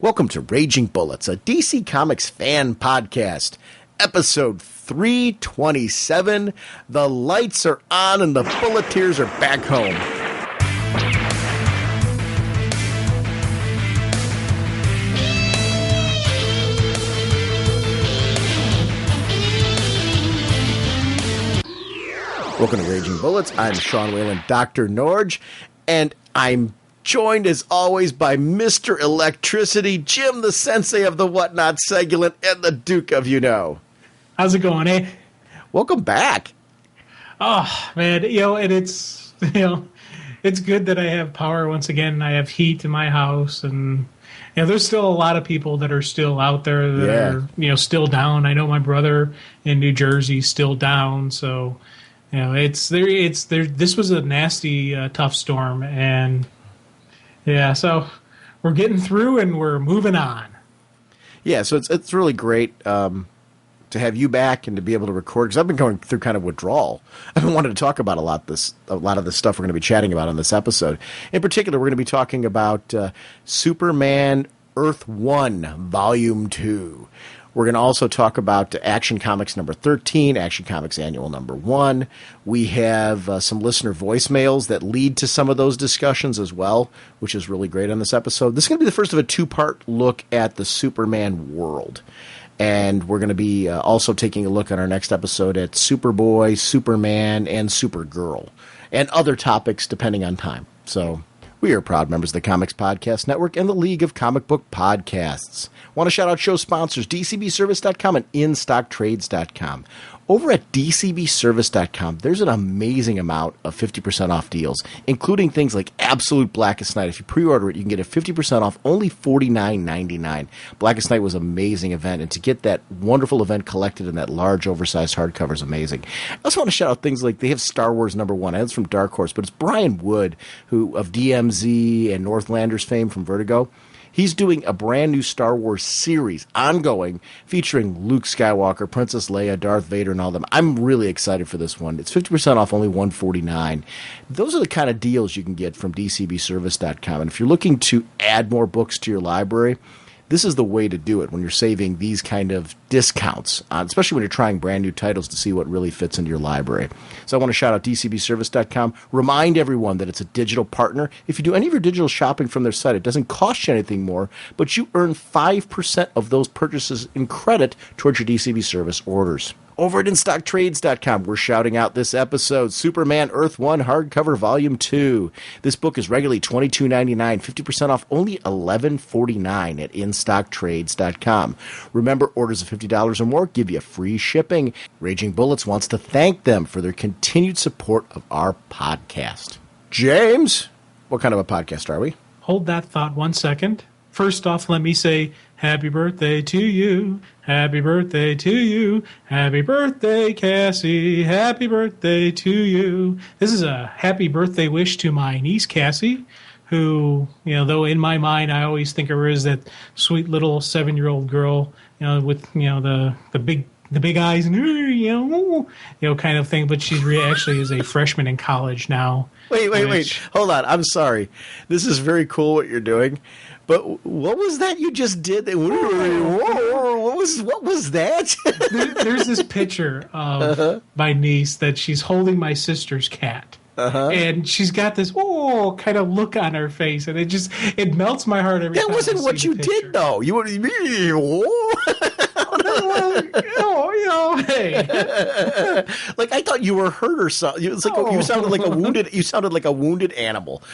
Welcome to Raging Bullets, a DC Comics fan podcast, episode 327. The lights are on and the bulleteers are back home. Welcome to Raging Bullets. I'm Sean Whalen, Dr. Norge, and I'm joined as always by Mr. Electricity, Jim the Sensei of the Whatnot Segulent, and the Duke of You Know. How's it going, eh? Welcome back. Oh, man, and it's, it's good that I have power once again. I have heat in my house, and, there's still a lot of people that are still out there that are, still down. I know my brother in New Jersey is still down, so, it's there. This was a nasty, tough storm, and yeah, so we're getting through and we're moving on. Yeah, so it's really great to have you back and to be able to record, because I've been going through kind of withdrawal. I've been wanting to talk about a lot of the stuff we're going to be chatting about on this episode. In particular, we're going to be talking about Superman Earth 1 Volume 2. We're going to also talk about Action Comics number 13, Action Comics Annual number 1. We have some listener voicemails that lead to some of those discussions as well, which is really great on this episode. This is going to be the first of a two-part look at the Superman world. And we're going to be also taking a look on our next episode at Superboy, Superman, and Supergirl, and other topics depending on time. So we are proud members of the Comics Podcast Network and the League of Comic Book Podcasts. Want to shout out show sponsors, DCBService.com and InStockTrades.com. Over at DCBService.com, there's an amazing amount of 50% off deals, including things like Absolute Blackest Night. If you pre-order it, you can get it 50% off, only $49.99. Blackest Night was an amazing event, and to get that wonderful event collected in that large, oversized hardcover is amazing. I also want to shout out things like they have Star Wars number 1. It's from Dark Horse, but it's Brian Wood, who of DMZ and Northlanders fame from Vertigo. He's doing a brand new Star Wars series, ongoing, featuring Luke Skywalker, Princess Leia, Darth Vader, and all of them. I'm really excited for this one. It's 50% off, only $149. Those are the kind of deals you can get from DCBService.com. And if you're looking to add more books to your library, this is the way to do it when you're saving these kind of discounts, especially when you're trying brand new titles to see what really fits into your library. So I want to shout out DCBService.com. Remind everyone that it's a digital partner. If you do any of your digital shopping from their site, it doesn't cost you anything more, but you earn 5% of those purchases in credit towards your DCB Service orders. Over at InStockTrades.com, we're shouting out this episode, Superman Earth 1 Hardcover Volume 2. This book is regularly $22.99, 50% off, only $11.49 at InStockTrades.com. Remember, orders of $50 or more give you free shipping. Raging Bullets wants to thank them for their continued support of our podcast. James, what kind of a podcast are we? Hold that thought 1 second. First off, let me say happy birthday to you. Happy birthday to you. Happy birthday, Cassie. Happy birthday to you. This is a happy birthday wish to my niece, Cassie, who, though in my mind I always think of her as that sweet little 7-year-old girl, with, the big eyes and, kind of thing. But she's actually is a freshman in college now. Wait. Hold on. I'm sorry. This is very cool what you're doing. But what was that you just did? What was that? There's this picture of my niece that she's holding my sister's cat. And she's got this kind of look on her face, and it melts my heart every time. That wasn't what you did, though. You would hey. Like I thought you were hurt or something. It's like you sounded like a wounded. You sounded like a wounded animal.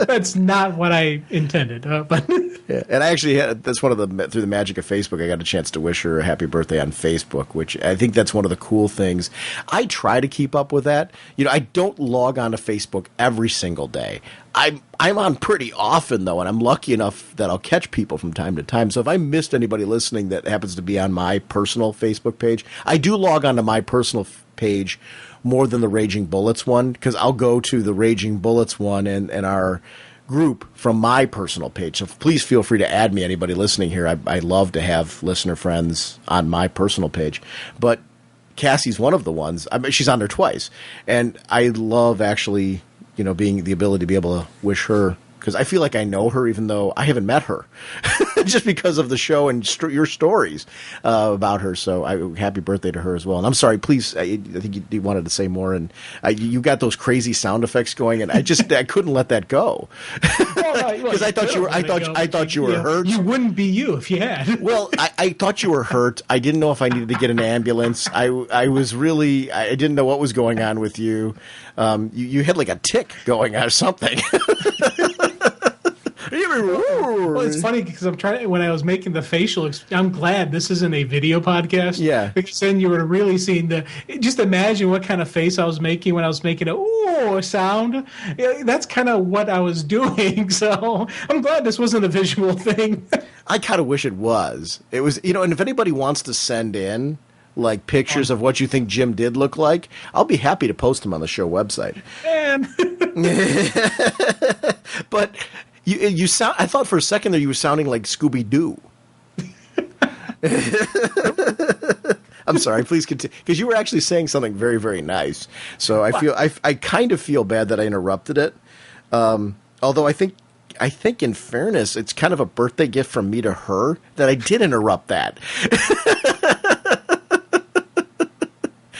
That's not what I intended. But yeah, and I actually that's one of through the magic of Facebook, I got a chance to wish her a happy birthday on Facebook, which I think that's one of the cool things. I try to keep up with that. I don't log on to Facebook every single day. I'm on pretty often, though, and I'm lucky enough that I'll catch people from time to time. So if I missed anybody listening that happens to be on my personal Facebook page, I do log on to my personal page more than the Raging Bullets one, because I'll go to the Raging Bullets one and our group from my personal page. So please feel free to add me, anybody listening here. I love to have listener friends on my personal page. But Cassie's one of the ones. She's on there twice. And I love actually being the ability to be able to wish her because I feel like I know her even though I haven't met her, just because of the show and your stories about her. So happy birthday to her as well. And I'm sorry, please, I think you wanted to say more, and you got those crazy sound effects going, and I couldn't let that go because I thought you were hurt. You wouldn't be you if you had. Well, I thought you were hurt. I didn't know if I needed to get an ambulance. I didn't know what was going on with you. You had like a tick going on or something. Well, it's funny because when I was making the facial, I'm glad this isn't a video podcast. Yeah. Because then you would have really seen just imagine what kind of face I was making when I was making a sound. Yeah, that's kind of what I was doing. So I'm glad this wasn't a visual thing. I kind of wish it was. It was, and if anybody wants to send in like pictures of what you think Jim did look like, I'll be happy to post them on the show website. But you sound. I thought for a second there you were sounding like Scooby-Doo. I'm sorry. Please continue, because you were actually saying something very, very nice. So I kind of feel bad that I interrupted it. Although I think in fairness, it's kind of a birthday gift from me to her that I did interrupt that.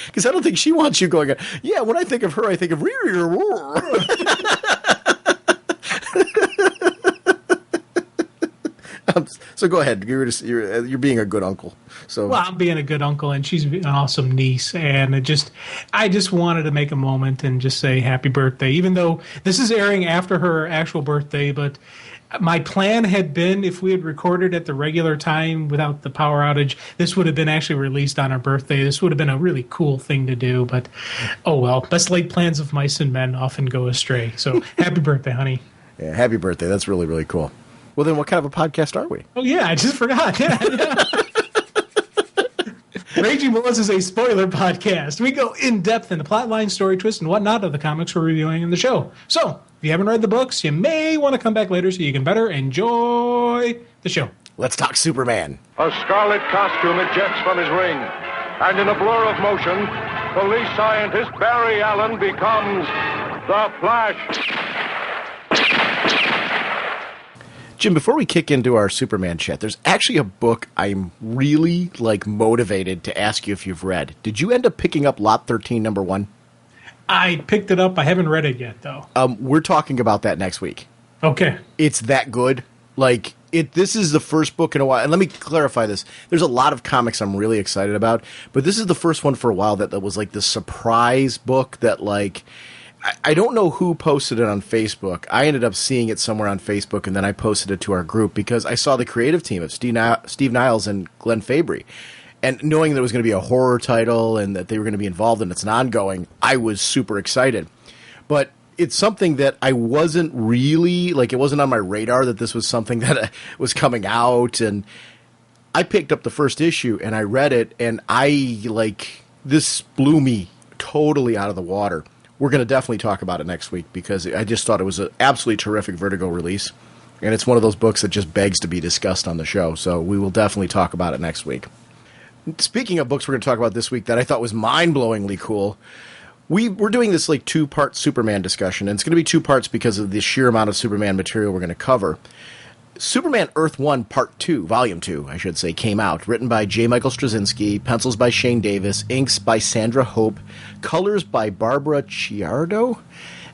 Because I don't think she wants you going, yeah, when I think of her, I think of... So go ahead. You're being a good uncle. So well, I'm being a good uncle, and she's an awesome niece. And I just wanted to make a moment and just say happy birthday, even though this is airing after her actual birthday. But my plan had been, if we had recorded at the regular time without the power outage, this would have been actually released on her birthday. This would have been a really cool thing to do. But oh well, best laid plans of mice and men often go astray. So happy birthday, honey. Yeah, happy birthday. That's really, really cool. Well, then what kind of a podcast are we? Oh, yeah, I just forgot. Yeah. Raging Bulls is a spoiler podcast. We go in-depth into plot line, story twists, and whatnot of the comics we're reviewing in the show. So, if you haven't read the books, you may want to come back later so you can better enjoy the show. Let's talk Superman. A scarlet costume ejects from his ring, and in a blur of motion, police scientist Barry Allen becomes the Flash. Jim, before we kick into our Superman chat, there's actually a book I'm really motivated to ask you if you've read. Did you end up picking up Lot 13, number 1? I picked it up. I haven't read it yet, though. We're talking about that next week. Okay. It's that good. This is the first book in a while. And let me clarify this. There's a lot of comics I'm really excited about, but this is the first one for a while that was the surprise book that I don't know who posted it on Facebook. I ended up seeing it somewhere on Facebook, and then I posted it to our group because I saw the creative team of Steve Niles and Glenn Fabry. And knowing that it was going to be a horror title and that they were going to be involved and it's an ongoing, I was super excited. But it's something that I wasn't really, it wasn't on my radar that this was something that was coming out. And I picked up the first issue and I read it, and this blew me totally out of the water. We're going to definitely talk about it next week because I just thought it was an absolutely terrific Vertigo release. And it's one of those books that just begs to be discussed on the show. So we will definitely talk about it next week. Speaking of books we're going to talk about this week that I thought was mind-blowingly cool, we're doing this 2-part Superman discussion. And it's going to be 2 parts because of the sheer amount of Superman material we're going to cover. Superman Earth 1 Part 2, Volume 2, I should say, came out. Written by J. Michael Straczynski, pencils by Shane Davis, inks by Sandra Hope, colors by Barbara Ciardo,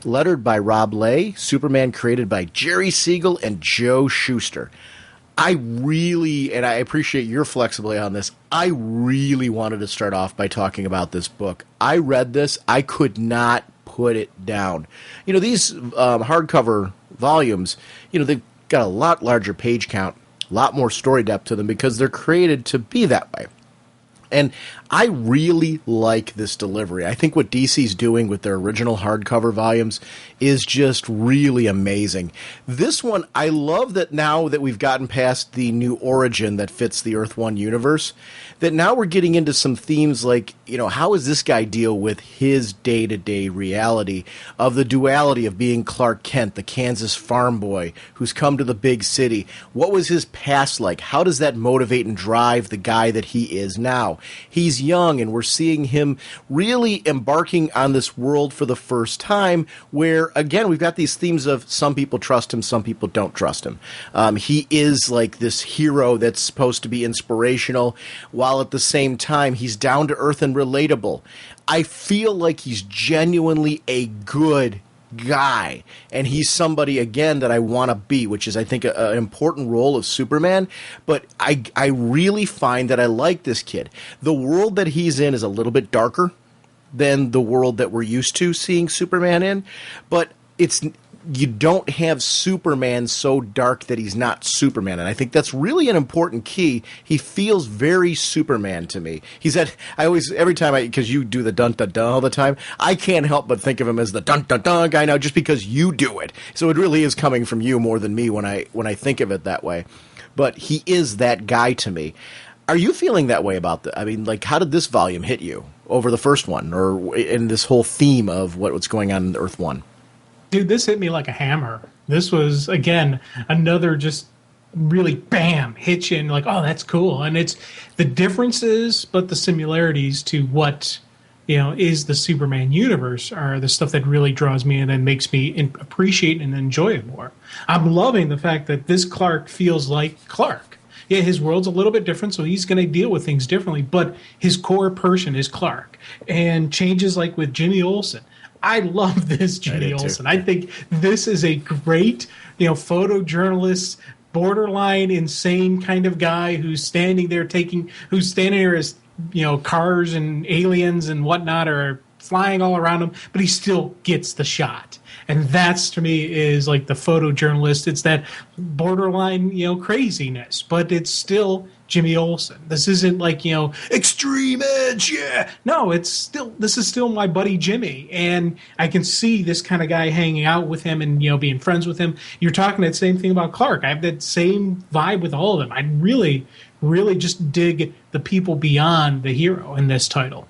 lettered by Rob Lay, Superman created by Jerry Siegel and Joe Shuster. I really, and I appreciate your flexibility on this, I really wanted to start off by talking about this book. I read this, I could not put it down. These hardcover volumes, they've got a lot larger page count, a lot more story depth to them because they're created to be that way. And I really like this delivery. I think what DC's doing with their original hardcover volumes is just really amazing. This one, I love that now that we've gotten past the new origin that fits the Earth 1 universe, that now we're getting into some themes like, how does this guy deal with his day-to-day reality of the duality of being Clark Kent, the Kansas farm boy who's come to the big city? What was his past like? How does that motivate and drive the guy that he is now? now. He's young, and we're seeing him really embarking on this world for the first time, where, again, we've got these themes of some people trust him, some people don't trust him. He is like this hero that's supposed to be inspirational, while at the same time he's down to earth and relatable. I feel like he's genuinely a good guy, and he's somebody, again, that I want to be, which is, I think, an important role of Superman. But I really find that I like this kid. The world that he's in is a little bit darker than the world that we're used to seeing Superman in, but you don't have Superman so dark that he's not Superman. And I think that's really an important key. He feels very Superman to me. Every time because you do the dun-dun-dun all the time, I can't help but think of him as the dun-dun-dun guy now, just because you do it. So it really is coming from you more than me when I think of it that way. But he is that guy to me. Are you feeling that way about I mean, like, how did this volume hit you over the first one, or in this whole theme of what's going on in Earth 1? Dude, this hit me like a hammer. This was, again, another just really bam, hit you and like, oh, that's cool. And it's the differences, but the similarities to what, is the Superman universe are the stuff that really draws me in and makes me appreciate and enjoy it more. I'm loving the fact that this Clark feels like Clark. Yeah, his world's a little bit different, so he's going to deal with things differently, but his core person is Clark. And changes like with Jimmy Olsen. I love this Jimmy Olsen. I think this is a great, photojournalist, borderline insane kind of guy who's standing there as, cars and aliens and whatnot are flying all around him, but he still gets the shot. And that's, to me, is like the photojournalist. It's that borderline, craziness, but it's still Jimmy Olsen. This isn't like, extreme edge, yeah. No, this is still my buddy Jimmy. And I can see this kind of guy hanging out with him and, being friends with him. You're talking that same thing about Clark. I have that same vibe with all of them. I really, really just dig the people beyond the hero in this title.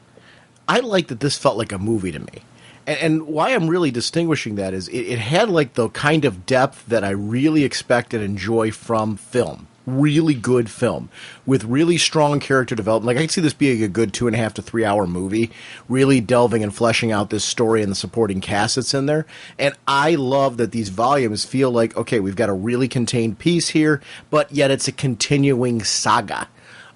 I like that this felt like a movie to me. And why I'm really distinguishing that is it had like the kind of depth that I really expect and enjoy from film. Really good film with really strong character development. Like, I could see this being a good 2.5 to 3 hour movie, really delving and fleshing out this story and the supporting cast that's in there. And I love that these volumes feel like, okay, we've got a really contained piece here, but yet it's a continuing saga.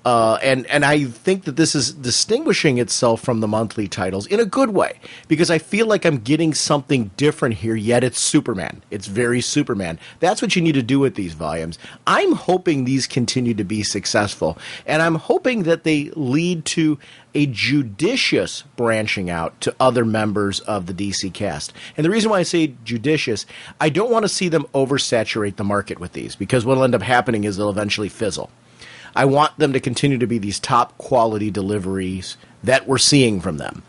And I think that this is distinguishing itself from the monthly titles in a good way, because I feel like I'm getting something different here, yet it's Superman. It's very Superman. That's what you need to do with these volumes. I'm hoping these continue to be successful, and I'm hoping that they lead to a judicious branching out to other members of the DC cast. And the reason why I say judicious, I don't want to see them oversaturate the market with these, because what will end up happening is they'll eventually fizzle. I want them to continue to be these top quality deliveries that we're seeing from them.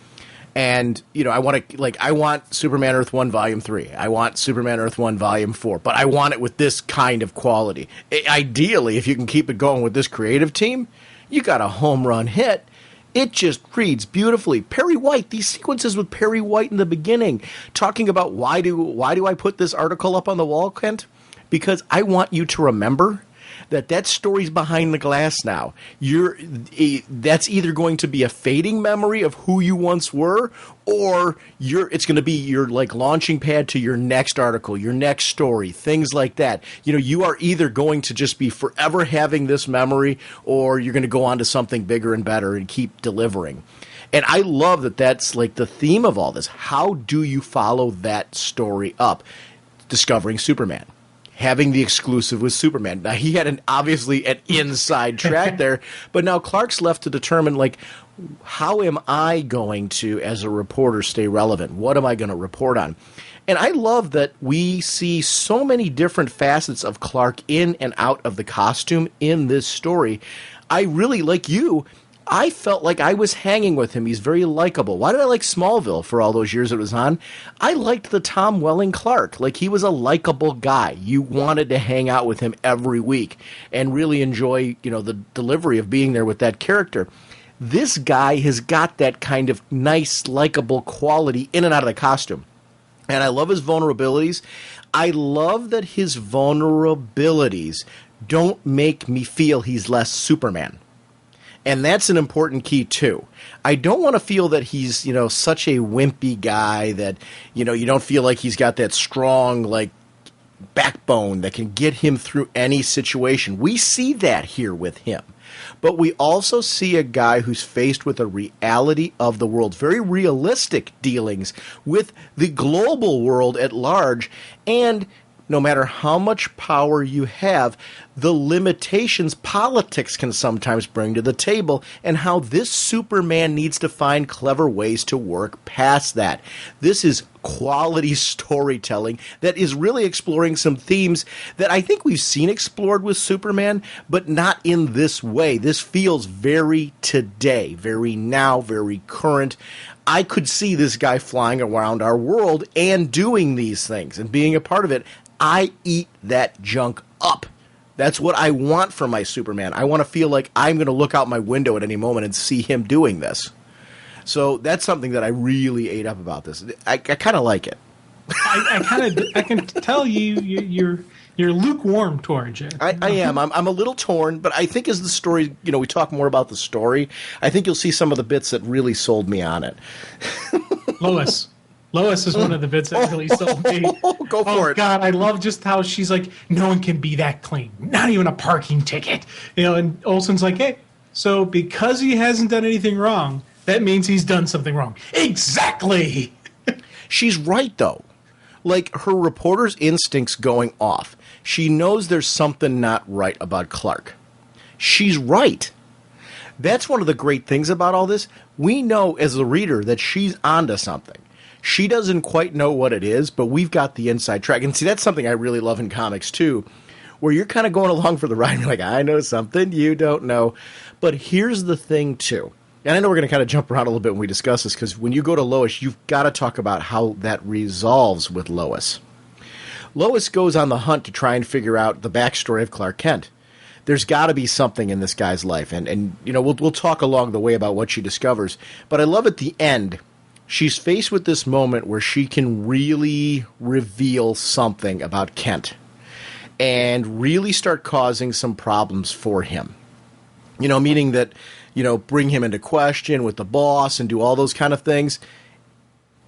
And, I want Superman Earth 1 Volume 3. I want Superman Earth 1 Volume 4. But I want it with this kind of quality. Ideally, if you can keep it going with this creative team, you got a home run hit. It just reads beautifully. Perry White, these sequences with Perry White in the beginning, talking about why do I put this article up on the wall, Kent? Because I want you to remember that story's behind the glass now. That's either going to be a fading memory of who you once were, or it's going to be your launching pad to your next article, your next story, things like that. You are either going to just be forever having this memory, or you're going to go on to something bigger and better and keep delivering. And I love that that's like the theme of all this. How do you follow that story up? Discovering Superman. Having the exclusive with Superman. Now, he had obviously an inside track there, but now Clark's left to determine, how am I going to, as a reporter, stay relevant? What am I going to report on? And I love that we see so many different facets of Clark in and out of the costume in this story. I really, like you, I felt like I was hanging with him. He's very likable. Why did I like Smallville for all those years it was on? I liked the Tom Welling Clark. He was a likable guy. You wanted to hang out with him every week and really enjoy, the delivery of being there with that character. This guy has got that kind of nice, likable quality in and out of the costume. And I love his vulnerabilities. I love that his vulnerabilities don't make me feel he's less Superman. And that's an important key, too. I don't want to feel that he's, such a wimpy guy that, you don't feel like he's got that strong, backbone that can get him through any situation. We see that here with him. But we also see a guy who's faced with a reality of the world, very realistic dealings with the global world at large, and no matter how much power you have, the limitations politics can sometimes bring to the table, and how this Superman needs to find clever ways to work past that. This is quality storytelling that is really exploring some themes that I think we've seen explored with Superman, but not in this way. This feels very today, very now, very current. I could see this guy flying around our world and doing these things and being a part of it. I eat that junk up. That's what I want from my Superman. I want to feel like I'm going to look out my window at any moment and see him doing this. So that's something that I really ate up about this. I kind of like it. I can tell you're lukewarm towards it. I am. I'm a little torn, but I think as the story, we talk more about the story, I think you'll see some of the bits that really sold me on it. Lois is one of the bits that really sold me. Go for it. God, I love just how she's like, no one can be that clean. Not even a parking ticket. And Olsen's like, hey, so because he hasn't done anything wrong, that means he's done something wrong. Exactly. She's right, though. Her reporter's instincts going off. She knows there's something not right about Clark. She's right. That's one of the great things about all this. We know as the reader that she's onto something. She doesn't quite know what it is, but we've got the inside track. And see, that's something I really love in comics, too, where you're kind of going along for the ride. And you're like, I know something you don't know. But here's the thing, too. And I know we're going to kind of jump around a little bit when we discuss this, because when you go to Lois, you've got to talk about how that resolves with Lois. Lois goes on the hunt to try and figure out the backstory of Clark Kent. There's got to be something in this guy's life. And we'll talk along the way about what she discovers. But I love at the end, she's faced with this moment where she can really reveal something about Kent and really start causing some problems for him. Meaning that, bring him into question with the boss and do all those kind of things.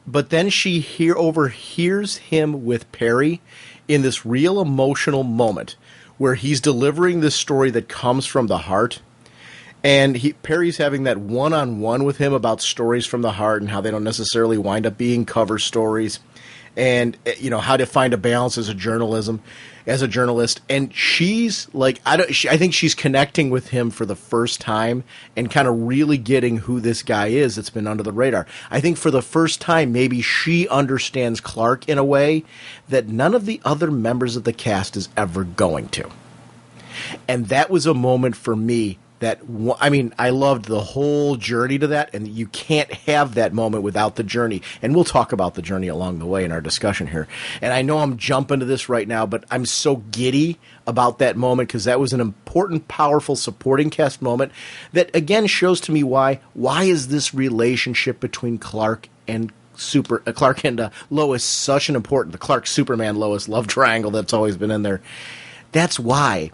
But then she overhears him with Perry in this real emotional moment where he's delivering this story that comes from the heart. And Perry's having that one-on-one with him about stories from the heart and how they don't necessarily wind up being cover stories, and how to find a balance as a journalist. And she's like, I think she's connecting with him for the first time and kind of really getting who this guy is that's been under the radar. I think for the first time, maybe she understands Clark in a way that none of the other members of the cast is ever going to. And that was a moment for me that, I loved the whole journey to that, and you can't have that moment without the journey. And we'll talk about the journey along the way in our discussion here. And I know I'm jumping to this right now, but I'm so giddy about that moment because that was an important, powerful supporting cast moment that, again, shows to me why is this relationship between Clark and Lois such an important, the Clark Superman Lois love triangle that's always been in there. That's why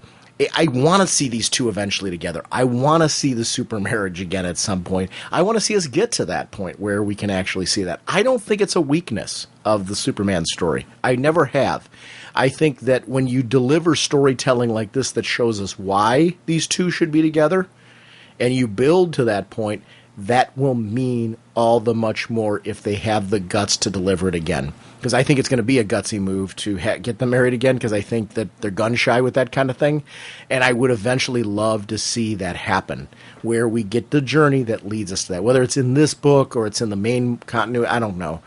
I want to see these two eventually together. I want to see the super marriage again at some point. I want to see us get to that point where we can actually see that. I don't think it's a weakness of the Superman story. I never have. I think that when you deliver storytelling like this that shows us why these two should be together, and you build to that point, that will mean all the much more if they have the guts to deliver it again. Because I think it's going to be a gutsy move to get them married again, because I think that they're gun-shy with that kind of thing. And I would eventually love to see that happen, where we get the journey that leads us to that. Whether it's in this book or it's in the main continuity, I don't know.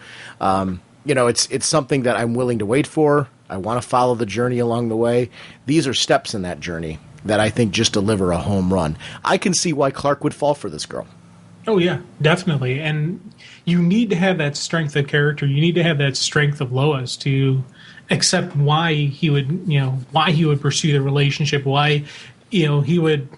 It's something that I'm willing to wait for. I want to follow the journey along the way. These are steps in that journey that I think just deliver a home run. I can see why Clark would fall for this girl. Oh, yeah, definitely. And you need to have that strength of character. You need to have that strength of Lois to accept why he would pursue the relationship, why, he would,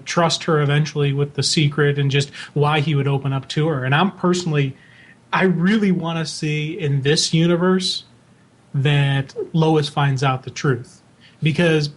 trust her eventually with the secret, and just why he would open up to her. And I really want to see in this universe that Lois finds out the truth.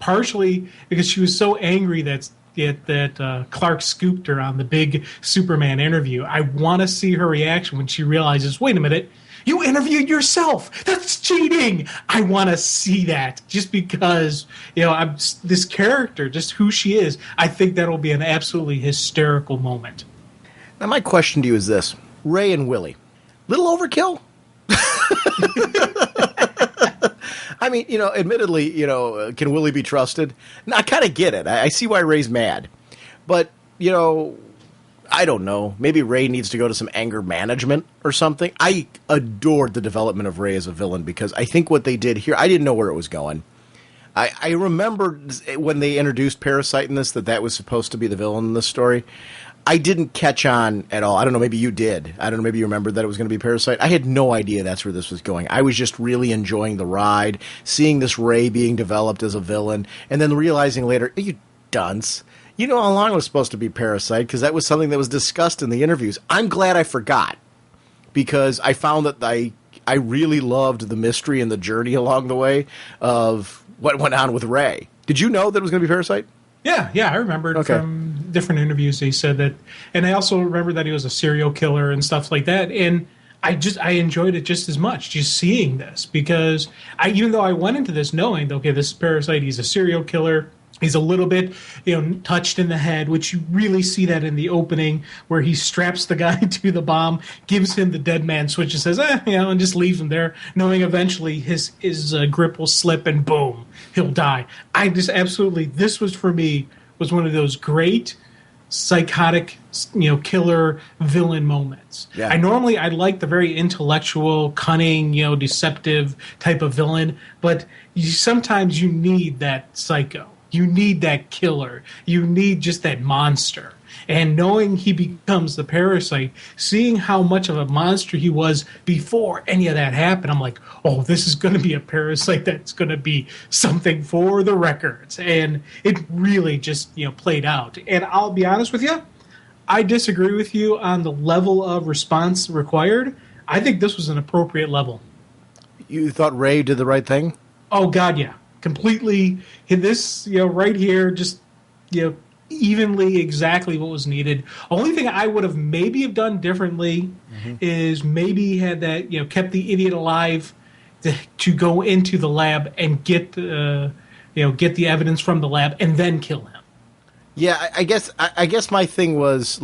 Partially because she was so angry that Clark scooped her on the big Superman interview. I want to see her reaction when she realizes, wait a minute, you interviewed yourself. That's cheating. I want to see that just because, I'm this character, just who she is. I think that'll be an absolutely hysterical moment. Now, my question to you is this. Ray and Willie, little overkill? I mean, admittedly, can Willie be trusted? No, I kind of get it. I see why Ray's mad. But, I don't know. Maybe Ray needs to go to some anger management or something. I adored the development of Ray as a villain because I think what they did here, I didn't know where it was going. I remember when they introduced Parasite in this, that was supposed to be the villain in this story. I didn't catch on at all. I don't know, maybe you did. I don't know, maybe you remembered that it was going to be Parasite. I had no idea that's where this was going. I was just really enjoying the ride, seeing this Ray being developed as a villain, and then realizing later, you dunce, you know how long it was supposed to be Parasite, because that was something that was discussed in the interviews. I'm glad I forgot, because I found that I really loved the mystery and the journey along the way of what went on with Ray. Did you know that it was going to be Parasite? Yeah, I remembered from different interviews he said that, and I also remember that he was a serial killer and stuff like that. And I enjoyed it just as much, just seeing this, because even though I went into this knowing, okay, this is Parasite, he's a serial killer. He's a little bit, touched in the head, which you really see that in the opening where he straps the guy to the bomb, gives him the dead man switch and says, and just leaves him there, knowing eventually his grip will slip and boom, he'll die. I just absolutely, this was for me, was one of those great psychotic, killer villain moments. Yeah. I like the very intellectual, cunning, deceptive type of villain, but sometimes you need that psycho. You need that killer. You need just that monster. And knowing he becomes the Parasite, seeing how much of a monster he was before any of that happened, I'm like, oh, this is going to be a Parasite that's going to be something for the records. And it really just, played out. And I'll be honest with you, I disagree with you on the level of response required. I think this was an appropriate level. You thought Ray did the right thing? Oh, God, yeah. Completely in this, right here, just, evenly exactly what was needed. Only thing I would have maybe have done differently is maybe had that, kept the idiot alive to go into the lab and get the evidence from the lab and then kill him. Yeah, I guess my thing was,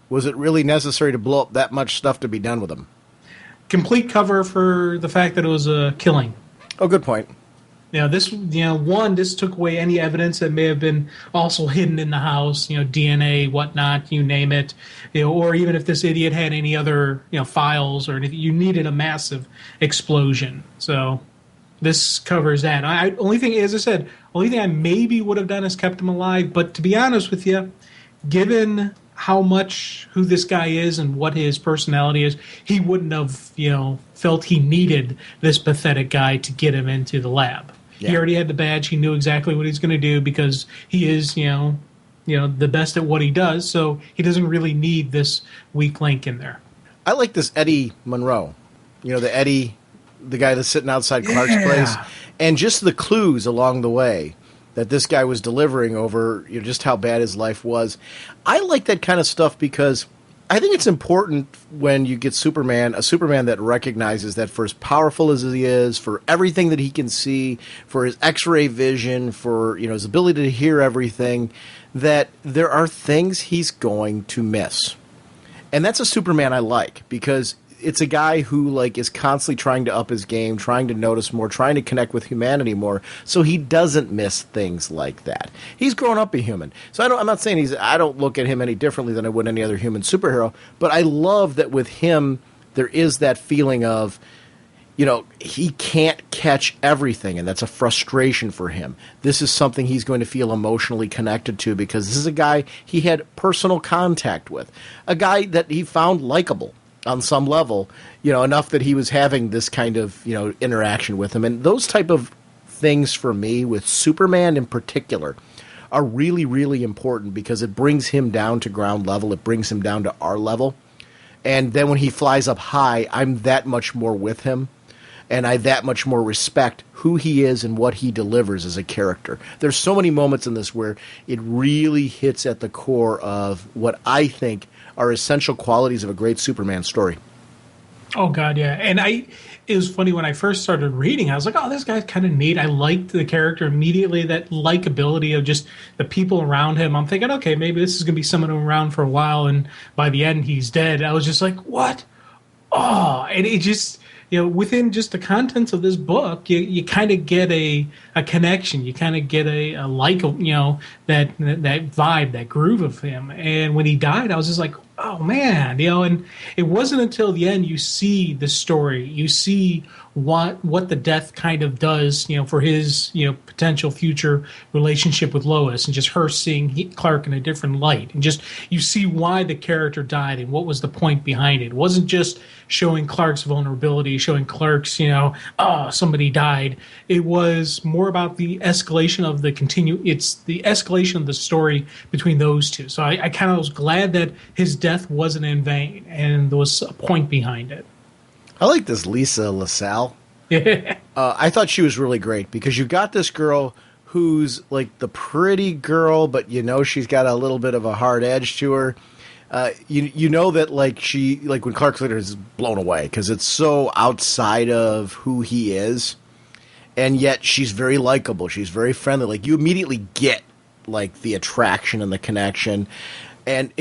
was it really necessary to blow up that much stuff to be done with him? Complete cover for the fact that it was a killing. Oh, good point. This took away any evidence that may have been also hidden in the house, DNA, whatnot, you name it, or even if this idiot had any other, files or anything, you needed a massive explosion. So this covers that. Only thing I maybe would have done is kept him alive. But to be honest with you, given who this guy is and what his personality is, he wouldn't have, felt he needed this pathetic guy to get him into the lab. Yeah. He already had the badge. He knew exactly what he's going to do because he is, the best at what he does. So he doesn't really need this weak link in there. I like this Eddie Monroe. The guy that's sitting outside Clark's place. And just the clues along the way that this guy was delivering over just how bad his life was. I like that kind of stuff because I think it's important when you get a Superman that recognizes that for as powerful as he is, for everything that he can see, for his X-ray vision, for his ability to hear everything, that there are things he's going to miss. And that's a Superman I like because it's a guy who is constantly trying to up his game, trying to notice more, trying to connect with humanity more, so he doesn't miss things like that. He's grown up a human, so I'm not saying I don't look at him any differently than I would any other human superhero. But I love that with him there is that feeling of, he can't catch everything, and that's a frustration for him. This is something he's going to feel emotionally connected to because this is a guy he had personal contact with, a guy that he found likable on some level, enough that he was having this kind of, interaction with him. And those type of things for me with Superman in particular are really, really important because it brings him down to ground level. It brings him down to our level. And then when he flies up high, I'm that much more with him. and I that much more respect who he is and what he delivers as a character. There's so many moments in this where it really hits at the core of what I think are essential qualities of a great Superman story. Oh God, yeah. And it was funny when I first started reading, I was like, oh, this guy's kind of neat. I liked the character immediately, that likability of just the people around him. I'm thinking, okay, maybe this is going to be someone around for a while, and by the end he's dead. I was just like, what? Oh, and it just, within just the contents of this book, you kind of get a connection. You kind of get a like, that vibe, that groove of him. And when he died, I was just like, oh man, and it wasn't until the end you see the story, you see what the death kind of does, for his, potential future relationship with Lois, and just her seeing Clark in a different light, and just you see why the character died and what was the point behind it. It wasn't just showing Clark's vulnerability, showing Clark's, somebody died. It was more about the escalation of it's the escalation of the story between those two. So I kind of was glad that his death wasn't in vain and there was a point behind it. I like this Lisa LaSalle. I thought she was really great because you've got this girl who's like the pretty girl, but she's got a little bit of a hard edge to her. You know that when Clark Slater is blown away because it's so outside of who he is, and yet she's very likable. She's very friendly. Like you immediately get like the attraction and the connection. And,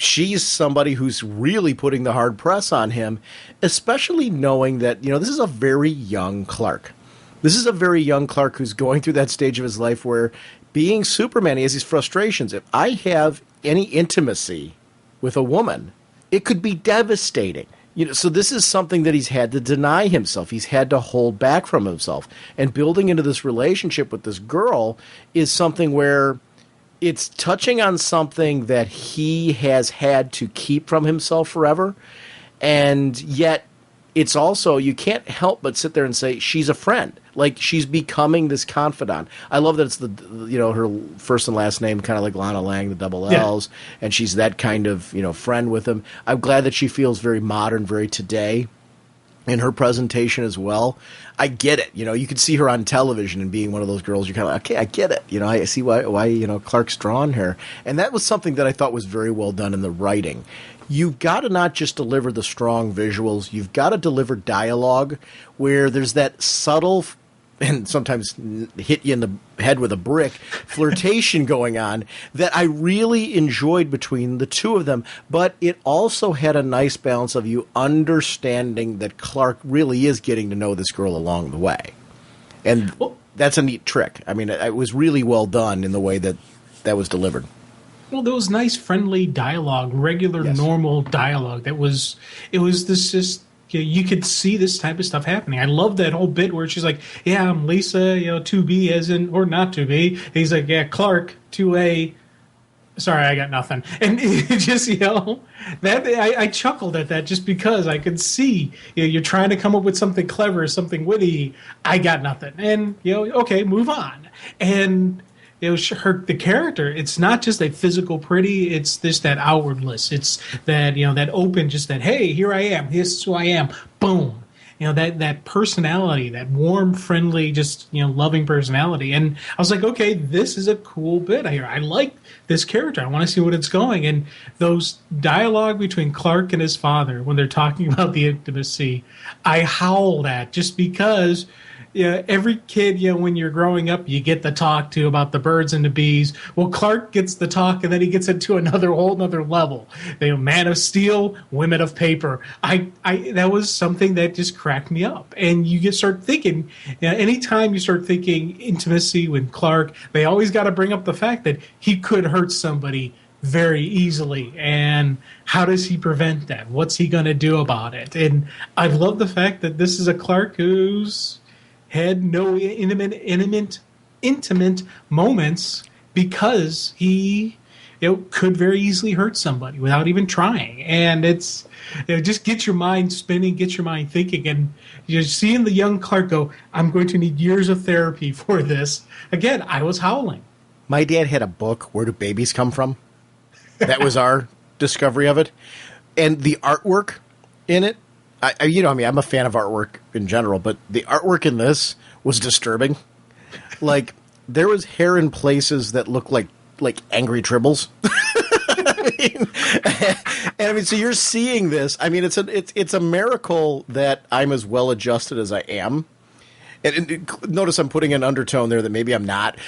she's somebody who's really putting the hard press on him, especially knowing that, this is a very young Clark. This is a very young Clark who's going through that stage of his life where being Superman, he has these frustrations. If I have any intimacy with a woman, it could be devastating. So this is something that he's had to deny himself. He's had to hold back from himself. And building into this relationship with this girl is something where it's touching on something that he has had to keep from himself forever. And yet it's also, you can't help but sit there and say, she's a friend. Like she's becoming this confidant. I love that it's her first and last name, kind of like Lana Lang, the double L's. And she's that kind of, friend with him. I'm glad that she feels very modern, very today in her presentation as well. I get it. You could see her on television and being one of those girls. You're kind of like, okay, I get it. I see why Clark's drawn her. And that was something that I thought was very well done in the writing. You've got to not just deliver the strong visuals. You've got to deliver dialogue where there's that subtle and sometimes hit you in the head with a brick flirtation going on that I really enjoyed between the two of them. But it also had a nice balance of you understanding that Clark really is getting to know this girl along the way. And that's a neat trick. I mean, it was really well done in the way that was delivered. Well, there was nice, friendly dialogue, regular, normal dialogue. It was this just, you could see this type of stuff happening. I love that whole bit where she's like, yeah, I'm Lisa, 2B as in, or not 2B. He's like, yeah, Clark, 2A. Sorry, I got nothing. And it just, that I chuckled at that just because I could see, you're trying to come up with something clever, something witty. I got nothing. And, okay, move on. And the character, it's not just a physical pretty, it's that outwardness. It's that, that open, just that, hey, here I am, this is who I am, boom. That personality, that warm, friendly, just, loving personality. And I was like, okay, this is a cool bit here. I like this character. I want to see what it's going. And those dialogue between Clark and his father, when they're talking about the intimacy, I howled at just because every kid, when you're growing up, you get the talk to about the birds and the bees. Well, Clark gets the talk, and then he gets it to whole another level. Man of steel, women of paper. That was something that just cracked me up. And you start thinking, anytime you start thinking intimacy with Clark, they always got to bring up the fact that he could hurt somebody very easily, and how does he prevent that? What's he going to do about it? And I love the fact that this is a Clark who's had no intimate moments because he could very easily hurt somebody without even trying. And it's just gets your mind spinning, gets your mind thinking, and you're seeing the young Clark go, I'm going to need years of therapy for this. Again, I was howling. My dad had a book, Where Do Babies Come From? That was our discovery of it. And the artwork in it I'm a fan of artwork in general, but the artwork in this was disturbing. Like, there was hair in places that looked like angry tribbles. So you're seeing this. I mean, it's a miracle that I'm as well adjusted as I am. And notice I'm putting an undertone there that maybe I'm not.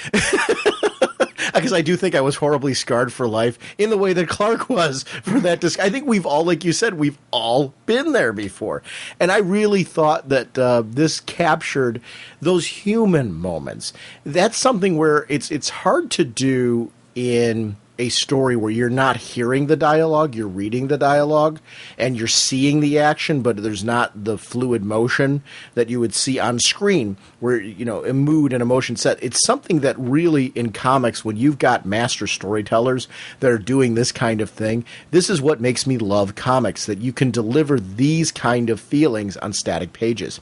Because I do think I was horribly scarred for life in the way that Clark was for that disc. I think we've all, like you said, we've all been there before. And I really thought that this captured those human moments. That's something where it's hard to do in a story where you're not hearing the dialogue, you're reading the dialogue, and you're seeing the action, but there's not the fluid motion that you would see on screen where, a mood and emotion set. It's something that really in comics, when you've got master storytellers that are doing this kind of thing, this is what makes me love comics, that you can deliver these kind of feelings on static pages.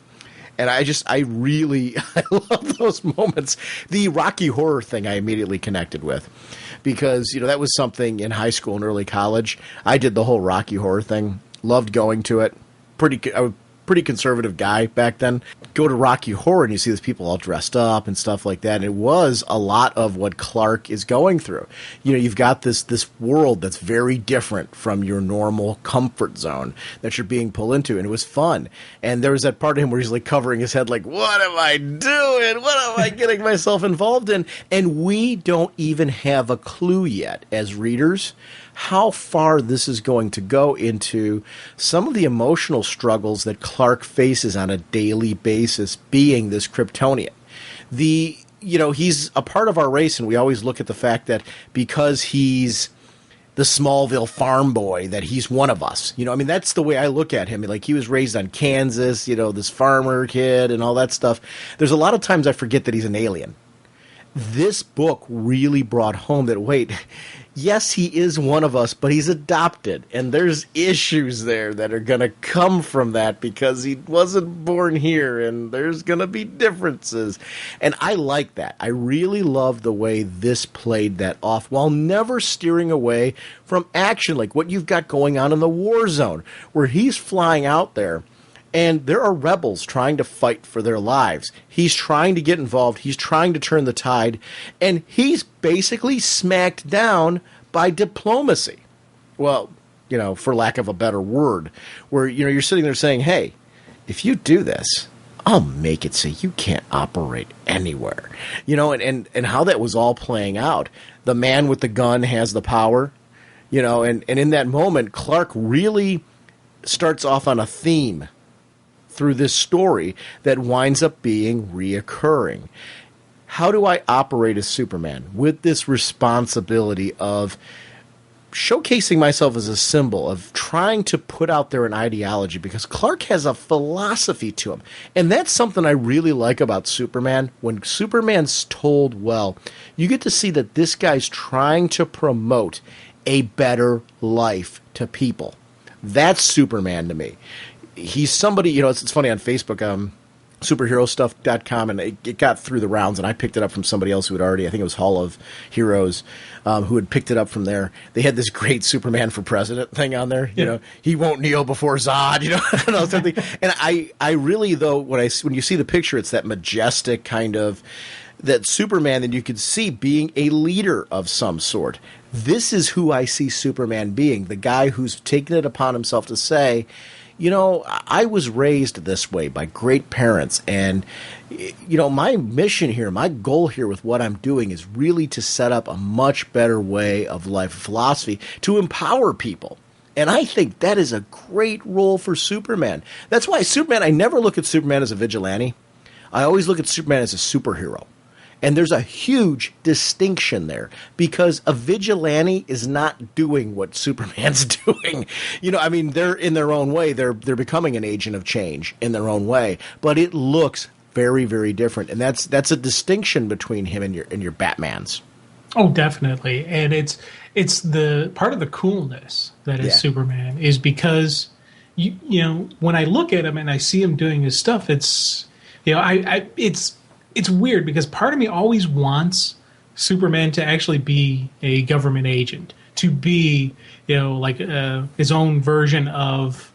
And I love those moments. The Rocky Horror thing I immediately connected with. Because, that was something in high school and early college. I did the whole Rocky Horror thing. Loved going to it. I was a pretty conservative guy back then. Go to Rocky Horror and you see these people all dressed up and stuff like that. And it was a lot of what Clark is going through. You've got this world that's very different from your normal comfort zone that you're being pulled into. And it was fun. And there was that part of him where he's like covering his head like, what am I doing? What am I getting myself involved in? And we don't even have a clue yet as readers how far this is going to go into some of the emotional struggles that Clark faces on a daily basis being this Kryptonian. He's a part of our race, and we always look at the fact that because he's the Smallville farm boy, that he's one of us. That's the way I look at him. Like, he was raised on Kansas, this farmer kid and all that stuff. There's a lot of times I forget that he's an alien. This book really brought home that, wait, yes, he is one of us, but he's adopted. And there's issues there that are going to come from that because he wasn't born here, and there's going to be differences. And I like that. I really love the way this played that off while never steering away from action, like what you've got going on in the war zone, where he's flying out there. And there are rebels trying to fight for their lives. He's trying to get involved. He's trying to turn the tide. And he's basically smacked down by diplomacy. Well, for lack of a better word, where, you're sitting there saying, hey, if you do this, I'll make it so you can't operate anywhere. And how that was all playing out. The man with the gun has the power, and in that moment, Clark really starts off on a theme through this story that winds up being reoccurring. How do I operate as Superman with this responsibility of showcasing myself as a symbol, of trying to put out there an ideology? Because Clark has a philosophy to him. And that's something I really like about Superman. When Superman's told well, you get to see that this guy's trying to promote a better life to people. That's Superman to me. He's somebody, it's funny on Facebook, superherostuff.com, and it got through the rounds, and I picked it up from somebody else who had already, I think it was Hall of Heroes, who had picked it up from there. They had this great Superman for President thing on there. He won't kneel before Zod, and all something. And I really, though, when you see the picture, it's that majestic kind of, that Superman that you could see being a leader of some sort. This is who I see Superman being, the guy who's taken it upon himself to say, I was raised this way by great parents, and, my mission here, my goal here with what I'm doing is really to set up a much better way of life, philosophy, to empower people. And I think that is a great role for Superman. That's why Superman, I never look at Superman as a vigilante. I always look at Superman as a superhero. And there's a huge distinction there, because a vigilante is not doing what Superman's doing. They're in their own way. They're becoming an agent of change in their own way, but it looks very, very different. And that's a distinction between him and your Batmans. Oh, definitely. And it's the part of the coolness that is Superman is because when I look at him and I see him doing his stuff, it's it's weird because part of me always wants Superman to actually be a government agent, to be, like his own version of,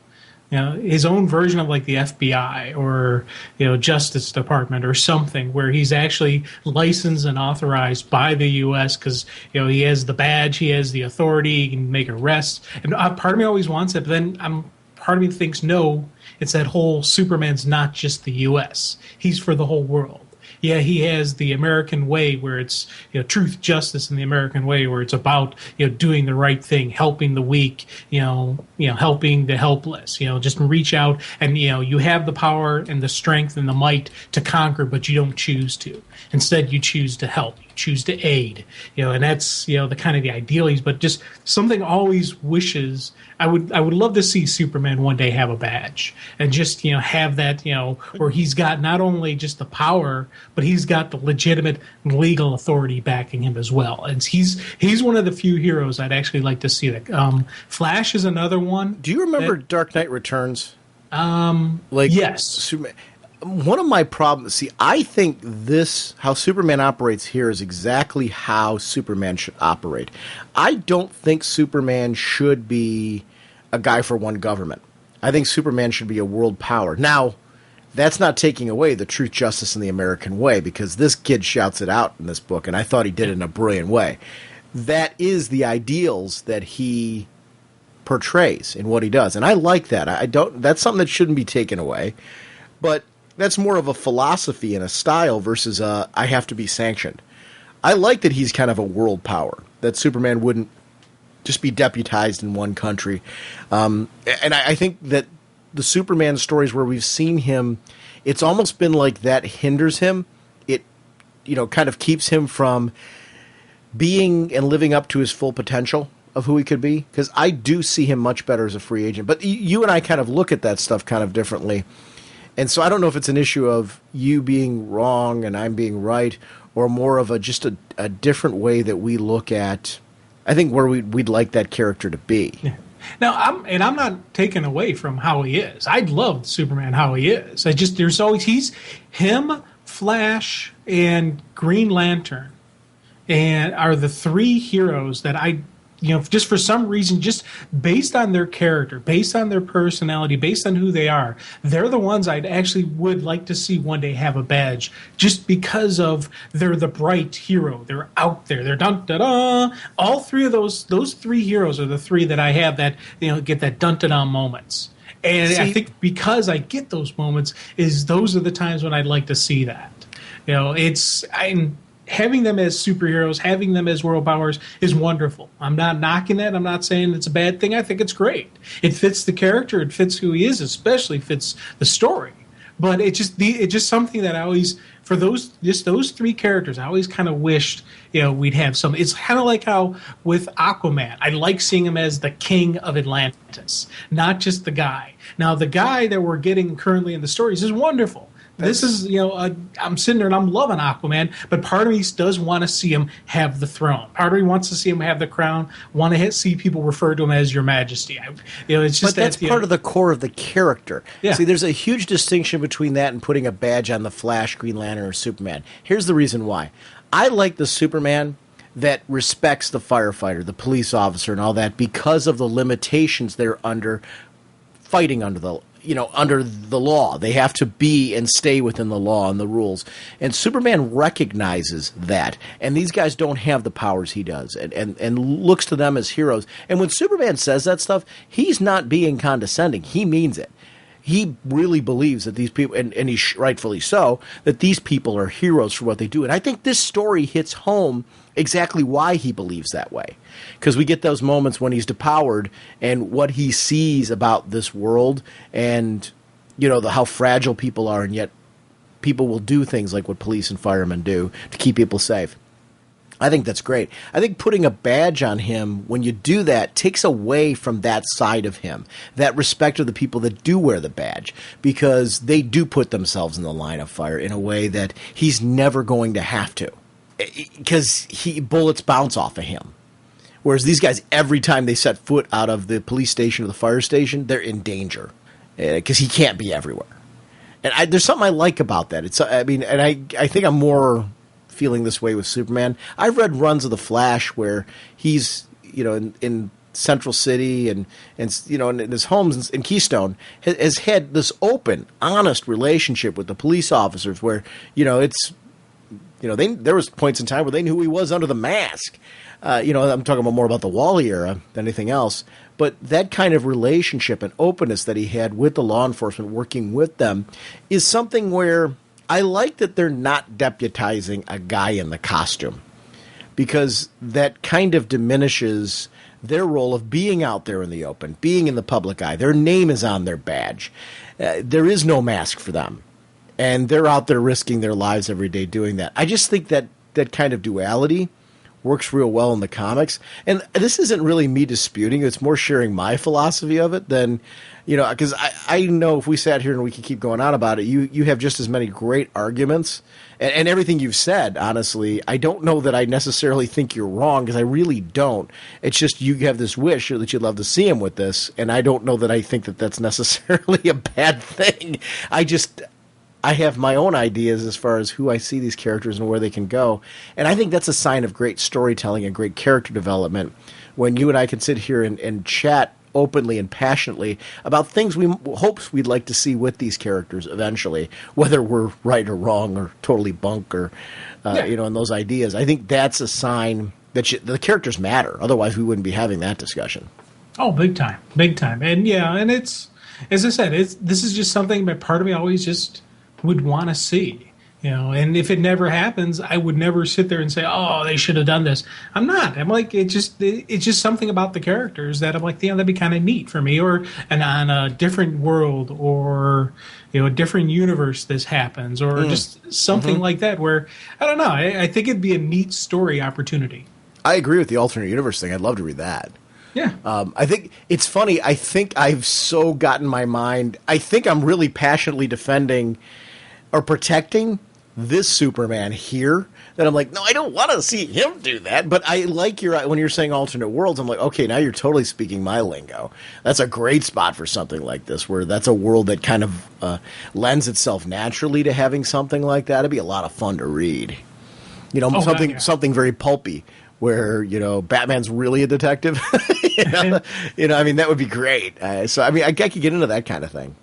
his own version of like the FBI or Justice Department or something, where he's actually licensed and authorized by the U.S. because he has the badge, he has the authority, he can make arrests. And part of me always wants it, but then part of me thinks no, it's that whole Superman's not just the U.S. He's for the whole world. Yeah, he has the American way where it's truth, justice, and the American way where it's about doing the right thing, helping the weak, helping the helpless. Just reach out and you have the power and the strength and the might to conquer, but you don't choose to. Instead, you choose to help, you choose to aid. And that's the kind of the ideals. But just something always wishes I would love to see Superman one day have a badge and just have that where he's got not only just the power, but he's got the legitimate legal authority backing him as well. And he's one of the few heroes I'd actually like to see. That Flash is another one. Do you remember Dark Knight Returns? Yes. Superman. One of my problems, I think how Superman operates here is exactly how Superman should operate. I don't think Superman should be a guy for one government. I think Superman should be a world power. Now, that's not taking away the truth, justice, and the American way, because this kid shouts it out in this book, and I thought he did it in a brilliant way. That is the ideals that he portrays in what he does, and I like that. That's something that shouldn't be taken away, but that's more of a philosophy and a style versus I have to be sanctioned. I like that he's kind of a world power, that Superman wouldn't just be deputized in one country. And I think that the Superman stories where we've seen him, it's almost been like that hinders him. It, kind of keeps him from being and living up to his full potential of who he could be. Because I do see him much better as a free agent. But you and I kind of look at that stuff kind of differently. And so I don't know if it's an issue of you being wrong and I'm being right, or more of just a different way that we look at, I think, where we'd like that character to be. Yeah. Now, I'm not taking away from how he is. I love Superman how he is. There's always him, Flash, and Green Lantern, and are the three heroes that I. Just for some reason, just based on their character, based on their personality, based on who they are, they're the ones I'd actually would like to see one day have a badge, just because of they're the bright hero. They're out there. They're dun-da-da. All three of those three heroes are the three that I have that, get that dun-da-da moments. And I think because I get those moments, those are the times when I'd like to see that. Having them as superheroes, having them as world powers is wonderful. I'm not knocking that. I'm not saying it's a bad thing. I think it's great. It fits the character. It fits who he is, especially fits the story. But it's just something that I always, for those three characters, I always kind of wished we'd have some. It's kind of like how with Aquaman, I like seeing him as the king of Atlantis, not just the guy. Now the guy that we're getting currently in the stories is wonderful. This is, I'm sitting there and I'm loving Aquaman, but part of me does want to see him have the throne. Part of me wants to see him have the crown, want to see people refer to him as Your Majesty. It's just but that's part of the core of the character. Yeah. See, there's a huge distinction between that and putting a badge on the Flash, Green Lantern, or Superman. Here's the reason why. I like the Superman that respects the firefighter, the police officer, and all that because of the limitations they're under, fighting under the law. They have to be and stay within the law and the rules. And Superman recognizes that. And these guys don't have the powers he does and looks to them as heroes. And when Superman says that stuff, he's not being condescending. He means it. He really believes that these people, and he's rightfully so, that these people are heroes for what they do. And I think this story hits home exactly why he believes that way. Because we get those moments when he's depowered and what he sees about this world and, how fragile people are, and yet people will do things like what police and firemen do to keep people safe. I think that's great. I think putting a badge on him, when you do that, takes away from that side of him, that respect of the people that do wear the badge, because they do put themselves in the line of fire in a way that he's never going to have to, because bullets bounce off of him. Whereas these guys, every time they set foot out of the police station or the fire station, they're in danger because he can't be everywhere. And there's something I like about that. I think I'm more feeling this way with Superman. I've read runs of the Flash where he's, in Central City and in his homes in Keystone has had this open, honest relationship with the police officers where, there was points in time where they knew who he was under the mask. I'm talking more about the Wally era than anything else. But that kind of relationship and openness that he had with the law enforcement, working with them, is something where I like that they're not deputizing a guy in the costume, because that kind of diminishes their role of being out there in the open, being in the public eye. Their name is on their badge. There is no mask for them. And they're out there risking their lives every day doing that. I just think that that kind of duality works real well in the comics. And this isn't really me disputing. It's more sharing my philosophy of it than, because I know if we sat here and we could keep going on about it, you have just as many great arguments. And everything you've said, honestly, I don't know that I necessarily think you're wrong, because I really don't. It's just you have this wish that you'd love to see him with this, and I don't know that I think that that's necessarily a bad thing. I have my own ideas as far as who I see these characters and where they can go. And I think that's a sign of great storytelling and great character development when you and I can sit here and chat openly and passionately about things hopes we'd like to see with these characters eventually, whether we're right or wrong or totally bunk or, in those ideas. I think that's a sign that the characters matter. Otherwise, we wouldn't be having that discussion. Oh, big time. Big time. And and it's, as I said, this is just something that part of me always just would want to see, and if it never happens, I would never sit there and say, oh, they should have done this. I'm not. I'm like, it's just something about the characters that I'm like, that'd be kind of neat for me, and on a different world or, a different universe this happens, or just something like that where, I don't know, I think it'd be a neat story opportunity. I agree with the alternate universe thing. I'd love to read that. Yeah. I think it's funny. I think I've so gotten my mind. I think I'm really passionately defending or protecting this Superman here that I'm like, no, I don't want to see him do that. But I like when you're saying alternate worlds, I'm like, okay, now you're totally speaking my lingo. That's a great spot for something like this, where that's a world that kind of lends itself naturally to having something like that. It'd be a lot of fun to read. Something very pulpy, where Batman's really a detective. That would be great. I could get into that kind of thing.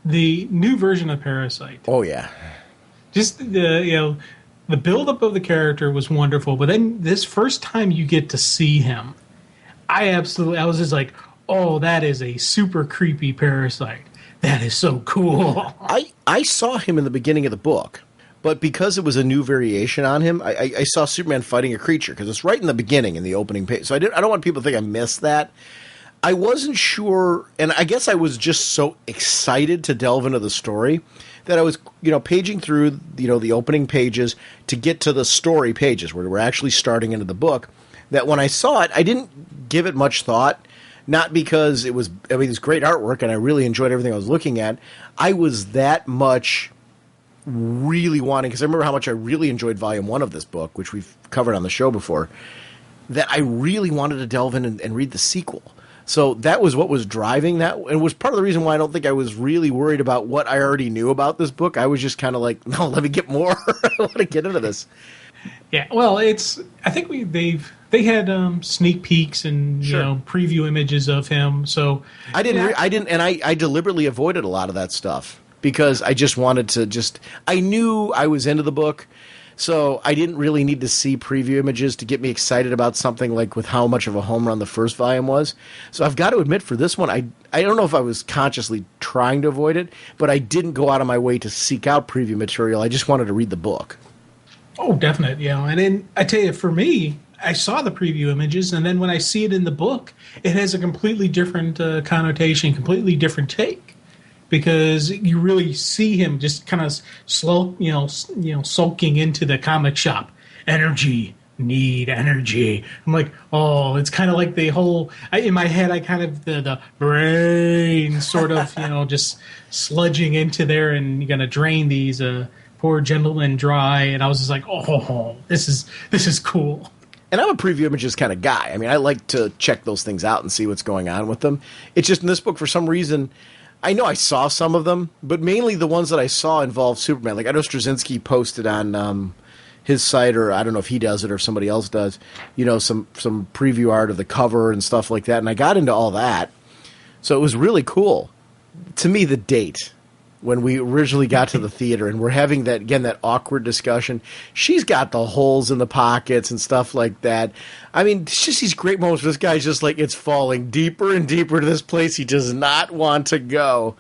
The new version of Parasite. Oh yeah, just the buildup of the character was wonderful, but then this first time you get to see him, I was just like, oh, that is a super creepy Parasite. That is so cool. I saw him in the beginning of the book. But because it was a new variation on him, I saw Superman fighting a creature, because it's right in the beginning in the opening page. So I don't want people to think I missed that. I wasn't sure, and I guess I was just so excited to delve into the story that I was, paging through, the opening pages to get to the story pages where we're actually starting into the book, that when I saw it, I didn't give it much thought, not because it's great artwork and I really enjoyed everything I was looking at. I was that much really wanting, because I remember how much I really enjoyed Volume 1 of this book, which we've covered on the show before, that I really wanted to delve in and read the sequel. So that was what was driving that, and was part of the reason why I don't think I was really worried about what I already knew about this book. I was just kind of like, no, let me get more. I want to get into this. Yeah, well, I think they had sneak peeks and preview images of him. So I deliberately avoided a lot of that stuff because I just wanted to I knew I was into the book. So I didn't really need to see preview images to get me excited about something like with how much of a home run the first volume was. So I've got to admit, for this one, I don't know if I was consciously trying to avoid it, but I didn't go out of my way to seek out preview material. I just wanted to read the book. Oh, definitely. And then I tell you, for me, I saw the preview images, and then when I see it in the book, it has a completely different connotation, completely different take. Because you really see him just kind of sulking into the comic shop. Energy, need energy. I'm like, oh, it's kind of like the whole. In my head, I kind of the brain sort of, just sludging into there and going to drain these poor gentlemen dry. And I was just like, oh, this is cool. And I'm a preview images kind of guy. I mean, I like to check those things out and see what's going on with them. It's just in this book, for some reason, I know I saw some of them, but mainly the ones that I saw involved Superman. Like I know Straczynski posted on his site, or I don't know if he does it or somebody else does, some preview art of the cover and stuff like that. And I got into all that. So it was really cool. To me, the date when we originally got to the theater and we're having that awkward discussion, she's got the holes in the pockets and stuff like that. I mean, it's just these great moments where this guy's just like, it's falling deeper and deeper to this place he does not want to go.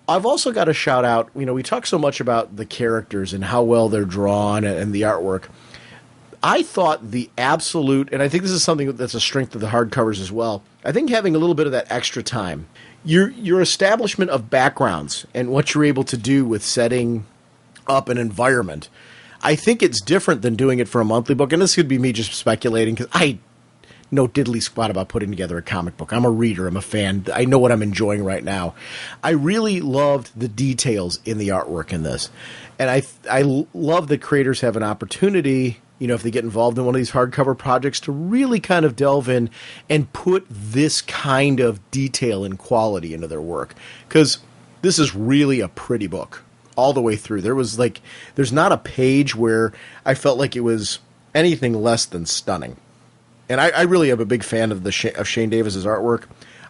I've also got to shout out, we talk so much about the characters and how well they're drawn and the artwork. I thought the absolute, and I think this is something that's a strength of the hardcovers as well, I think having a little bit of that extra time, your establishment of backgrounds and what you're able to do with setting up an environment, I think it's different than doing it for a monthly book. And this could be me just speculating because I know diddly squat about putting together a comic book. I'm a reader. I'm a fan. I know what I'm enjoying right now. I really loved the details in the artwork in this. And I love that creators have an opportunity, if they get involved in one of these hardcover projects, to really kind of delve in and put this kind of detail and quality into their work. Because this is really a pretty book all the way through. There's not a page where I felt like it was anything less than stunning. And I really am a big fan of Shane Davis's artwork.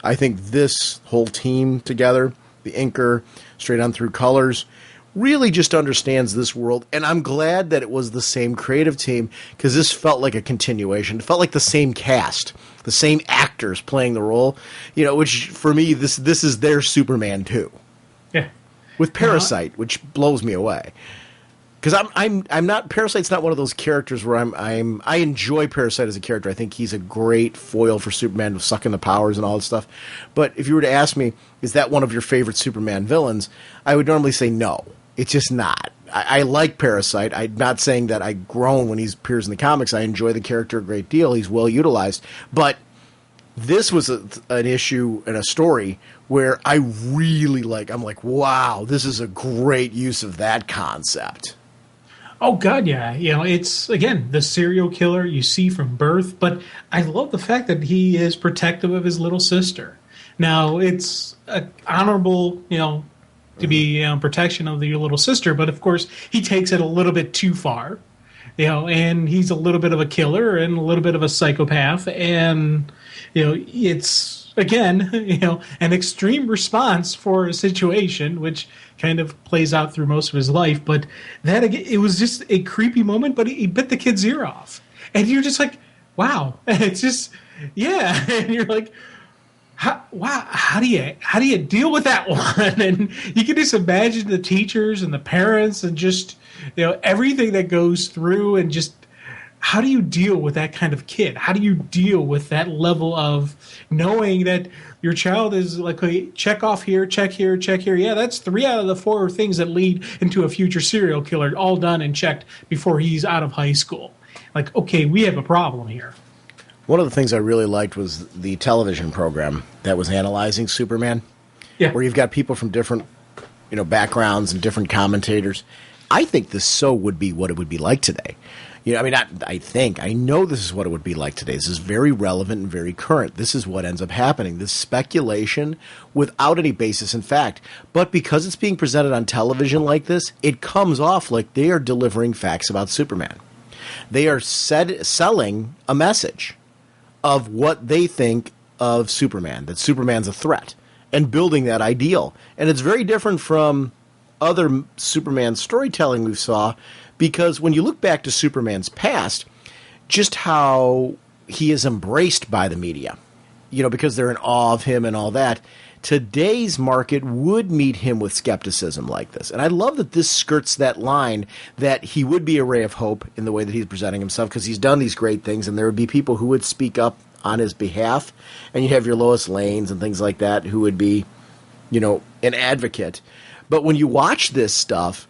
I think this whole team together, the inker, straight on through colors, really just understands this world. And I'm glad that it was the same creative team, because this felt like a continuation. It felt like the same cast, the same actors playing the role, which for me, this is their Superman 2. Yeah. With Parasite, which blows me away. Because I'm not, Parasite's not one of those characters where I enjoy Parasite as a character. I think he's a great foil for Superman with sucking the powers and all that stuff. But if you were to ask me, is that one of your favorite Superman villains? I would normally say no. It's just not. I like Parasite. I'm not saying that I groan when he appears in the comics. I enjoy the character a great deal. He's well utilized. But this was an issue and a story where I really I'm like, wow, this is a great use of that concept. Oh, God, yeah. It's, again, the serial killer you see from birth, but I love the fact that he is protective of his little sister. Now, it's honorable, to be protection of your little sister, but of course, he takes it a little bit too far, and he's a little bit of a killer and a little bit of a psychopath, and, it's, again, an extreme response for a situation, which kind of plays out through most of his life. But that, again, it was just a creepy moment, but he bit the kid's ear off. And you're just like, wow. And it's just, yeah. And you're like, how do you deal with that one? And you can just imagine the teachers and the parents and just, everything that goes through, and just, how do you deal with that kind of kid? How do you deal with that level of knowing that your child is like, okay, check off here, check here, check here. Yeah, that's 3 out of the 4 things that lead into a future serial killer, all done and checked before he's out of high school. Like, okay, we have a problem here. One of the things I really liked was the television program that was analyzing Superman, where you've got people from different, backgrounds and different commentators. I think this would be what it would be like today. I know this is what it would be like today. This is very relevant and very current. This is what ends up happening. This speculation without any basis in fact. But because it's being presented on television like this, it comes off like they are delivering facts about Superman. They are selling a message of what they think of Superman, that Superman's a threat, and building that ideal. And it's very different from other Superman storytelling we saw, because when you look back to Superman's past, just how he is embraced by the media, because they're in awe of him and all that, today's market would meet him with skepticism like this. And I love that this skirts that line, that he would be a ray of hope in the way that he's presenting himself, because he's done these great things, and there would be people who would speak up on his behalf. And you have your Lois Lanes and things like that who would be, an advocate. But when you watch this stuff,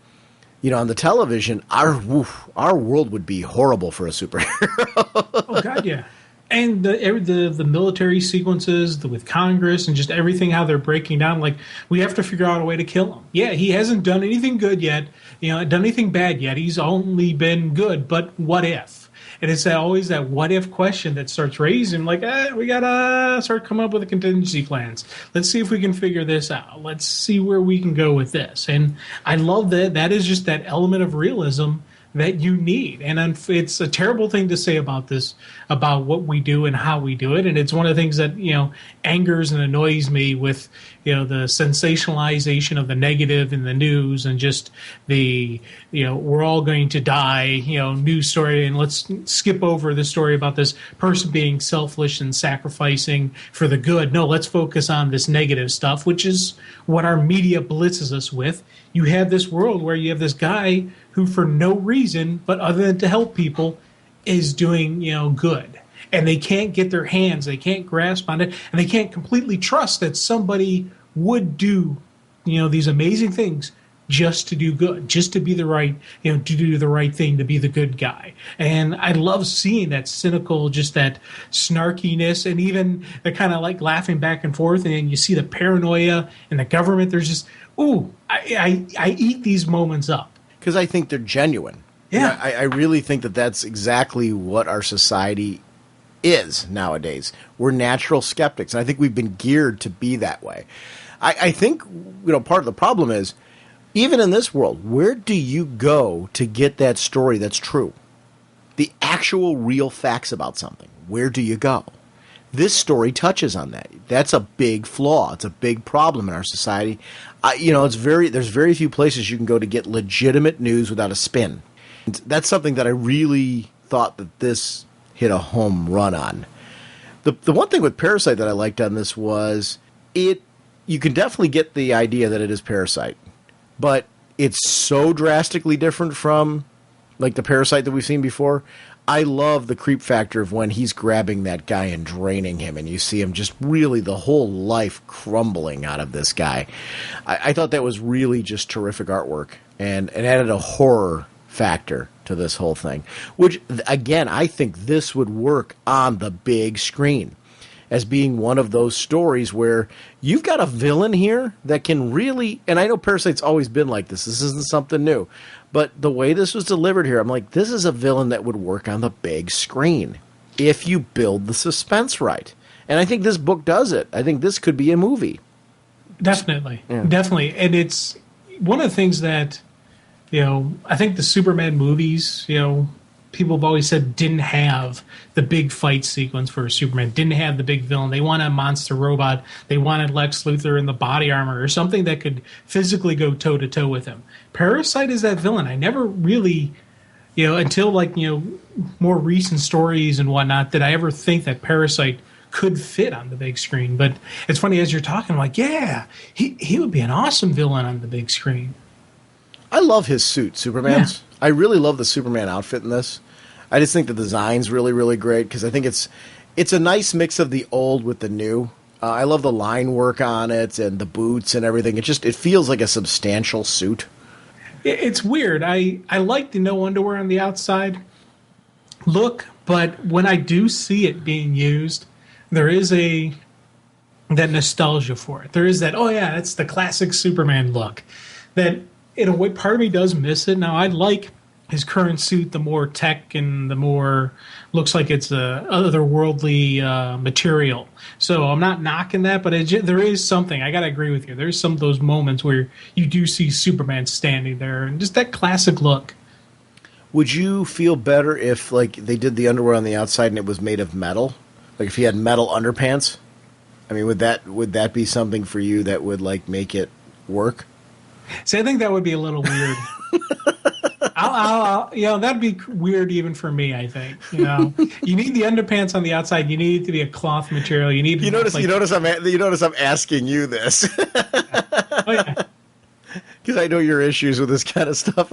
on the television, our world would be horrible for a superhero. Oh, God, yeah. And the military sequences with Congress and just everything, how they're breaking down, like, we have to figure out a way to kill him. Yeah, he hasn't done anything good yet, done anything bad yet. He's only been good, but what if? And it's always that what if question that starts raising, like, we got to start coming up with the contingency plans. Let's see if we can figure this out. Let's see where we can go with this. And I love that. That is just that element of realism that you need. And it's a terrible thing to say about this, about what we do and how we do it. And it's one of the things that, angers and annoys me with, the sensationalization of the negative in the news and just the, we're all going to die, news story. And let's skip over the story about this person being selfish and sacrificing for the good. No, let's focus on this negative stuff, which is what our media blitzes us with. You have this world where you have this guy who, for no reason but other than to help people, is doing good, and they can't get their hands, they can't grasp on it, and they can't completely trust that somebody would do these amazing things just to do good, just to be the right, to do the right thing, to be the good guy. And I love seeing that cynical, just that snarkiness, and even the kind of like laughing back and forth. And you see the paranoia in the government. There's just, I eat these moments up. Because I think they're genuine. Yeah. I really think that that's exactly what our society is nowadays. We're natural skeptics, and I think we've been geared to be that way. I think part of the problem is, even in this world, where do you go to get that story that's true? The actual real facts about something. Where do you go? This story touches on that. That's a big flaw. It's a big problem in our society. There's very few places you can go to get legitimate news without a spin. And that's something that I really thought that this hit a home run on. The one thing with Parasite that I liked on this was you can definitely get the idea that it is Parasite, but it's so drastically different from like the Parasite that we've seen before. I love the creep factor of when he's grabbing that guy and draining him, and you see him just really the whole life crumbling out of this guy. I thought that was really just terrific artwork, and it added a horror factor to this whole thing, which, again, I think this would work on the big screen as being one of those stories where you've got a villain here that can really, and I know Parasite's always been like this isn't something new, but the way this was delivered here, I'm like, this is a villain that would work on the big screen if you build the suspense right. And I think this book does it. I think this could be a movie. Definitely. Yeah. Definitely. And it's one of the things that, I think the Superman movies, people have always said didn't have the big fight sequence for Superman, didn't have the big villain. They wanted a monster robot. They wanted Lex Luthor in the body armor or something that could physically go toe-to-toe with him. Parasite is that villain. I never really, until more recent stories and whatnot, did I ever think that Parasite could fit on the big screen. But it's funny, as you're talking, I'm like, yeah, he would be an awesome villain on the big screen. I love his suit, Superman's. Yeah. I really love the Superman outfit in this. I just think the design's really, really great because I think it's a nice mix of the old with the new. I love the line work on it and the boots and everything. It feels like a substantial suit. It's weird. I like the no underwear on the outside look, but when I do see it being used, there is that nostalgia for it. There is that, oh yeah, that's the classic Superman look. That in a way, part of me does miss it. Now, I like his current suit, the more tech and the more looks like it's a otherworldly material. So I'm not knocking that, but there is something. I got to agree with you. There's some of those moments where you do see Superman standing there and just that classic look. Would you feel better if they did the underwear on the outside and it was made of metal? Like if he had metal underpants? I mean, would that be something for you that would make it work? See, I think that would be a little weird. That'd be weird even for me. I think you need the underpants on the outside. You need it to be a cloth material. You need. You notice I'm asking you this. Oh yeah. Because I know your issues with this kind of stuff.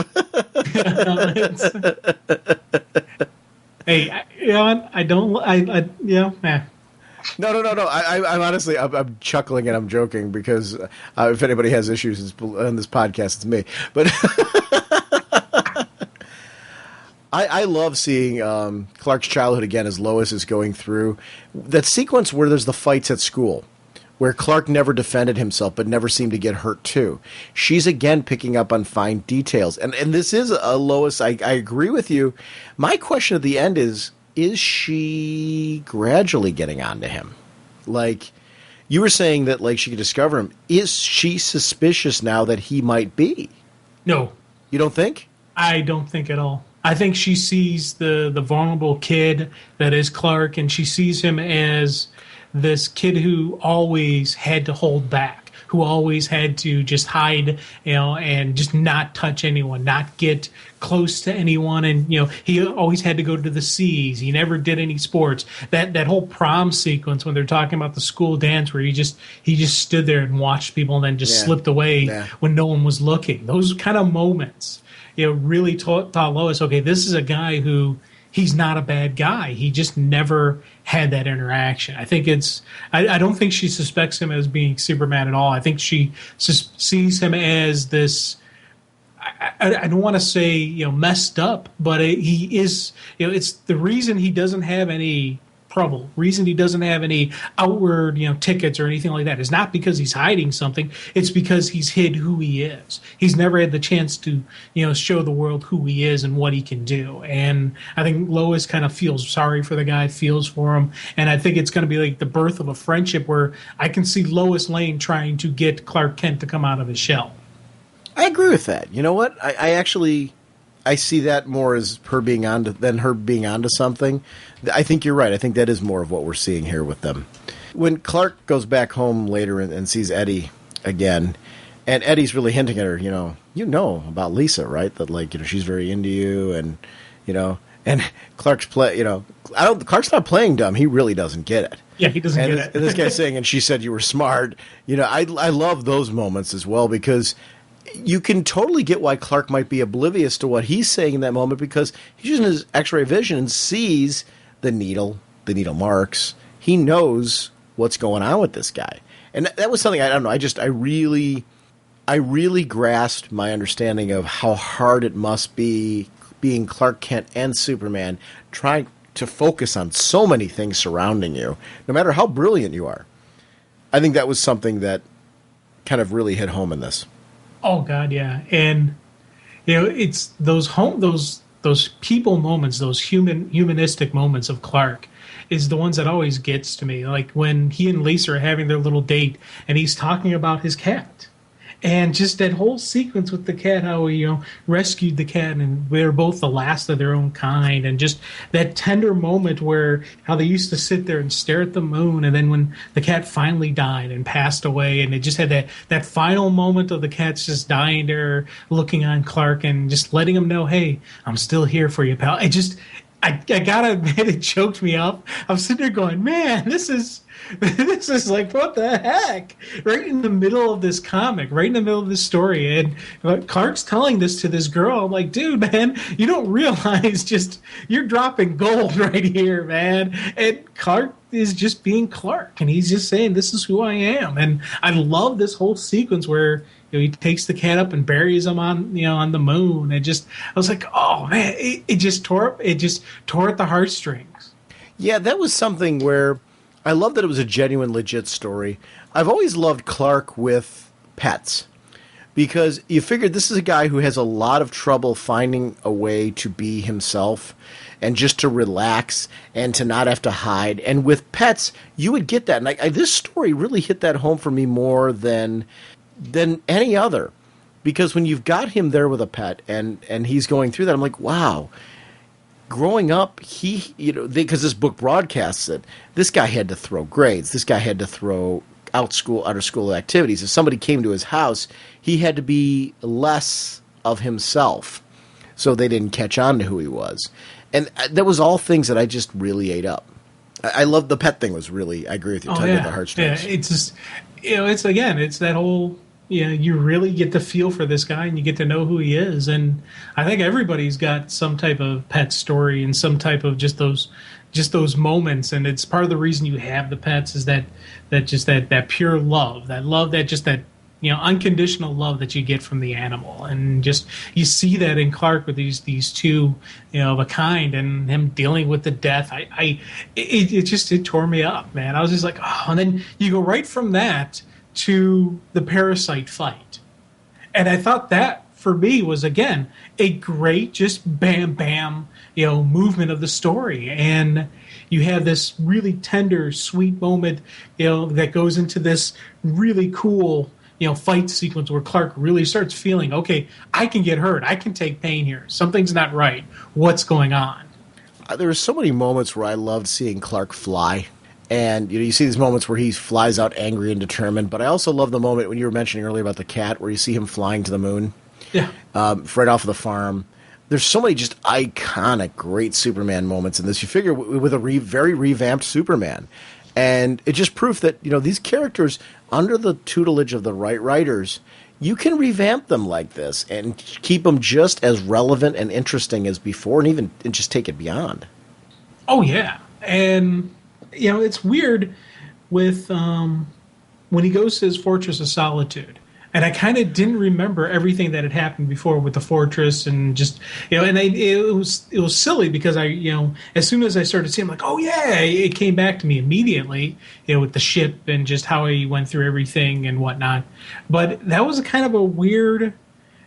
Hey, I don't. No. I'm honestly, I'm chuckling and I'm joking because if anybody has issues on this podcast, it's me. But I love seeing Clark's childhood again as Lois is going through that sequence where there's the fights at school, where Clark never defended himself but never seemed to get hurt too. She's again picking up on fine details. And this is a Lois, I agree with you. My question at the end is she gradually getting onto him? Like, you were saying that she could discover him. Is she suspicious now that he might be? No. You don't think? I don't think at all. I think she sees the vulnerable kid that is Clark, and she sees him as this kid who always had to hold back, who always had to just hide, and just not touch anyone, not get close to anyone. And, he always had to go to the seas. He never did any sports. That whole prom sequence when they're talking about the school dance where he just stood there and watched people and then just slipped away when no one was looking. Those kind of moments, really taught Lois, okay, this is a guy who he's not a bad guy. He just never had that interaction. I think I don't think she suspects him as being Superman at all. I think she sees him as this, I don't want to say, messed up, but he is, it's the reason he doesn't have any trouble, reason he doesn't have any outward, tickets or anything like that is not because he's hiding something. It's because he's hid who he is. He's never had the chance to, show the world who he is and what he can do. And I think Lois kind of feels sorry for the guy, feels for him. And I think it's going to be like the birth of a friendship where I can see Lois Lane trying to get Clark Kent to come out of his shell. I agree with that. You know what? I see that more as her being onto something. I think you're right. I think that is more of what we're seeing here with them. When Clark goes back home later and sees Eddie again, and Eddie's really hinting at her, you know about Lisa, right? That she's very into you, and and Clark's Clark's not playing dumb. He really doesn't get it. Yeah, he doesn't get it. And this guy's saying, and she said you were smart. I love those moments as well because you can totally get why Clark might be oblivious to what he's saying in that moment because he's using his X-ray vision and sees the needle marks. He knows what's going on with this guy. And that was something, I don't know, I really grasped my understanding of how hard it must be being Clark Kent and Superman trying to focus on so many things surrounding you, no matter how brilliant you are. I think that was something that kind of really hit home in this. Oh God, yeah, and it's those people moments, those humanistic moments of Clark, is the ones that always gets to me. Like when he and Lisa are having their little date, and he's talking about his cat, and just that whole sequence with the cat, how he rescued the cat, and they're both the last of their own kind, and just that tender moment where how they used to sit there and stare at the moon, and then when the cat finally died and passed away, and it just had that final moment of the cat's just dying there, looking on Clark and just letting him know, hey, I'm still here for you, pal. I gotta admit, it choked me up. I'm sitting there going, man, this is like, what the heck? Right in the middle of this comic, right in the middle of this story. And Clark's telling this to this girl. I'm like, dude, man, you don't realize you're dropping gold right here, man. And Clark is just being Clark. And he's just saying, this is who I am. And I love this whole sequence where he takes the cat up and buries him on the moon. I was like, oh man, it just tore at the heartstrings. Yeah, that was something where I love that it was a genuine, legit story. I've always loved Clark with pets because you figured this is a guy who has a lot of trouble finding a way to be himself and just to relax and to not have to hide. And with pets, you would get that. And this story really hit that home for me more than any other, because when you've got him there with a pet and he's going through that, I'm like, wow. Growing up, because this book broadcasts it, this guy had to throw grades. This guy had to throw out of school activities. If somebody came to his house, he had to be less of himself so they didn't catch on to who he was. And that was all things that I just really ate up. I love the pet thing. I agree with you. Tugging at the heartstrings. Yeah, it's just, it's that whole, you really get to feel for this guy and you get to know who he is. And I think everybody's got some type of pet story and some type of just those moments. And it's part of the reason you have the pets is that pure love, that unconditional love that you get from the animal. And just, you see that in Clark with these two, of a kind, and him dealing with the death. It tore me up, man. I was just like, oh, and then you go right from that to the parasite fight. And I thought that for me was, again, a great just bam, bam, movement of the story. And you have this really tender, sweet moment, that goes into this really cool, fight sequence where Clark really starts feeling, okay, I can get hurt. I can take pain here. Something's not right. What's going on? There were so many moments where I loved seeing Clark fly. And you see these moments where he flies out angry and determined. But I also love the moment when you were mentioning earlier about the cat, where you see him flying to the moon. Yeah. Right off of the farm. There's so many just iconic, great Superman moments in this. You figure with a very revamped Superman. And it just proved that, these characters, under the tutelage of the right writers, you can revamp them like this and keep them just as relevant and interesting as before, and just take it beyond. Oh, yeah. And, it's weird with when he goes to his Fortress of Solitude. And I kind of didn't remember everything that had happened before with the fortress, and just and it was silly because as soon as I started seeing, I'm like, oh yeah, it came back to me immediately, with the ship and just how he went through everything and whatnot. But that was a kind of a weird,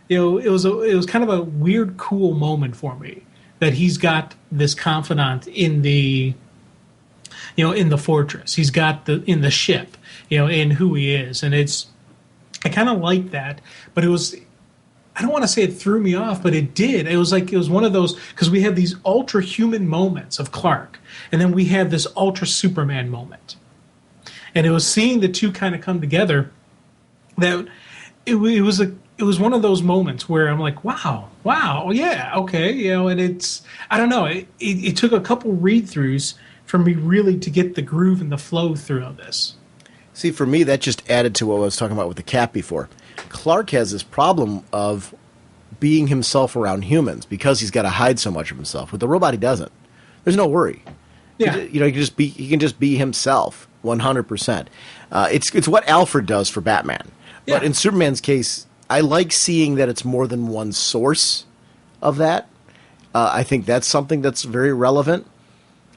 it was kind of a weird, cool moment for me that he's got this confidant in the, in the fortress. He's got in the ship, in who he is, and I kind of liked that, but I don't want to say it threw me off, but it did. It was one of those, because we have these ultra human moments of Clark, and then we have this ultra Superman moment. And it was seeing the two kind of come together that it was one of those moments where I'm like, wow, yeah, okay, and I don't know, it took a couple read-throughs for me really to get the groove and the flow through of this. See, for me, that just added to what I was talking about with the cat before. Clark has this problem of being himself around humans because he's got to hide so much of himself. With the robot, he doesn't. There's no worry. Yeah. He can just be himself 100%. It's what Alfred does for Batman. Yeah. But in Superman's case, I like seeing that it's more than one source of that. I think that's something that's very relevant.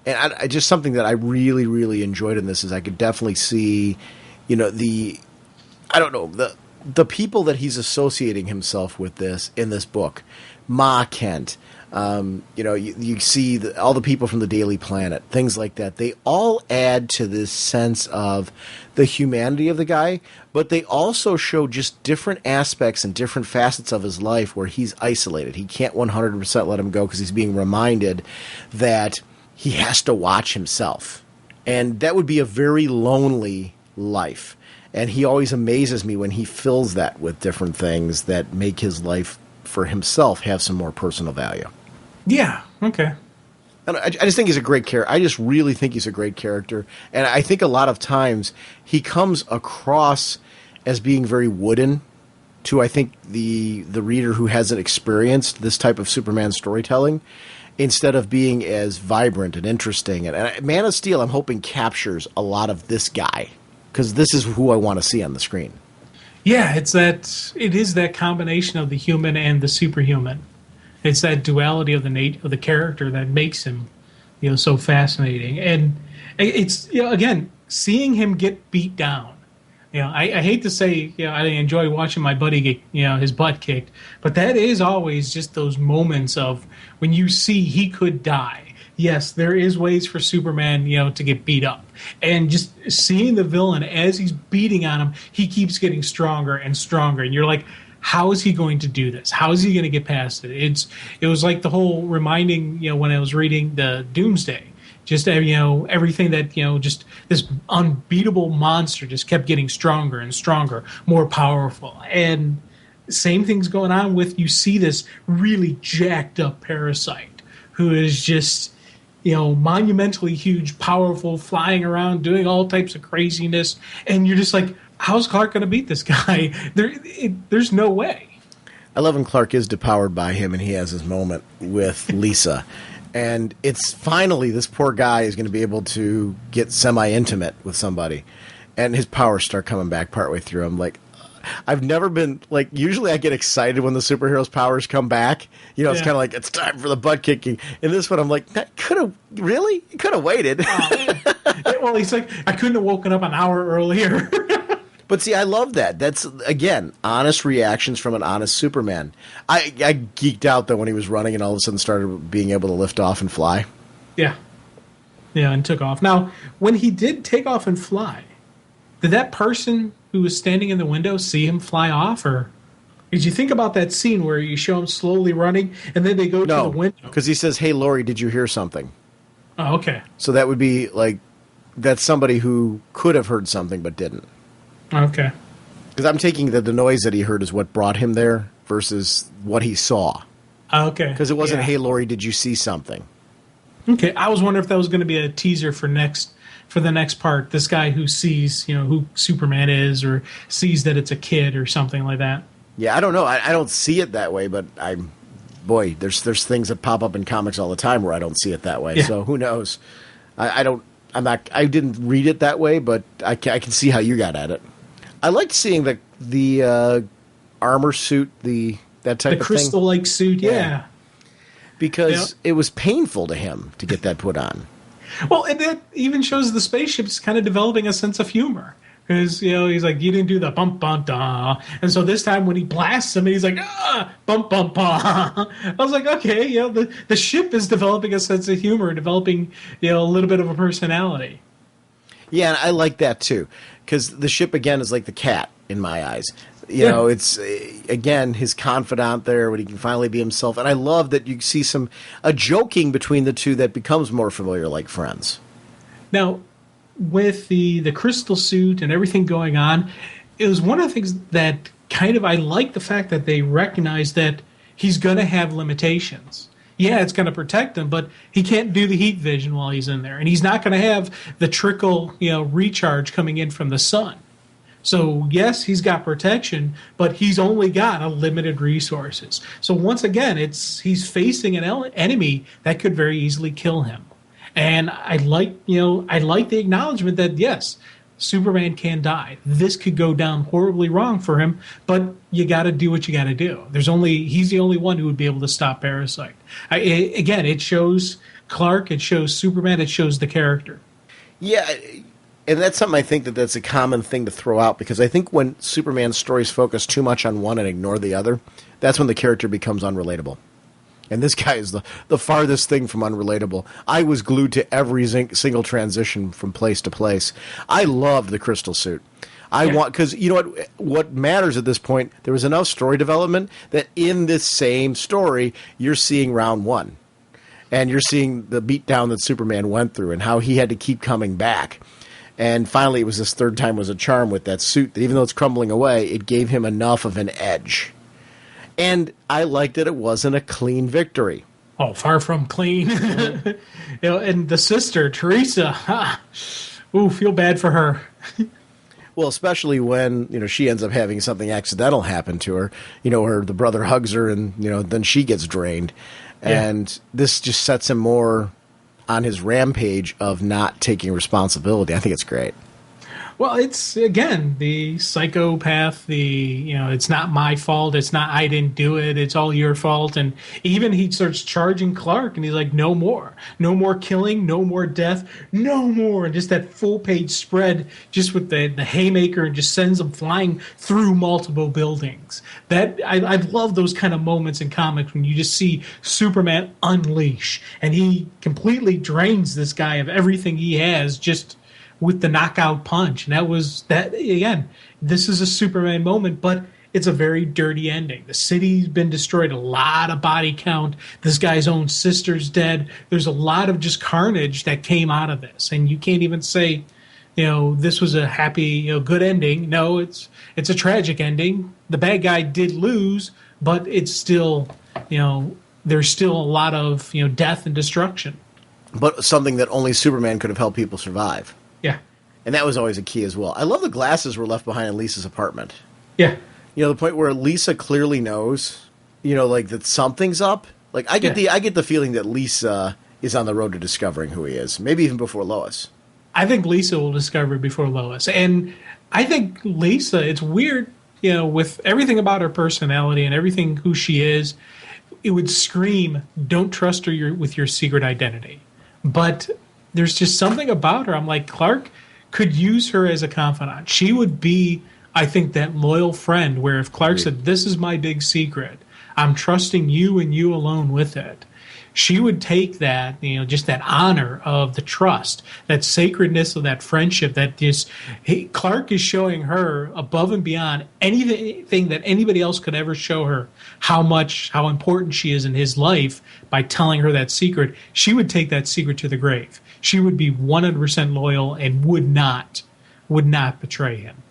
And I just something that I really, really enjoyed in this is I could definitely see, the people that he's associating himself with in this book. Ma Kent, you see all the people from the Daily Planet, things like that. They all add to this sense of the humanity of the guy, but they also show just different aspects and different facets of his life where he's isolated. He can't 100% let him go because he's being reminded that he has to watch himself. And that would be a very lonely life. And he always amazes me when he fills that with different things that make his life for himself have some more personal value. Yeah, okay. And I just think he's a great character. I just really think he's a great character. And I think a lot of times he comes across as being very wooden to, I think, the reader who hasn't experienced this type of Superman storytelling, instead of being as vibrant and interesting. And Man of Steel, I'm hoping, captures a lot of this guy, because this is who I want to see on the screen. Yeah, it is that combination of the human and the superhuman. It's that duality of the character that makes him, so fascinating. And it's, again, seeing him get beat down. I hate to say, I enjoy watching my buddy get, his butt kicked, but that is always just those moments of when you see he could die. Yes, there is ways for Superman, to get beat up. And just seeing the villain as he's beating on him, he keeps getting stronger and stronger. And you're like, how is he going to do this? How is he going to get past it? It was like the whole reminding, when I was reading the Doomsday. Just, everything that, just this unbeatable monster just kept getting stronger and stronger, more powerful. And same thing's going on with, you see this really jacked up parasite who is just, monumentally huge, powerful, flying around, doing all types of craziness. And you're just like, how's Clark going to beat this guy? There's no way. I love when Clark is depowered by him and he has his moment with Lisa. And it's finally, this poor guy is going to be able to get semi-intimate with somebody. And his powers start coming back partway through. I'm like, I've never been, usually I get excited when the superhero's powers come back. It's kind of like, it's time for the butt kicking. In this one, I'm like, that could have, really? You could have waited. Well, he's like, I couldn't have woken up an hour earlier. But see, I love that. That's, again, honest reactions from an honest Superman. I geeked out, though, when he was running and all of a sudden started being able to lift off and fly. Yeah. Yeah, and took off. Now, when he did take off and fly, did that person who was standing in the window see him fly off, or did you think about that scene where you show him slowly running and then they go to the window? Because he says, "Hey, Lori, did you hear something?" Oh, okay. So that would be like that's somebody who could have heard something but didn't. Okay. Because I'm taking that the noise that he heard is what brought him there versus what he saw. Okay. Because it wasn't, "Hey, Lori, did you see something?" Okay, I was wondering if that was going to be a teaser for the next part. This guy who sees, who Superman is, or sees that it's a kid or something like that. Yeah, I don't know. I don't see it that way, but there's things that pop up in comics all the time where I don't see it that way. Yeah. So who knows? I didn't read it that way, but I can see how you got at it. I liked seeing the armor suit, that type The of crystal-like suit, yeah. Because it was painful to him to get that put on. Well, and that even shows the spaceship's kind of developing a sense of humor. Because, he's like, you didn't do the bump, bump, da. And so this time when he blasts him, he's like, bump, bump, ba. I was like, okay, the ship is developing a sense of humor, developing, a little bit of a personality. Yeah, and I like that too. Because the ship, again, is like the cat in my eyes. It's, again, his confidant there when he can finally be himself. And I love that you see a joking between the two that becomes more familiar, like friends. Now, with the crystal suit and everything going on, it was one of the things that kind of, I like the fact that they recognize that he's going to have limitations. Yeah, it's going to protect him, but he can't do the heat vision while he's in there. And he's not going to have the trickle, recharge coming in from the sun. So, yes, he's got protection, but he's only got a limited resources. So, once again, he's facing an enemy that could very easily kill him. And I like the acknowledgement that, yes, Superman can die. This could go down horribly wrong for him, but you got to do what you got to do. He's the only one who would be able to stop Parasite. Again, it shows Clark, it shows Superman, it shows the character. Yeah, and that's something I think that's a common thing to throw out, because I think when Superman stories focus too much on one and ignore the other, that's when the character becomes unrelatable. And this guy is the farthest thing from unrelatable. I was glued to every single transition from place to place. I loved the crystal suit. Because you know what matters at this point, there was enough story development that in this same story, you're seeing round one. And you're seeing the beatdown that Superman went through and how he had to keep coming back. And finally, it was this third time was a charm with that suit that even though it's crumbling away, it gave him enough of an edge. And I liked that it wasn't a clean victory. Oh, far from clean. And the sister, Teresa, feel bad for her. Well, especially when, she ends up having something accidental happen to her. The brother hugs her and, then she gets drained. And this just sets him more on his rampage of not taking responsibility. I think it's great. Well, it's, again, the psychopath, it's not my fault, I didn't do it, it's all your fault. And even he starts charging Clark, and he's like, no more killing, no more death, no more. And just that full-page spread, just with the haymaker, and just sends him flying through multiple buildings. I love those kind of moments in comics when you just see Superman unleash, and he completely drains this guy of everything he has, just with the knockout punch. And again, this is a Superman moment, but it's a very dirty ending. The city's been destroyed, a lot of body count. This guy's own sister's dead. There's a lot of just carnage that came out of this. And you can't even say, this was a happy, good ending. No, it's a tragic ending. The bad guy did lose, but it's still, there's still a lot of, death and destruction. But something that only Superman could have helped people survive. Yeah. And that was always a key as well. I love the glasses were left behind in Lisa's apartment. Yeah. The point where Lisa clearly knows, that something's up. Like I get the feeling that Lisa is on the road to discovering who he is, maybe even before Lois. I think Lisa will discover it before Lois. And I think Lisa, it's weird, with everything about her personality and everything who she is, it would scream, don't trust her with your secret identity. But there's just something about her. I'm like, Clark could use her as a confidant. She would be, I think, that loyal friend where if Clark said, this is my big secret, I'm trusting you and you alone with it, she would take that, just that honor of the trust, that sacredness of that friendship, that just Clark is showing her above and beyond anything that anybody else could ever show her how important she is in his life by telling her that secret. She would take that secret to the grave. She would be 100% loyal and would not betray him.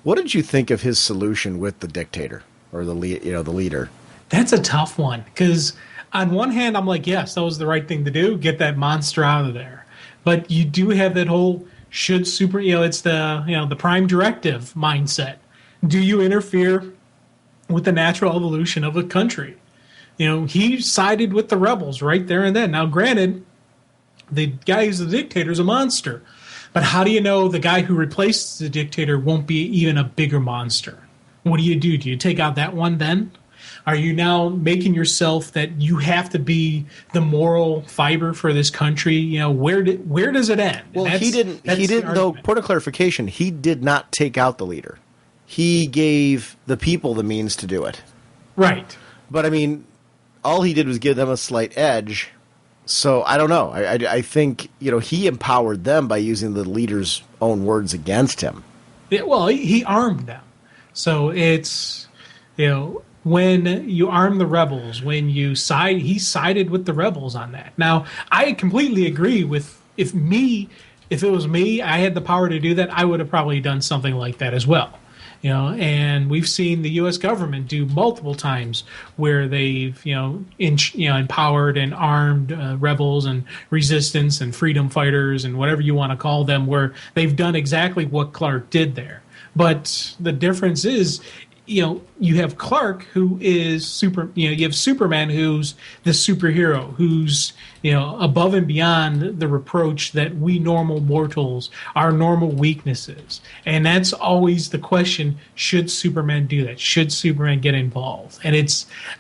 What did you think of his solution with the dictator or the leader? That's a tough one, because on one hand, I'm like, yes, that was the right thing to do. Get that monster out of there. But you do have that whole it's the prime directive mindset. Do you interfere with the natural evolution of a country? He sided with the rebels right there and then. Now, granted, the guy who's the dictator is a monster. But how do you know the guy who replaces the dictator won't be even a bigger monster? What do? Do you take out that one then? Are you now making yourself that you have to be the moral fiber for this country? Where does it end? Well, he didn't. Though, point of clarification, he did not take out the leader. He gave the people the means to do it. Right. But I mean, all he did was give them a slight edge. So I don't know. I think he empowered them by using the leader's own words against him. Yeah, well, he armed them. So it's when you arm the rebels, when he sided with the rebels on that. Now, I completely agree with if it was me, I had the power to do that, I would have probably done something like that as well. And we've seen the U.S. government do multiple times where they've, empowered and armed rebels and resistance and freedom fighters and whatever you want to call them, where they've done exactly what Clark did there. But the difference is, you have Clark, who is you have Superman, who's the superhero, who's, above and beyond the reproach that we normal mortals, our normal weaknesses. And that's always the question, should Superman do that? Should Superman get involved? And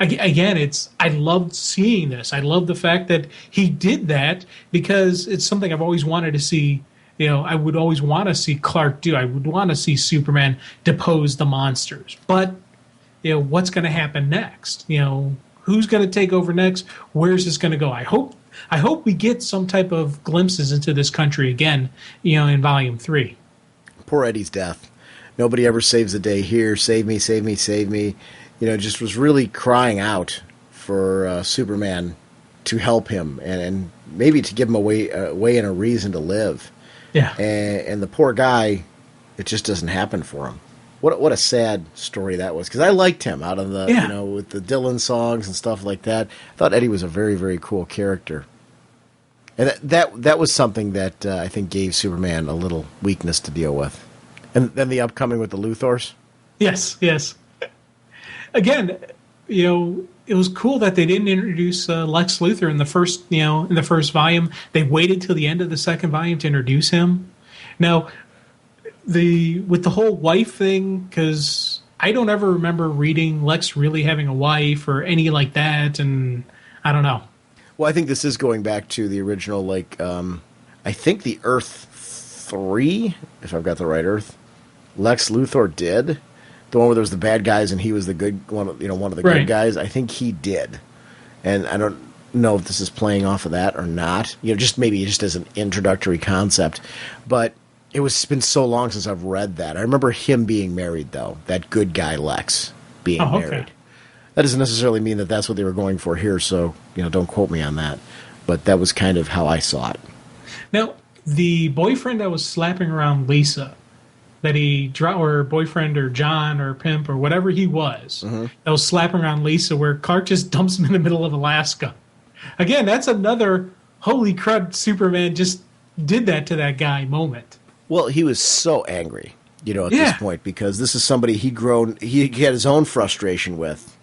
I loved seeing this. I love the fact that he did that, because it's something I've always wanted to see. I would always want to see Clark do. I would want to see Superman depose the monsters. But, what's going to happen next? Who's going to take over next? Where's this going to go? I hope we get some type of glimpses into this country again, in Volume 3. Poor Eddie's death. Nobody ever saves the day here. Save me, save me, save me. Just was really crying out for Superman to help him and maybe to give him a way and a reason to live. Yeah, and the poor guy, it just doesn't happen for him. What a sad story that was, because I liked him out of the with the Dylan songs and stuff like that. I thought Eddie was a very, very cool character, and that was something that I think gave Superman a little weakness to deal with. And then the upcoming with the Luthors. Yes. Again, it was cool that they didn't introduce Lex Luthor in the first volume. They waited till the end of the second volume to introduce him. Now, with the whole wife thing, because I don't ever remember reading Lex really having a wife or any like that, and I don't know. Well, I think this is going back to the original, I think the Earth 3, if I've got the right Earth. Lex Luthor did. The one where there was the bad guys and he was the good one, one of the good guys. I think he did, and I don't know if this is playing off of that or not. Just as an introductory concept. But it's been so long since I've read that. I remember him being married, though. That good guy Lex being married. That doesn't necessarily mean that that's what they were going for here. So don't quote me on that. But that was kind of how I saw it. Now, the boyfriend that was slapping around Lisa, that or boyfriend or John or pimp or whatever he was, that was slapping around Lisa, where Clark just dumps him in the middle of Alaska. Again, that's another holy crud, Superman just did that to that guy moment. Well, he was so angry, at this point, because this is somebody he had his own frustration with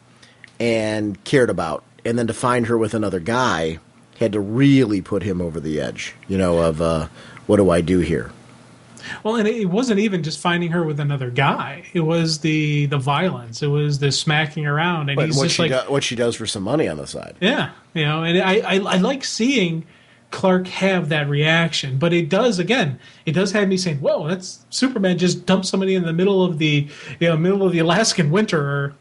and cared about. And then to find her with another guy had to really put him over the edge, of what do I do here? Well, and it wasn't even just finding her with another guy. It was the violence. It was the smacking around. And he's just what she does for some money on the side. Yeah, and I like seeing Clark have that reaction. But it does have me saying, whoa, that's Superman just dumped somebody in the middle of the Alaskan winter or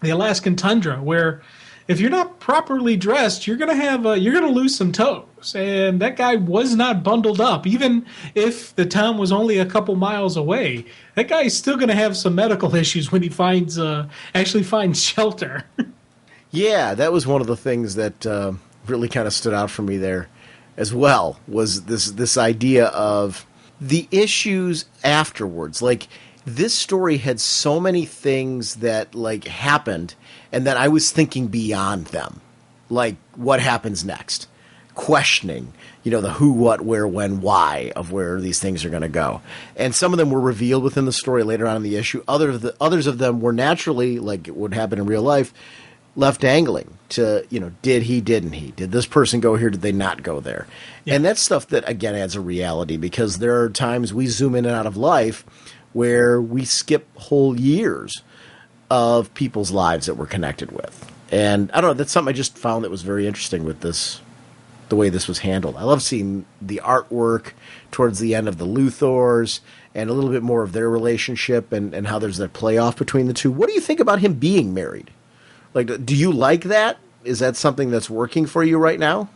the Alaskan tundra, where if you're not properly dressed, you're gonna lose some toes. And that guy was not bundled up, even if the town was only a couple miles away. That guy is still gonna have some medical issues when he actually finds shelter. Yeah, that was one of the things that really kind of stood out for me there as well, was this idea of the issues afterwards. Like, this story had so many things that, like, happened, and that I was thinking beyond them. Like, what happens next? Questioning, the who, what, where, when, why of where these things are going to go. And some of them were revealed within the story later on in the issue. Others of them were naturally, like it would happen in real life, left dangling to, did he, didn't he? Did this person go here? Did they not go there? Yeah. And that's stuff that, again, adds a reality, because there are times we zoom in and out of life where we skip whole years of people's lives that we're connected with. And I don't know, that's something I just found that was very interesting with this, the way this was handled. I love seeing the artwork towards the end of the Luthors and a little bit more of their relationship and how there's that playoff between the two. What do you think about him being married? Like, do you like that? Is that something that's working for you right now?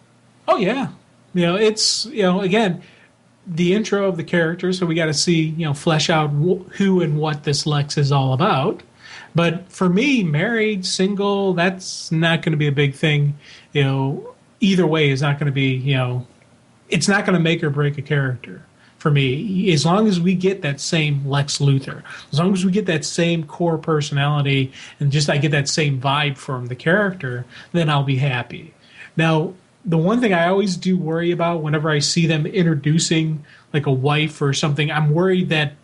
Oh, yeah. It's, again, the intro of the character, so we got to see, flesh out who and what this Lex is all about. But for me, married, single, that's not going to be a big thing. Either way is not going to be, it's not going to make or break a character for me. As long as we get that same Lex Luthor, as long as we get that same core personality and just I get that same vibe from the character, then I'll be happy. Now, the one thing I always do worry about whenever I see them introducing like a wife or something, I'm worried that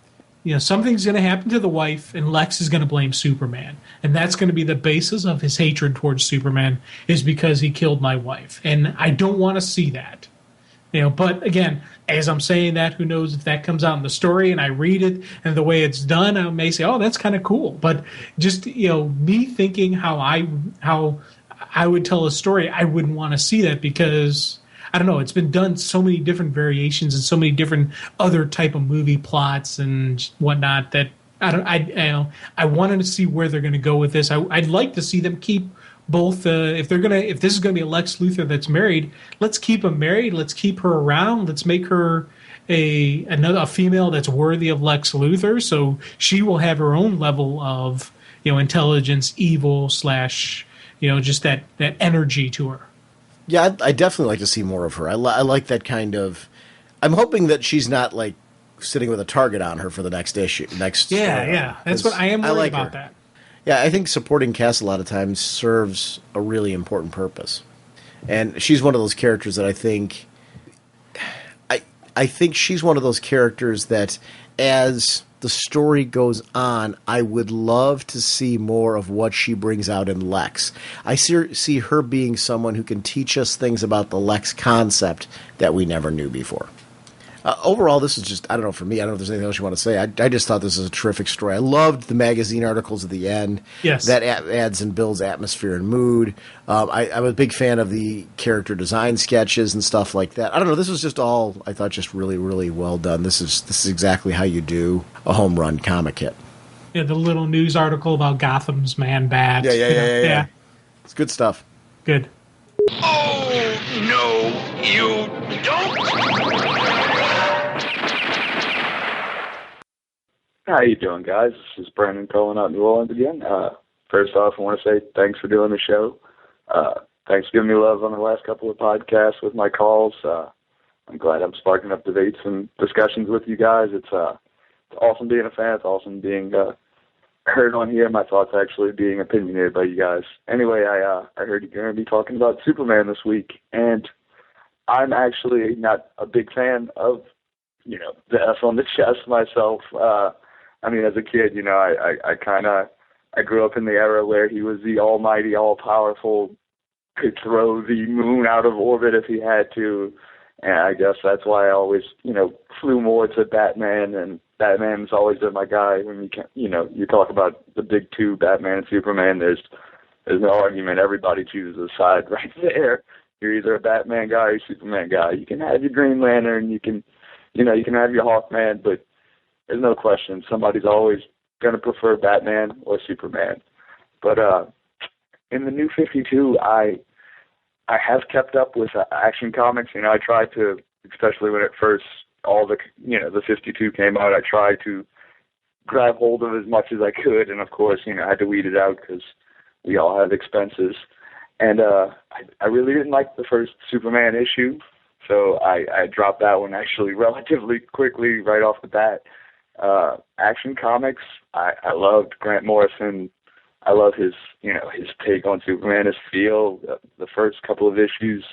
something's going to happen to the wife and Lex is going to blame Superman. And that's going to be the basis of his hatred towards Superman, is because he killed my wife. And I don't want to see that. But again, as I'm saying that, who knows if that comes out in the story and I read it and the way it's done, I may say, oh, that's kind of cool. But just, me thinking how I would tell a story, I wouldn't want to see that, because I don't know, it's been done so many different variations and so many different other type of movie plots and whatnot that I wanted to see where they're going to go with this. I'd like to see them keep both. If this is going to be a Lex Luthor that's married, let's keep him married. Let's keep her around. Let's make her a female that's worthy of Lex Luthor, so she will have her own level of intelligence, evil / just that energy to her. Yeah, I definitely like to see more of her. I like that kind of. I'm hoping that she's not like sitting with a target on her for the next issue. Yeah. That's what I am worried about. That. Yeah, I think supporting cast a lot of times serves a really important purpose, and she's one of those characters that I think. I think she's one of those characters that, as the story goes on, I would love to see more of what she brings out in Lex. I see her being someone who can teach us things about the Lex concept that we never knew before. Overall, this is just, I don't know, for me, I don't know if there's anything else you want to say. I just thought this was a terrific story. I loved the magazine articles at the end. Yes. That adds and builds atmosphere and mood. I'm a big fan of the character design sketches and stuff like that. I don't know, this was just all, I thought, just really, really well done. This is exactly how you do a home run comic hit. Yeah, the little news article about Gotham's Man-Bat. Yeah. It's good stuff. Good. Oh, no, you don't! How you doing, guys? This is Brandon calling out New Orleans again. First off, I want to say thanks for doing the show. Thanks for giving me love on the last couple of podcasts with my calls. I'm glad I'm sparking up debates and discussions with you guys. It's awesome being a fan. It's awesome being heard on here. My thoughts actually being opinionated by you guys. Anyway, I heard you're going to be talking about Superman this week, and I'm actually not a big fan of, the F on the chest myself. I mean, as a kid, I grew up in the era where he was the almighty, all-powerful, could throw the moon out of orbit if he had to, and I guess that's why I always, flew more to Batman, and Batman's always been my guy. When you talk about the big two, Batman and Superman, there's no argument. Everybody chooses a side right there. You're either a Batman guy or a Superman guy. You can have your Green Lantern, you can have your Hawkman, but there's no question somebody's always going to prefer Batman or Superman. But in the New 52, I have kept up with Action Comics. You know, I tried to, especially when all the 52 came out, I tried to grab hold of as much as I could, and of course, you know, I had to weed it out because we all have expenses. And I really didn't like the first Superman issue, so I dropped that one actually relatively quickly right off the bat. Action Comics, I loved Grant Morrison. I love his take on Superman, his feel. The first couple of issues,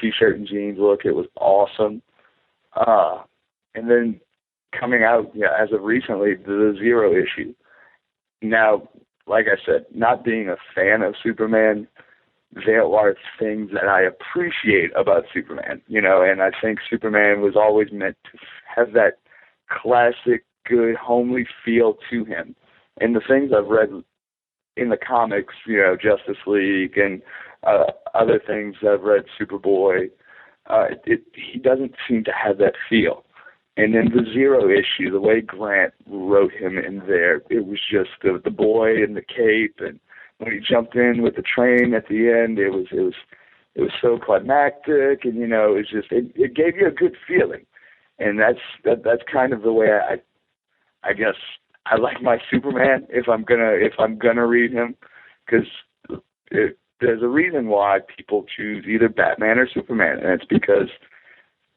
T-shirt and jeans look, it was awesome. And then coming out, as of recently, the Zero issue. Now, like I said, not being a fan of Superman, there are things that I appreciate about Superman, you know, and I think Superman was always meant to have that classic, good, homely feel to him. And the things I've read in the comics, you know, Justice League and other things I've read, Superboy, he doesn't seem to have that feel. And then the Zero issue, the way Grant wrote him in there, it was just the boy in the cape, and when he jumped in with the train at the end, it was so climactic, and you know, it gave you a good feeling, and that's kind of the way I guess I like my Superman if I'm gonna read him, because there's a reason why people choose either Batman or Superman, and it's because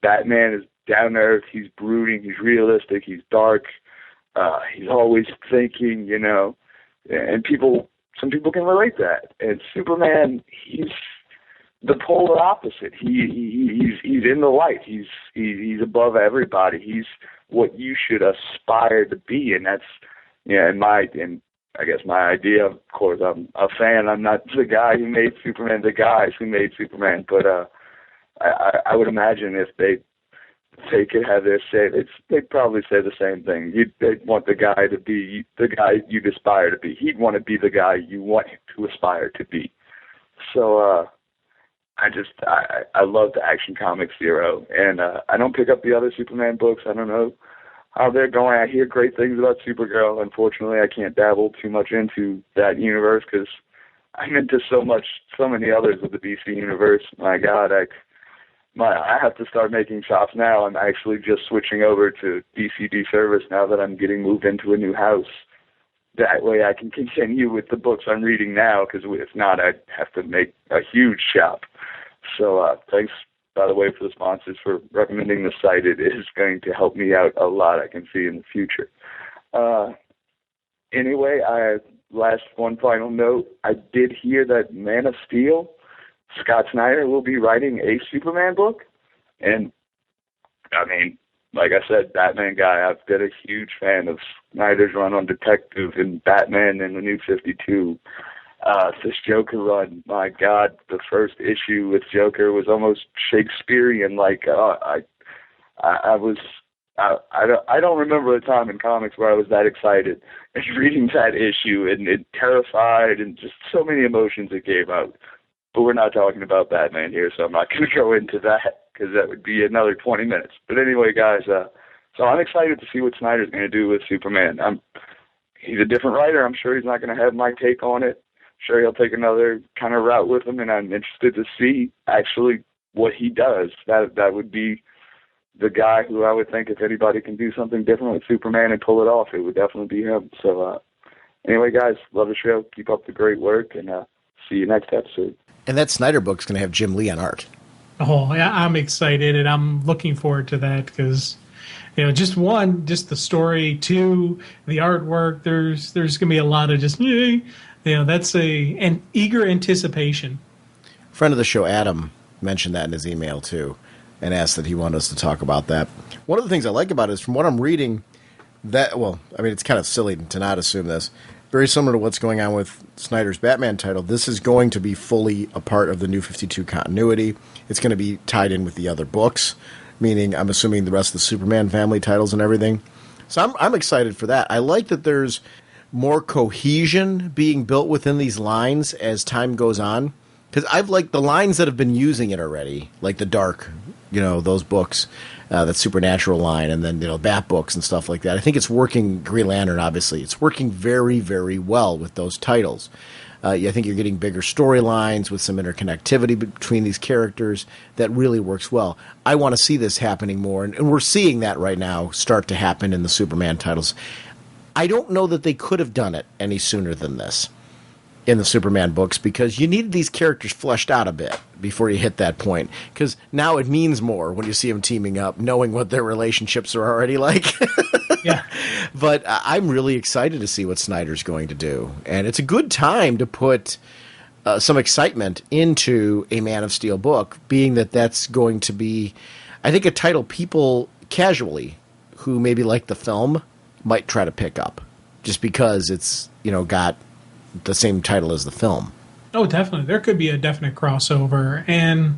Batman is down to earth, he's brooding, he's realistic, he's dark, he's always thinking, you know, and some people can relate to that. And Superman, he's the polar opposite. He's in the light. He's above everybody. He's what you should aspire to be, and that's and I guess my idea. Of course, I'm a fan. I'm not the guy who made Superman, the guys who made Superman, but I would imagine if they could have their say, they'd probably say the same thing. They'd want the guy to be the guy you'd aspire to be. He'd want to be the guy you want him to aspire to be. So I love the Action Comics Zero, and I don't pick up the other Superman books. I don't know how they're going. I hear great things about Supergirl. Unfortunately, I can't dabble too much into that universe because I'm into so many others of the DC universe. My God, I have to start making shops now. I'm actually just switching over to DCD service now that I'm getting moved into a new house. That way I can continue with the books I'm reading now, because if not, I'd have to make a huge shop. So thanks, by the way, for the sponsors for recommending the site. It is going to help me out a lot, I can see, in the future. Anyway, last one final note. I did hear that Man of Steel, Scott Snyder, will be writing a Superman book. And, I mean, like I said, Batman guy, I've been a huge fan of Snyder's run on Detective and Batman and the New 52. This Joker run, my God, the first issue with Joker was almost Shakespearean. Like, I don't remember a time in comics where I was that excited and reading that issue and terrified and just so many emotions it gave out. But we're not talking about Batman here, so I'm not going to go into that because that would be another 20 minutes. But anyway, guys, so I'm excited to see what Snyder's going to do with Superman. He's a different writer. I'm sure he's not going to have my take on it. I'm sure he'll take another kind of route with him, and I'm interested to see actually what he does. That would be the guy who I would think if anybody can do something different with Superman and pull it off, it would definitely be him. So anyway, guys, love the show. Keep up the great work, and see you next episode. And that Snyder book's going to have Jim Lee on art. Oh, yeah, I'm excited, and I'm looking forward to that because, you know, just the story, two, the artwork. There's going to be a lot of just, you know, that's an eager anticipation. Friend of the show, Adam, mentioned that in his email too, and asked that he wanted us to talk about that. One of the things I like about it is, from what I'm reading, it's kind of silly to not assume this. Very similar to what's going on with Snyder's Batman title, this is going to be fully a part of the New 52 continuity. It's going to be tied in with the other books, meaning I'm assuming the rest of the Superman family titles and everything. So I'm excited for that. I like that there's more cohesion being built within these lines as time goes on, because I've liked the lines that have been using it already, like the Dark, you know, those books, that Supernatural line, and then, you know, Bat books and stuff like that. I think it's working. Green Lantern, obviously, it's working very, very well with those titles. I think you're getting bigger storylines with some interconnectivity between these characters that really works well. I want to see this happening more, and we're seeing that right now start to happen in the Superman titles. I don't know that they could have done it any sooner than this in the Superman books, because you needed these characters fleshed out a bit before you hit that point. Because now it means more when you see them teaming up, knowing what their relationships are already like. Yeah. But I'm really excited to see what Snyder's going to do. And it's a good time to put some excitement into a Man of Steel book, being that that's going to be, I think, a title people casually who maybe like the film might try to pick up, just because it's, got the same title as the film. Oh, definitely. There could be a definite crossover, and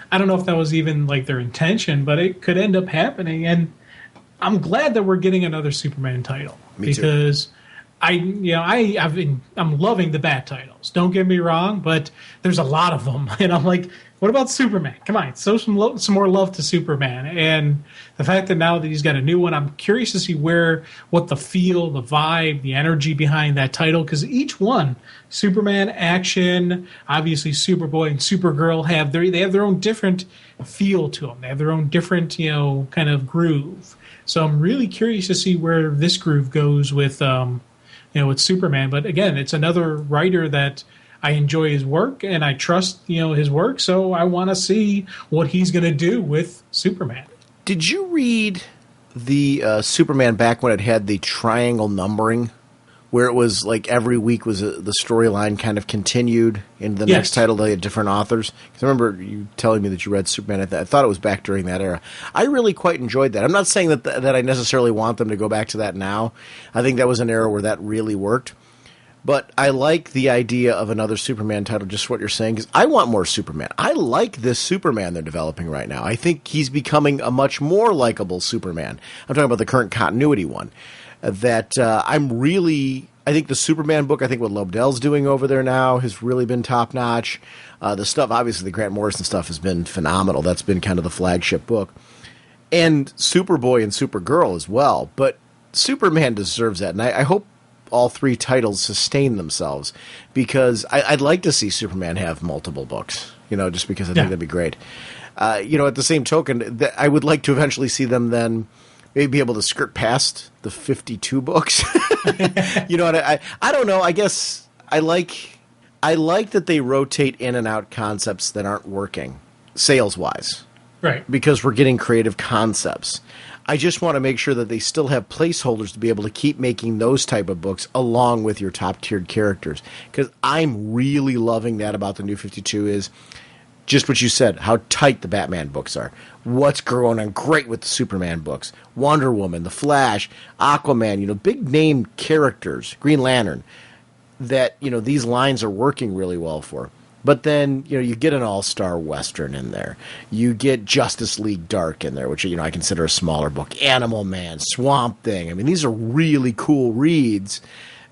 I don't know if that was even like their intention, but it could end up happening. And I'm glad that we're getting another Superman title. Me too. Because I'm loving the Bat titles. Don't get me wrong, but there's a lot of them, and I'm like, what about Superman? Come on, show some more love to Superman. And the fact that now that he's got a new one, I'm curious to see what the feel, the vibe, the energy behind that title, because each one, Superman, Action, obviously Superboy and Supergirl, have their own different feel to them. They have their own different, kind of groove. So I'm really curious to see where this groove goes with, with Superman. But again, it's another writer that I enjoy his work and I trust, his work. So I want to see what he's going to do with Superman. Did you read the Superman back when it had the triangle numbering, where it was like every week was the storyline kind of continued into the next title? They had different authors. Because I remember you telling me that you read Superman. I thought it was back during that era. I really quite enjoyed that. I'm not saying that I necessarily want them to go back to that now. I think that was an era where that really worked. But I like the idea of another Superman title, just what you're saying, because I want more Superman. I like this Superman they're developing right now. I think he's becoming a much more likable Superman. I'm talking about the current continuity one. I think the Superman book, I think what Lobdell's doing over there now has really been top-notch. The stuff, obviously, the Grant Morrison stuff has been phenomenal. That's been kind of the flagship book. And Superboy and Supergirl as well. But Superman deserves that, and I hope all three titles sustain themselves, because I'd like to see Superman have multiple books, just because I think that'd be great. At the same token, I would like to eventually see them then maybe be able to skirt past the 52 books. I don't know. I guess I like that they rotate in and out concepts that aren't working sales-wise. Right. Because we're getting creative concepts. I just want to make sure that they still have placeholders to be able to keep making those type of books along with your top-tiered characters. Because I'm really loving that about the New 52 is just what you said, how tight the Batman books are. What's going on great with the Superman books. Wonder Woman, The Flash, Aquaman, big-name characters, Green Lantern, that, these lines are working really well for. But then, you get an all-star Western in there. You get Justice League Dark in there, which, I consider a smaller book. Animal Man, Swamp Thing. I mean, these are really cool reads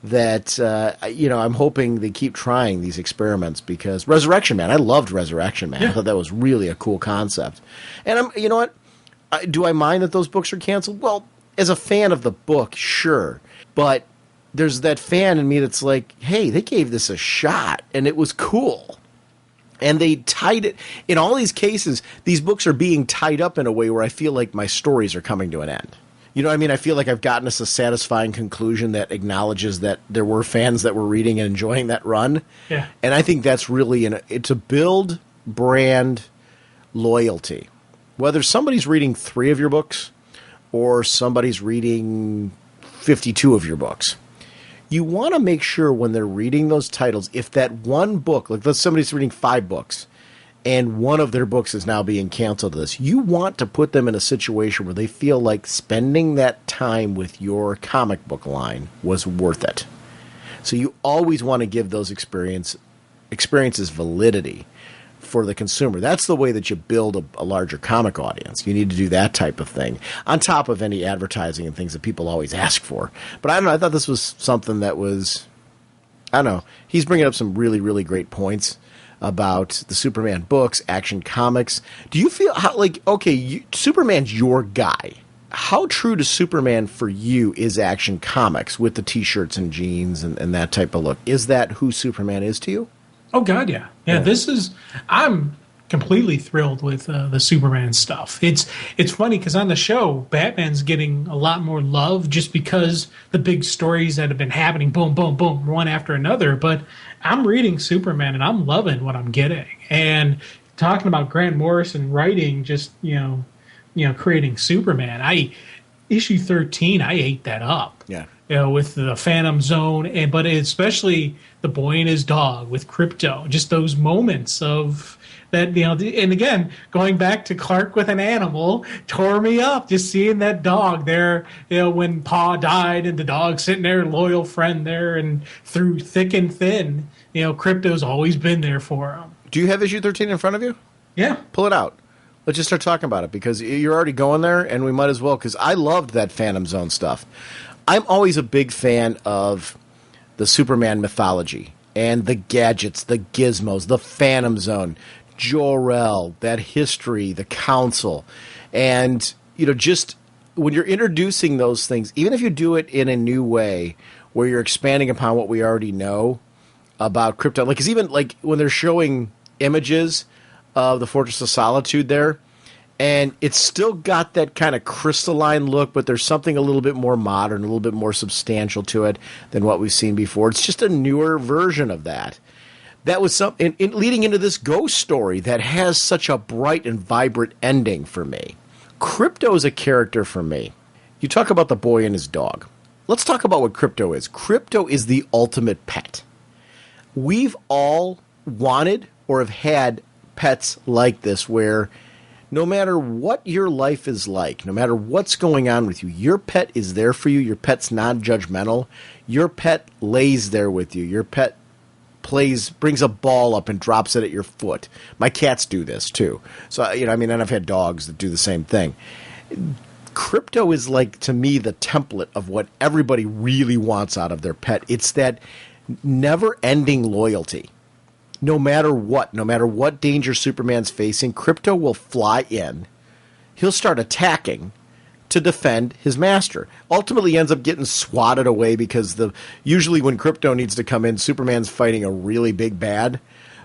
that, I'm hoping they keep trying these experiments, because Resurrection Man, I loved Resurrection Man. Yeah. I thought that was really a cool concept. And, you know what? Do I mind that those books are canceled? Well, as a fan of the book, sure. But there's that fan in me that's like, hey, they gave this a shot, and it was cool. And they tied it. In all these cases, these books are being tied up in a way where I feel like my stories are coming to an end. You know what I mean? I feel like I've gotten us a satisfying conclusion that acknowledges that there were fans that were reading and enjoying that run. Yeah. And I think that's really it's a build brand loyalty. Whether somebody's reading 3 of your books or somebody's reading 52 of your books, you want to make sure when they're reading those titles, if that one book, like let's somebody's reading 5 books and one of their books is now being canceled to this, you want to put them in a situation where they feel like spending that time with your comic book line was worth it. So you always want to give those experiences validity for the consumer. That's the way that you build a larger comic audience. You need to do that type of thing on top of any advertising and things that people always ask for. But I don't know. I thought this was something that was, I don't know. He's bringing up some really, really great points about the Superman books, Action Comics. Do you feel Superman's your guy? how true to Superman for you is Action Comics with the T-shirts and jeans and that type of look? Is that who Superman is to you? Oh God, yeah. This is. I'm completely thrilled with the Superman stuff. It's funny because on the show, Batman's getting a lot more love just because the big stories that have been happening, boom, boom, boom, one after another. But I'm reading Superman and I'm loving what I'm getting. And talking about Grant Morrison writing, just creating Superman, issue 13, I ate that up. Yeah. With the Phantom Zone, but especially the boy and his dog with Krypto, just those moments of that, and again, going back to Clark with an animal, tore me up. Just seeing that dog there, when Pa died, and the dog sitting there, loyal friend there, and through thick and thin, Krypto's always been there for him. Do you have issue 13 in front of you? Yeah. Pull it out. Let's just start talking about it because you're already going there, and we might as well because I loved that Phantom Zone stuff. I'm always a big fan of the Superman mythology and the gadgets, the gizmos, the Phantom Zone, Jor-El, that history, the Council. And, just when you're introducing those things, even if you do it in a new way where you're expanding upon what we already know about Krypton, because even when they're showing images of the Fortress of Solitude there, and it's still got that kind of crystalline look, but there's something a little bit more modern, a little bit more substantial to it than what we've seen before. It's just a newer version of that. That was something leading into this ghost story that has such a bright and vibrant ending for me. Krypto is a character for me. You talk about the boy and his dog. Let's talk about what Krypto is. Krypto is the ultimate pet. We've all wanted or have had pets like this where no matter what your life is like, no matter what's going on with you, your pet is there for you. Your pet's non-judgmental. Your pet lays there with you. Your pet brings a ball up and drops it at your foot. My cats do this too. So, and I've had dogs that do the same thing. Krypto is to me, the template of what everybody really wants out of their pet. It's that never-ending loyalty. No matter what danger Superman's facing, Krypto will fly in. He'll start attacking to defend his master. Ultimately, he ends up getting swatted away because usually when Krypto needs to come in, Superman's fighting a really big bad.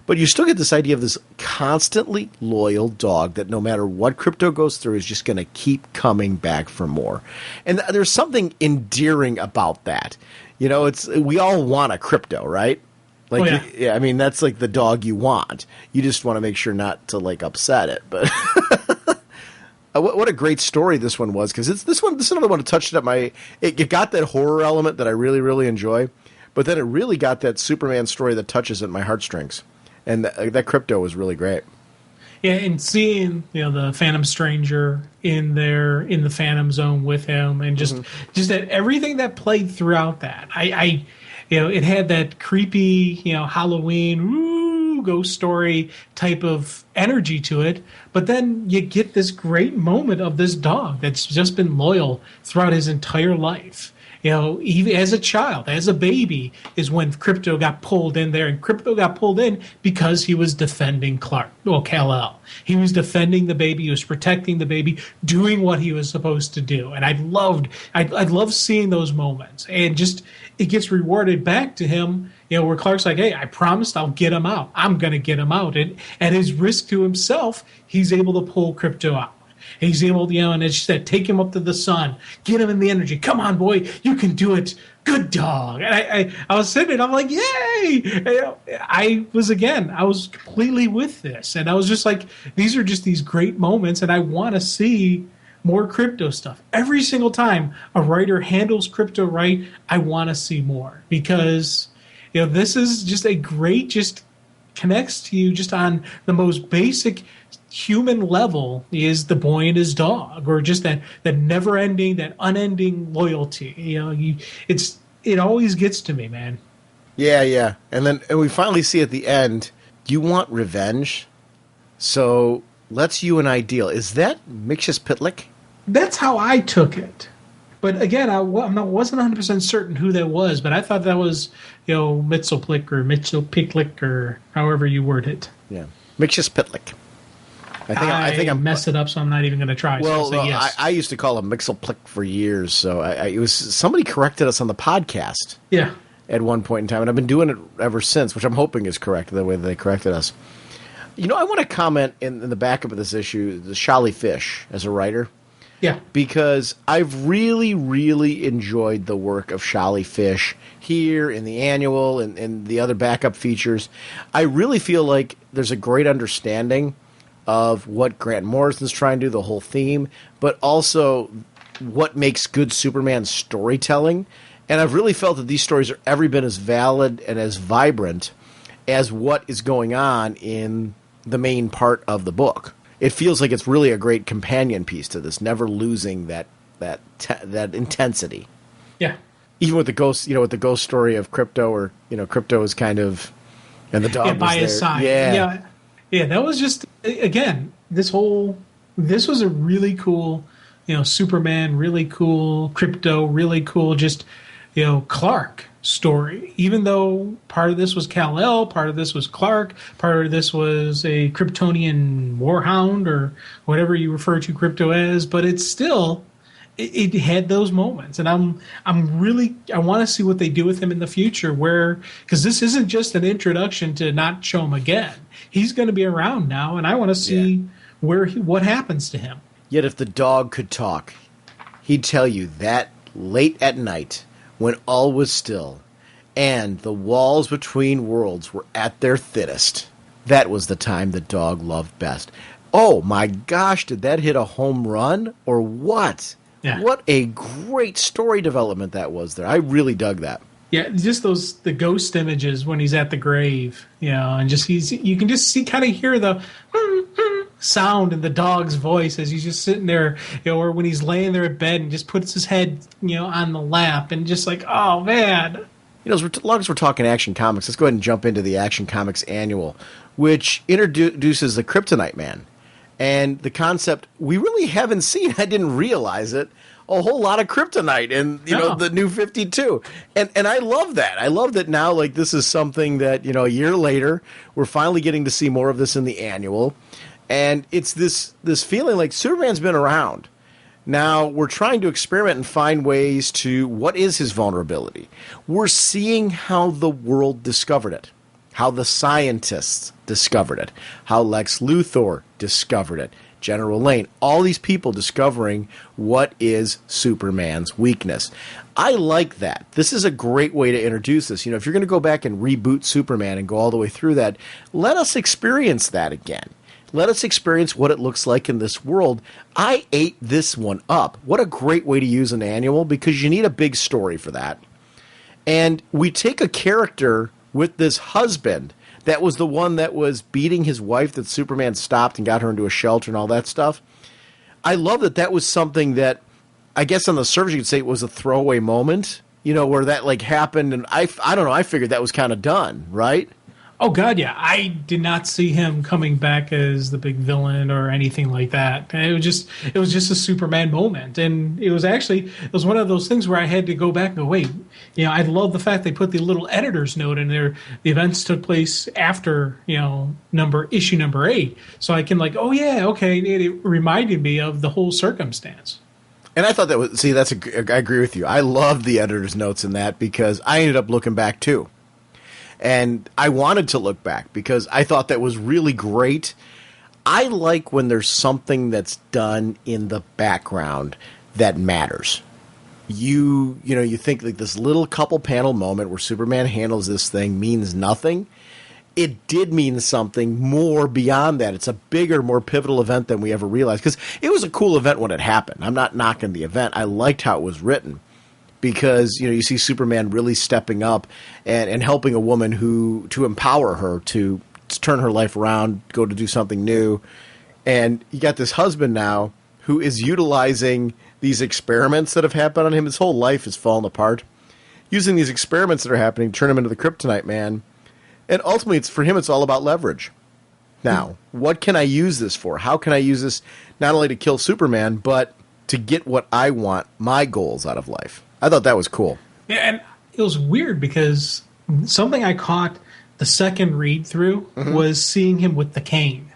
But you still get this idea of this constantly loyal dog that no matter what Krypto goes through is just going to keep coming back for more. And there's something endearing about that. We all want a Krypto, right? That's the dog you want. You just want to make sure not to upset it. But what a great story this one was, because this is another one that touched at my. It got that horror element that I really, really enjoy, but then it really got that Superman story that touches at my heartstrings, and that Krypto was really great. Yeah, and seeing the Phantom Stranger in the Phantom Zone with him, and just that everything that played throughout that, it had that creepy, Halloween ghost story type of energy to it. But then you get this great moment of this dog that's just been loyal throughout his entire life. Even as a child, as a baby, is when Krypto got pulled in there. And Krypto got pulled in because he was defending Kal-El. He was defending the baby. He was protecting the baby, doing what he was supposed to do. And I loved seeing those moments. And just it gets rewarded back to him, where Clark's like, hey, I promised I'll get him out. I'm going to get him out. And at his risk to himself, he's able to pull Krypto out. And he's able to, and it's just that, take him up to the sun, get him in the energy. Come on, boy, you can do it. Good dog. And I was sitting there, I'm like, yay! I was completely with this. And I was just like, these are just these great moments, and I want to see more Krypto stuff. Every single time a writer handles Krypto right, I want to see more. Because, this is just a great, just connects to you just on the most basic human level, is the boy and his dog, or just that never-ending, that unending loyalty. It always gets to me, man. Yeah. And we finally see at the end, you want revenge, so let's you an ideal. Is that Mxyzptlk? That's how I took it. But again, I wasn't 100% certain who that was, but I thought that was, Mxyzptlk or however you word it. Yeah, Mxyzptlk. I think I'm messed it up, so I'm not even going to try. Well, so I'll say yes. I used to call him Mixelplick for years. So it was somebody corrected us on the podcast. Yeah. At one point in time, and I've been doing it ever since, which I'm hoping is correct, the way that they corrected us. You know, I want to comment in the backup of this issue, the Shali Fish as a writer. Yeah. Because I've really, really enjoyed the work of Shali Fish here in the annual and the other backup features. I really feel like there's a great understanding of what Grant Morrison's trying to do, the whole theme, but also what makes good Superman storytelling. And I've really felt that these stories are every bit as valid and as vibrant as what is going on in the main part of the book. It feels like it's really a great companion piece to this, never losing that intensity. Yeah. Even with the ghost, with the ghost story of Crypto, or Crypto is kind of, and the dog was by his there. side. Yeah. That was just, again, this was a really cool, Superman, really cool, Crypto, really cool, just, Clark story. Even though part of this was Kal-El, part of this was Clark, part of this was a Kryptonian warhound, or whatever you refer to Crypto as, but it's still, it had those moments. And I want to see what they do with him in the future, because this isn't just an introduction to not show him again. He's going to be around now, and I want to see what happens to him. Yet if the dog could talk, he'd tell you that late at night, when all was still, and the walls between worlds were at their thinnest, that was the time the dog loved best. Oh my gosh, did that hit a home run, or what? Yeah. What a great story development that was there. I really dug that. Yeah, just the ghost images when he's at the grave, and you can just kind of hear the sound in the dog's voice as he's just sitting there, or when he's laying there at bed and just puts his head, on the lap, and just like, oh man. As long as we're talking Action Comics, let's go ahead and jump into the Action Comics Annual, which introduces the Kryptonite Man. And the concept we really haven't seen, I didn't realize it, a whole lot of kryptonite in the New 52, and I love that. I love that now. Like, this is something that a year later we're finally getting to see more of this in the annual, and it's this feeling like Superman's been around. Now we're trying to experiment and find ways to what is his vulnerability. We're seeing how the world discovered it, how the scientists discovered it, how Lex Luthor discovered it. General Lane, all these people discovering what is Superman's weakness. I like that. This is a great way to introduce this. If you're going to go back and reboot Superman and go all the way through that, let us experience that again. Let us experience what it looks like in this world. I ate this one up. What a great way to use an annual, because you need a big story for that. And we take a character with this husband that was the one that was beating his wife that Superman stopped and got her into a shelter and all that stuff. I love that was something that, I guess on the surface you could say it was a throwaway moment, where that happened. And I don't know, I figured that was kind of done, right? Oh God, yeah. I did not see him coming back as the big villain or anything like that. It was just a Superman moment, and it was one of those things where I had to go back and go, wait, I love the fact they put the little editor's note in there. The events took place after issue number 8, so I can oh yeah, okay. It reminded me of the whole circumstance. And I thought that was I agree with you. I love the editor's notes in that, because I ended up looking back too. And I wanted to look back because I thought that was really great. I like when there's something that's done in the background that matters. You think like this little couple panel moment where Superman handles this thing means nothing. It did mean something more beyond that. It's a bigger, more pivotal event than we ever realized, because it was a cool event when it happened. I'm not knocking the event. I liked how it was written. Because you see Superman really stepping up and helping a woman to empower her to turn her life around, go to do something new. And you got this husband now who is utilizing these experiments that have happened on him. His whole life has fallen apart. Using these experiments that are happening to turn him into the Kryptonite Man. And ultimately, for him, it's all about leverage. Now, what can I use this for? How can I use this not only to kill Superman, but to get what I want, my goals out of life? I thought that was cool. Yeah, and it was weird because something I caught the second read through was seeing him with the cane.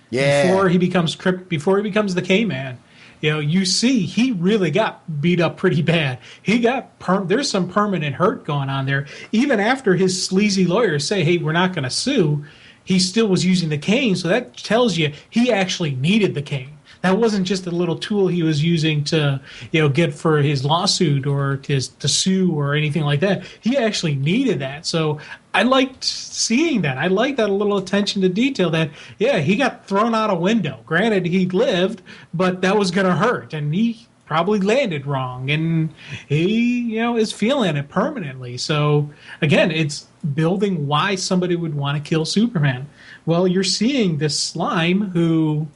Yeah. Before he becomes the K-Man. You know, you see he really got beat up pretty bad. He got there's some permanent hurt going on there. Even after his sleazy lawyers say, "Hey, we're not going to sue," he still was using the cane. So that tells you he actually needed the cane. That wasn't just a little tool he was using to, get for his lawsuit or to sue or anything like that. He actually needed that. So I liked seeing that. I liked that little attention to detail that, he got thrown out a window. Granted, he lived, but that was going to hurt. And he probably landed wrong. And he, is feeling it permanently. So, again, it's building why somebody would want to kill Superman. Well, you're seeing this slime who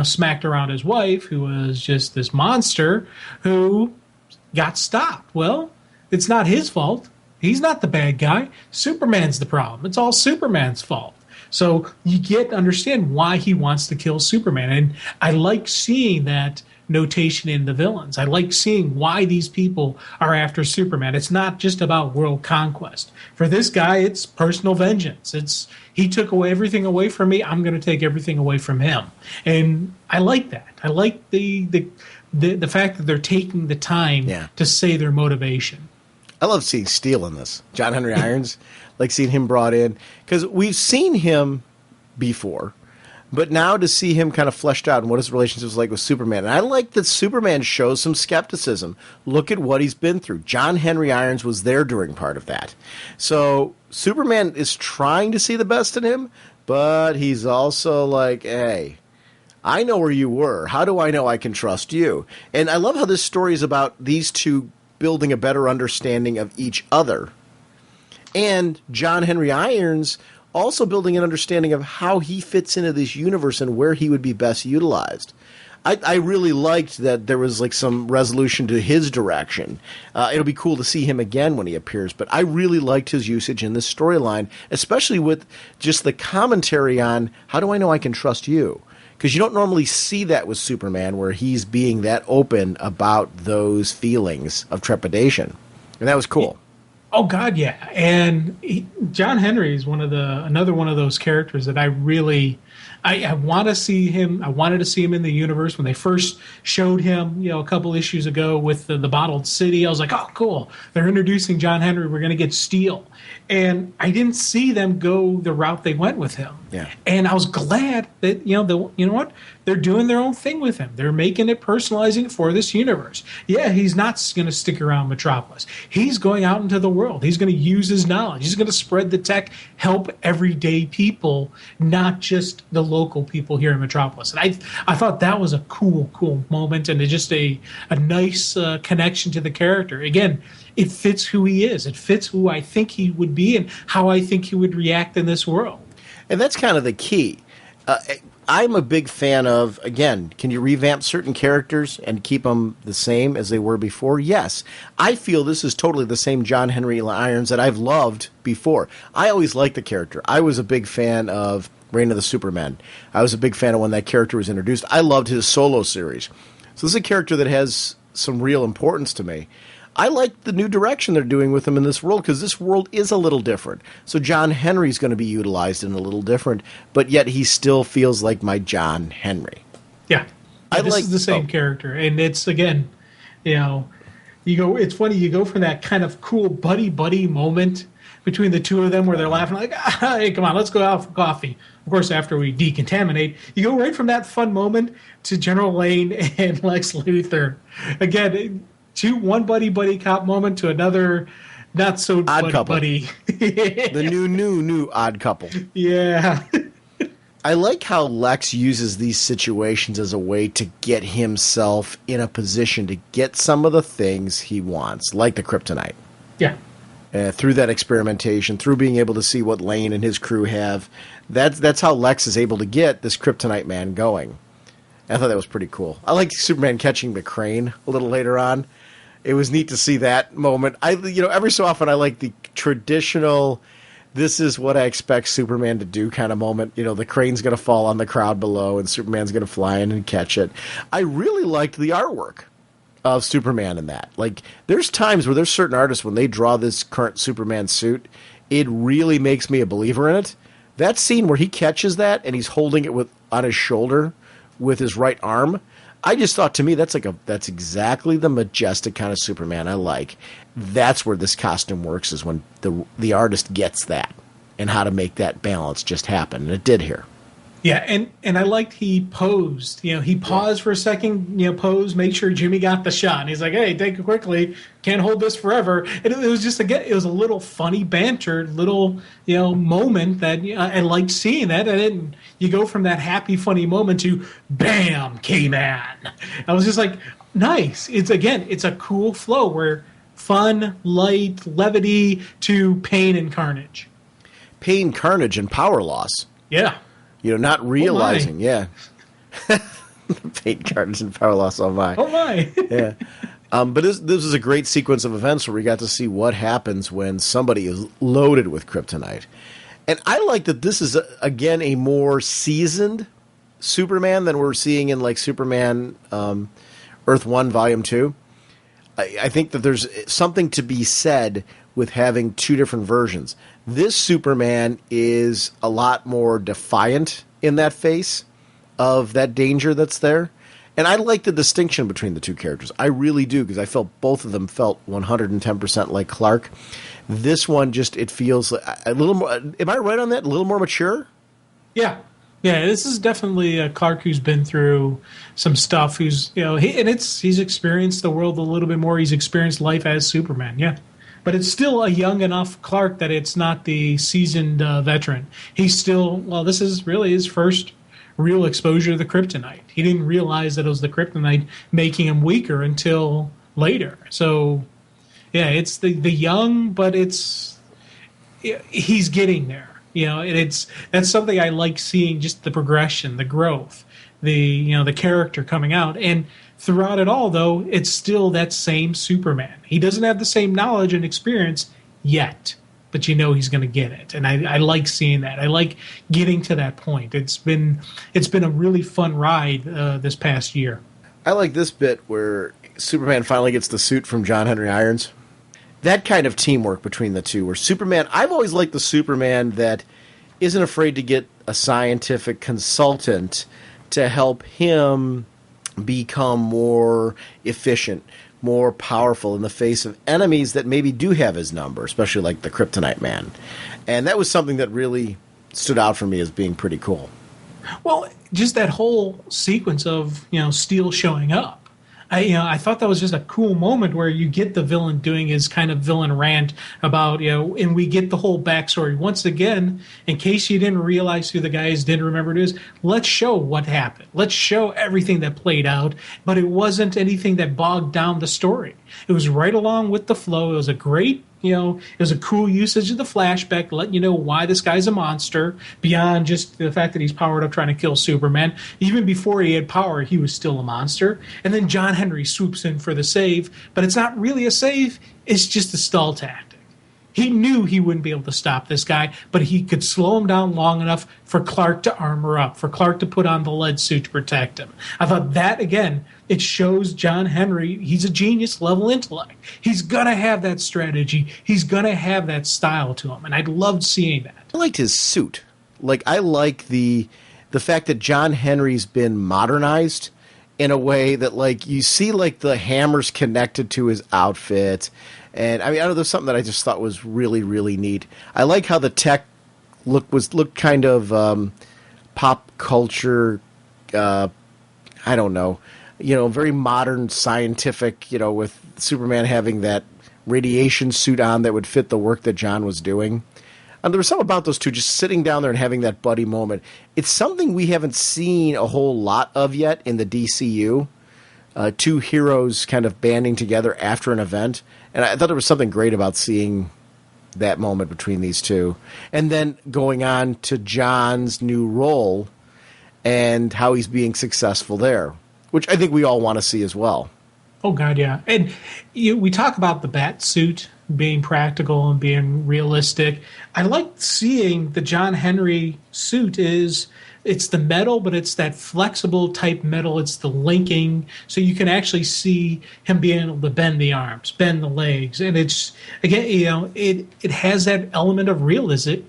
smacked around his wife, who was just this monster, who got stopped. Well, it's not his fault. He's not the bad guy. Superman's the problem. It's all Superman's fault. So you get to understand why he wants to kill Superman. And I like seeing that notation in the villains. I like seeing why these people are after Superman. It's not just about world conquest. For this guy, it's personal vengeance. He took everything away from me. I'm going to take everything away from him. And I like that. I like the fact that they're taking the time to say their motivation. I love seeing Steel in this. John Henry Irons, like seeing him brought in. Because we've seen him before. But now to see him kind of fleshed out and what his relationship was like with Superman. And I like that Superman shows some skepticism. Look at what he's been through. John Henry Irons was there during part of that. So Superman is trying to see the best in him, but he's also like, hey, I know where you were. How do I know I can trust you? And I love how this story is about these two building a better understanding of each other. And John Henry Irons also building an understanding of how he fits into this universe and where he would be best utilized. I really liked that there was like some resolution to his direction. It'll be cool to see him again when he appears, but I really liked his usage in this storyline, especially with just the commentary on how do I know I can trust you? Because you don't normally see that with Superman, where he's being that open about those feelings of trepidation. And that was cool. Oh God, yeah. And John Henry is another one of those characters that I want to see him. I wanted to see him in the universe when they first showed him, a couple issues ago with the Bottled City. I was like, oh, cool. They're introducing John Henry. We're going to get Steel. And I didn't see them go the route they went with him. Yeah. And I was glad that, you know what? They're doing their own thing with him. They're making it, personalizing it for this universe. Yeah, he's not going to stick around Metropolis. He's going out into the world. He's going to use his knowledge. He's going to spread the tech, help everyday people, not just the local people here in Metropolis. And I thought that was a cool moment, and just a nice connection to the character. Again, it fits who he is. It fits who I think he would be and how I think he would react in this world. And that's kind of the key. I'm a big fan of, again, can you revamp certain characters and keep them the same as they were before? Yes. I feel this is totally the same John Henry Irons that I've loved before. I always liked the character. I was a big fan of Reign of the Supermen. I was a big fan of when that character was introduced. I loved his solo series. So this is a character that has some real importance to me. I like the new direction they're doing with him in this world, because this world is a little different. So John Henry's going to be utilized in a little different, but yet he still feels like my John Henry. Yeah. This is the same character. And it's, again, it's funny, you go from that kind of cool buddy moment between the two of them where they're laughing like, hey, come on, let's go out for coffee. Of course, after we decontaminate, you go right from that fun moment to General Lane and Lex Luthor. Again, one buddy cop moment to another not so odd couple. Buddy. The new odd couple. Yeah. I like how Lex uses these situations as a way to get himself in a position to get some of the things he wants, like the kryptonite. Yeah. Through that experimentation, through being able to see what Lane and his crew have. That's how Lex is able to get this kryptonite man going. I thought that was pretty cool. I like Superman catching the crane a little later on. It was neat to see that moment. Every so often I like the traditional, this is what I expect Superman to do kind of moment. The crane's going to fall on the crowd below and Superman's going to fly in and catch it. I really liked the artwork of Superman in that. Like, there's times where there's certain artists, when they draw this current Superman suit, it really makes me a believer in it. That scene where he catches that and he's holding it on his shoulder with his right arm, I just thought, to me, that's exactly the majestic kind of Superman I like. That's where this costume works, is when the artist gets that and how to make that balance just happen. And it did here. Yeah, and I liked he posed. He paused for a second, posed, make sure Jimmy got the shot. And he's like, hey, take it quickly. Can't hold this forever. And it was just, again, it was a little funny banter, little, moment that I liked seeing that. And then you go from that happy, funny moment to, bam, K-Man. I was just like, nice. It's a cool flow where fun, light, levity to pain and carnage. Pain, carnage, and power loss. Yeah. Not realizing, yeah. Pain, carnage, and power loss, oh my. Oh my. Yeah. But this is a great sequence of events where we got to see what happens when somebody is loaded with kryptonite. And I like that this is, again, a more seasoned Superman than we're seeing in, like, Superman Earth 1, Volume 2. I think that there's something to be said with having two different versions. This Superman is a lot more defiant in that face of that danger that's there. And I like the distinction between the two characters. I really do, because I felt both of them felt 110% like Clark. This one it feels a little more, am I right on that? A little more mature? Yeah. Yeah, this is definitely a Clark who's been through some stuff, he's experienced the world a little bit more. He's experienced life as Superman, yeah. But it's still a young enough Clark that it's not the seasoned veteran. He's still, this is really his first real exposure to the kryptonite. He didn't realize that it was the kryptonite making him weaker until later. So, yeah, it's the young, but he's getting there. That's something I like seeing, just the progression, the growth, the character coming out. And throughout it all, though, it's still that same Superman. He doesn't have the same knowledge and experience yet, but he's going to get it. And I like seeing that. I like getting to that point. It's been a really fun ride this past year. I like this bit where Superman finally gets the suit from John Henry Irons. That kind of teamwork between the two, where Superman, I've always liked the Superman that isn't afraid to get a scientific consultant to help him become more efficient, more powerful in the face of enemies that maybe do have his number, especially like the Kryptonite Man. And that was something that really stood out for me as being pretty cool. Well, just that whole sequence of, Steel showing up. I thought that was just a cool moment where you get the villain doing his kind of villain rant about, and we get the whole backstory. Once again, in case you didn't realize who the guy is, didn't remember it is, let's show what happened. Let's show everything that played out, but it wasn't anything that bogged down the story. It was right along with the flow. It was a great, it was a cool usage of the flashback, letting you know why this guy's a monster, beyond just the fact that he's powered up trying to kill Superman. Even before he had power, he was still a monster. And then John Henry swoops in for the save, but it's not really a save, it's just a stall tactic. He knew he wouldn't be able to stop this guy, but he could slow him down long enough for Clark to armor up, for Clark to put on the lead suit to protect him. I thought that, again, it shows John Henry, he's a genius level intellect. He's going to have that strategy. He's going to have that style to him, and I loved seeing that. I liked his suit. I like the fact that John Henry's been modernized in a way that, you see, the hammers connected to his outfit. And I know there's something that I just thought was really, really neat. I like how the tech looked kind of pop culture. I don't know, very modern, scientific. With Superman having that radiation suit on that would fit the work that John was doing. And there was something about those two just sitting down there and having that buddy moment. It's something we haven't seen a whole lot of yet in the DCU. Two heroes kind of banding together after an event. And I thought there was something great about seeing that moment between these two. And then going on to John's new role and how he's being successful there, which I think we all want to see as well. Oh, God, yeah. And we talk about the bat suit being practical and being realistic. I like seeing the John Henry suit is it's the metal, but it's that flexible type metal. It's the linking, so you can actually see him being able to bend the arms, bend the legs, and it's again, it has that element of realistic,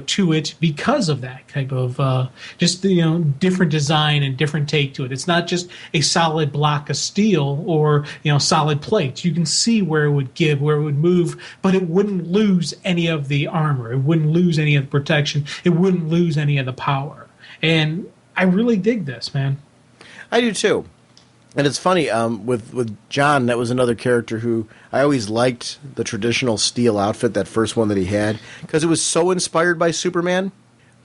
to it because of that type of just different design and different take to it. It's not just a solid block of steel or solid plates. You can see where it would give, where it would move, but it wouldn't lose any of the armor. It wouldn't lose any of the protection. It wouldn't lose any of the power. And I really dig this, man. I do too. And it's funny, with John, that was another character who I always liked the traditional steel outfit, that first one that he had, because it was so inspired by Superman.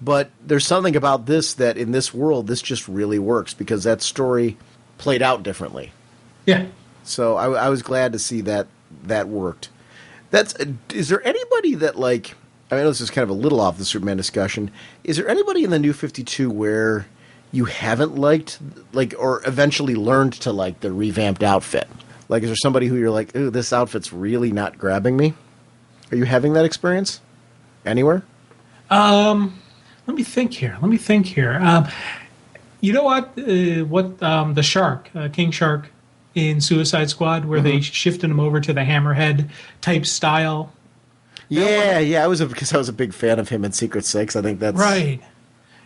But there's something about this that in this world, this just really works because that story played out differently. Yeah. So I was glad to see that worked. Is there anybody that, like, I know this is kind of a little off the Superman discussion. Is there anybody in the New 52 where you haven't liked, like, or eventually learned to like the revamped outfit? Like, is there somebody who you're like, ooh, this outfit's really not grabbing me? Are you having that experience anywhere? Let me think here. You know what? The Shark, King Shark in Suicide Squad, where they shifted him over to the Hammerhead type style. Yeah. Because I was a big fan of him in Secret Six. I think that's right.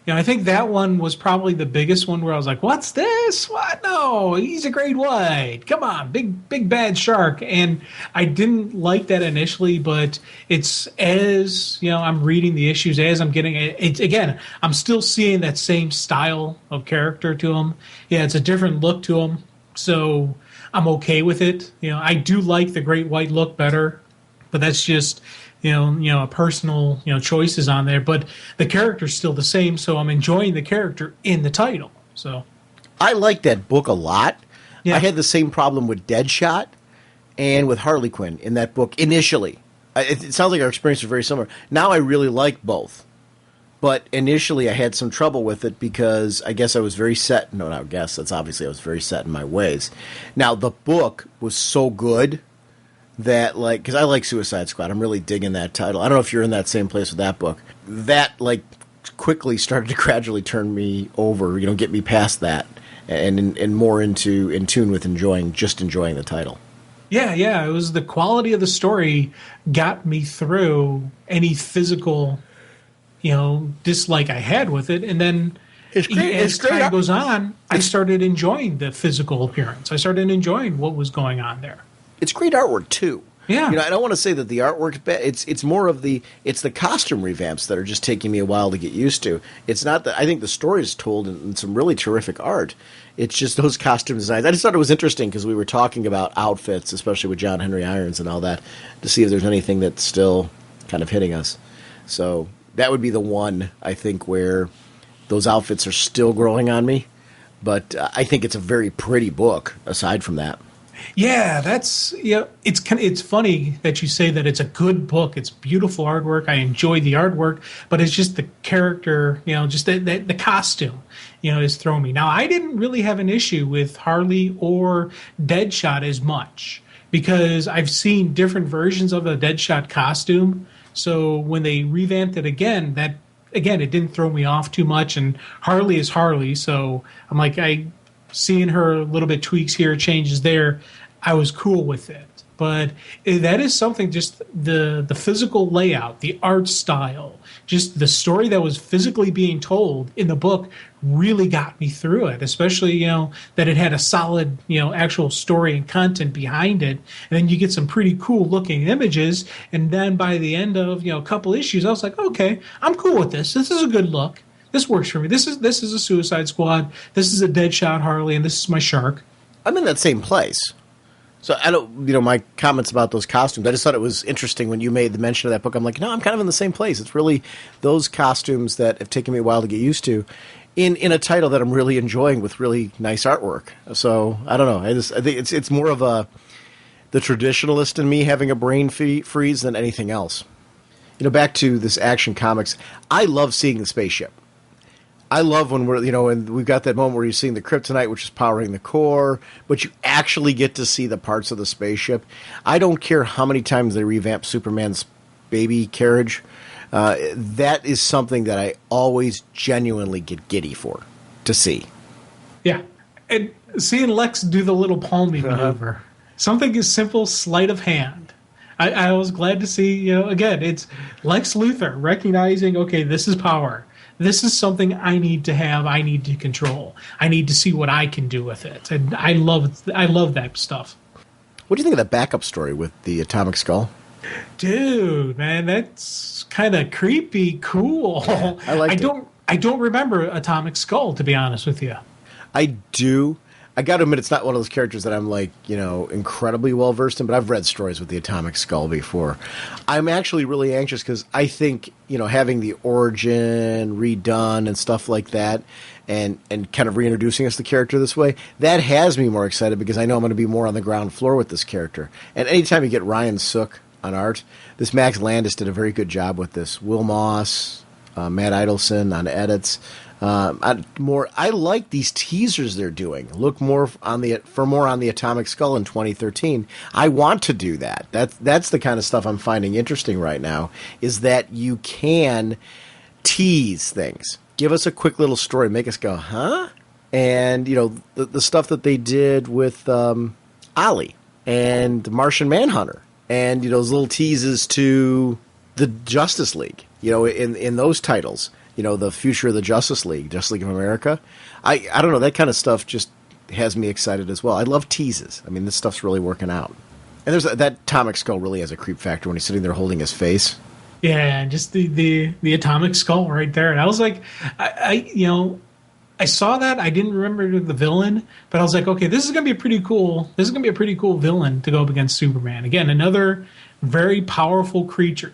I think that one was probably the biggest one where I was like, what's this? What? No, he's a great white. Come on, big bad shark. And I didn't like that initially, but it's as, I'm reading the issues, as I'm getting it, again, I'm still seeing that same style of character to him. Yeah, it's a different look to him. So I'm okay with it. I do like the great white look better, but that's just a personal, choices on there, but the character's still the same, so I'm enjoying the character in the title. So I like that book a lot. Yeah. I had the same problem with Deadshot and with Harley Quinn in that book initially. It sounds like our experience was very similar. Now I really like both. But initially I had some trouble with it because I guess I was very set. No, not guess. That's obviously I was very set in my ways. Now the book was so good that, like, because I like Suicide Squad, I'm really digging that title. I don't know if you're in that same place with that book. That, like, quickly started to gradually turn me over, get me past that, and more in tune with enjoying the title. Yeah, it was the quality of the story got me through any physical, dislike I had with it, and then as time goes on, I started enjoying the physical appearance. I started enjoying what was going on there. It's great artwork too. Yeah. I don't want to say that the artwork's bad. It's more of the costume revamps that are just taking me a while to get used to. It's not that I think the story is told in some really terrific art. It's just those costume designs. I just thought it was interesting because we were talking about outfits, especially with John Henry Irons and all that, to see if there's anything that's still kind of hitting us. So that would be the one, I think, where those outfits are still growing on me. But I think it's a very pretty book aside from that. Yeah, it's funny that you say that it's a good book. It's beautiful artwork. I enjoy the artwork, but it's just the character, just the costume, is throwing me. Now, I didn't really have an issue with Harley or Deadshot as much because I've seen different versions of the Deadshot costume. So when they revamped it again, it didn't throw me off too much. And Harley is Harley, so I'm like, seeing her a little bit tweaks here, changes there, I was cool with it. But that is something, just the physical layout, the art style, just the story that was physically being told in the book really got me through it, especially, that it had a solid, actual story and content behind it. And then you get some pretty cool looking images. And then by the end of, a couple issues, I was like, okay, I'm cool with this. This is a good look. This works for me. This is a Suicide Squad. This is a Deadshot Harley, and this is my Shark. I'm in that same place. So I don't, my comments about those costumes, I just thought it was interesting when you made the mention of that book. I'm like, no, I'm kind of in the same place. It's really those costumes that have taken me a while to get used to in a title that I'm really enjoying with really nice artwork. So I don't know. I think it's more of the traditionalist in me having a brain freeze than anything else. Back to this Action Comics, I love seeing the spaceship. I love when and we've got that moment where you're seeing the kryptonite, which is powering the core, but you actually get to see the parts of the spaceship. I don't care how many times they revamp Superman's baby carriage. That is something that I always genuinely get giddy for to see. Yeah. And seeing Lex do the little palmy maneuver, something as simple, sleight of hand. I was glad to see, again, it's Lex Luthor recognizing, okay, this is power. This is something I need to have. I need to control. I need to see what I can do with it. And I love that stuff. What do you think of that backup story with the Atomic Skull? Dude, man, that's kind of creepy cool. Yeah, I don't remember Atomic Skull, to be honest with you. I do. I got to admit, it's not one of those characters that I'm incredibly well versed in, but I've read stories with the Atomic Skull before. I'm actually really anxious because I think, having the origin redone and stuff like that and kind of reintroducing us the character this way, that has me more excited because I know I'm going to be more on the ground floor with this character. And anytime you get Ryan Sook on art, this Max Landis did a very good job with this. Will Moss, Matt Idelson on edits. I like these teasers they're doing. Look more on the Atomic Skull in 2013. I want to do that. That's the kind of stuff I'm finding interesting right now. Is that you can tease things, give us a quick little story, make us go, huh? And the stuff that they did with Ollie and Martian Manhunter, and those little teases to the Justice League. In those titles. The future of the Justice League of America. I don't know, that kind of stuff just has me excited as well. I love teases. I mean, this stuff's really working out. And there's that Atomic Skull really has a creep factor when he's sitting there holding his face. Yeah, just the Atomic Skull right there. And I was like, I saw that. I didn't remember the villain, but I was like, okay, this is going to be a pretty cool villain to go up against Superman. Again, another very powerful creature.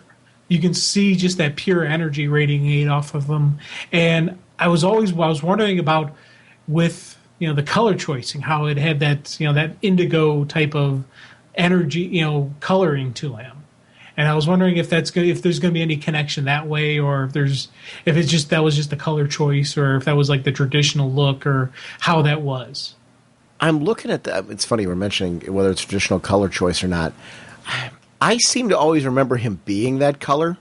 You can see just that pure energy radiating off of them. And I was wondering about with the color choicing, how it had that that indigo type of energy coloring to him. And I was wondering if there's going to be any connection that way, or if that was just the color choice, or if that was like the traditional look, or how that was. I'm looking at that. It's funny we're mentioning whether it's traditional color choice or not. I seem to always remember him being that color.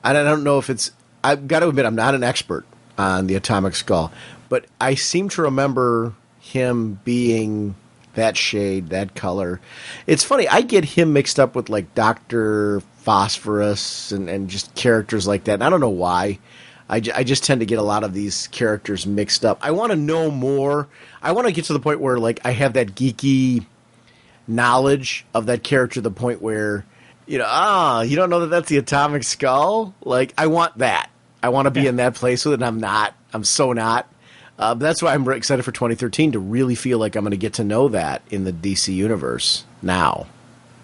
And I don't know if it's... I've got to admit, I'm not an expert on the Atomic Skull. But I seem to remember him being that shade, that color. It's funny, I get him mixed up with like Dr. Phosphorus and just characters like that. And I don't know why. I just tend to get a lot of these characters mixed up. I want to know more. I want to get to the point where like I have that geeky knowledge of that character to the point where you don't know that that's the Atomic Skull. Like I want that. I want to be in that place with it, and I'm not. I'm so not. But that's why I'm excited for 2013 to really feel like I'm going to get to know that in the DC universe now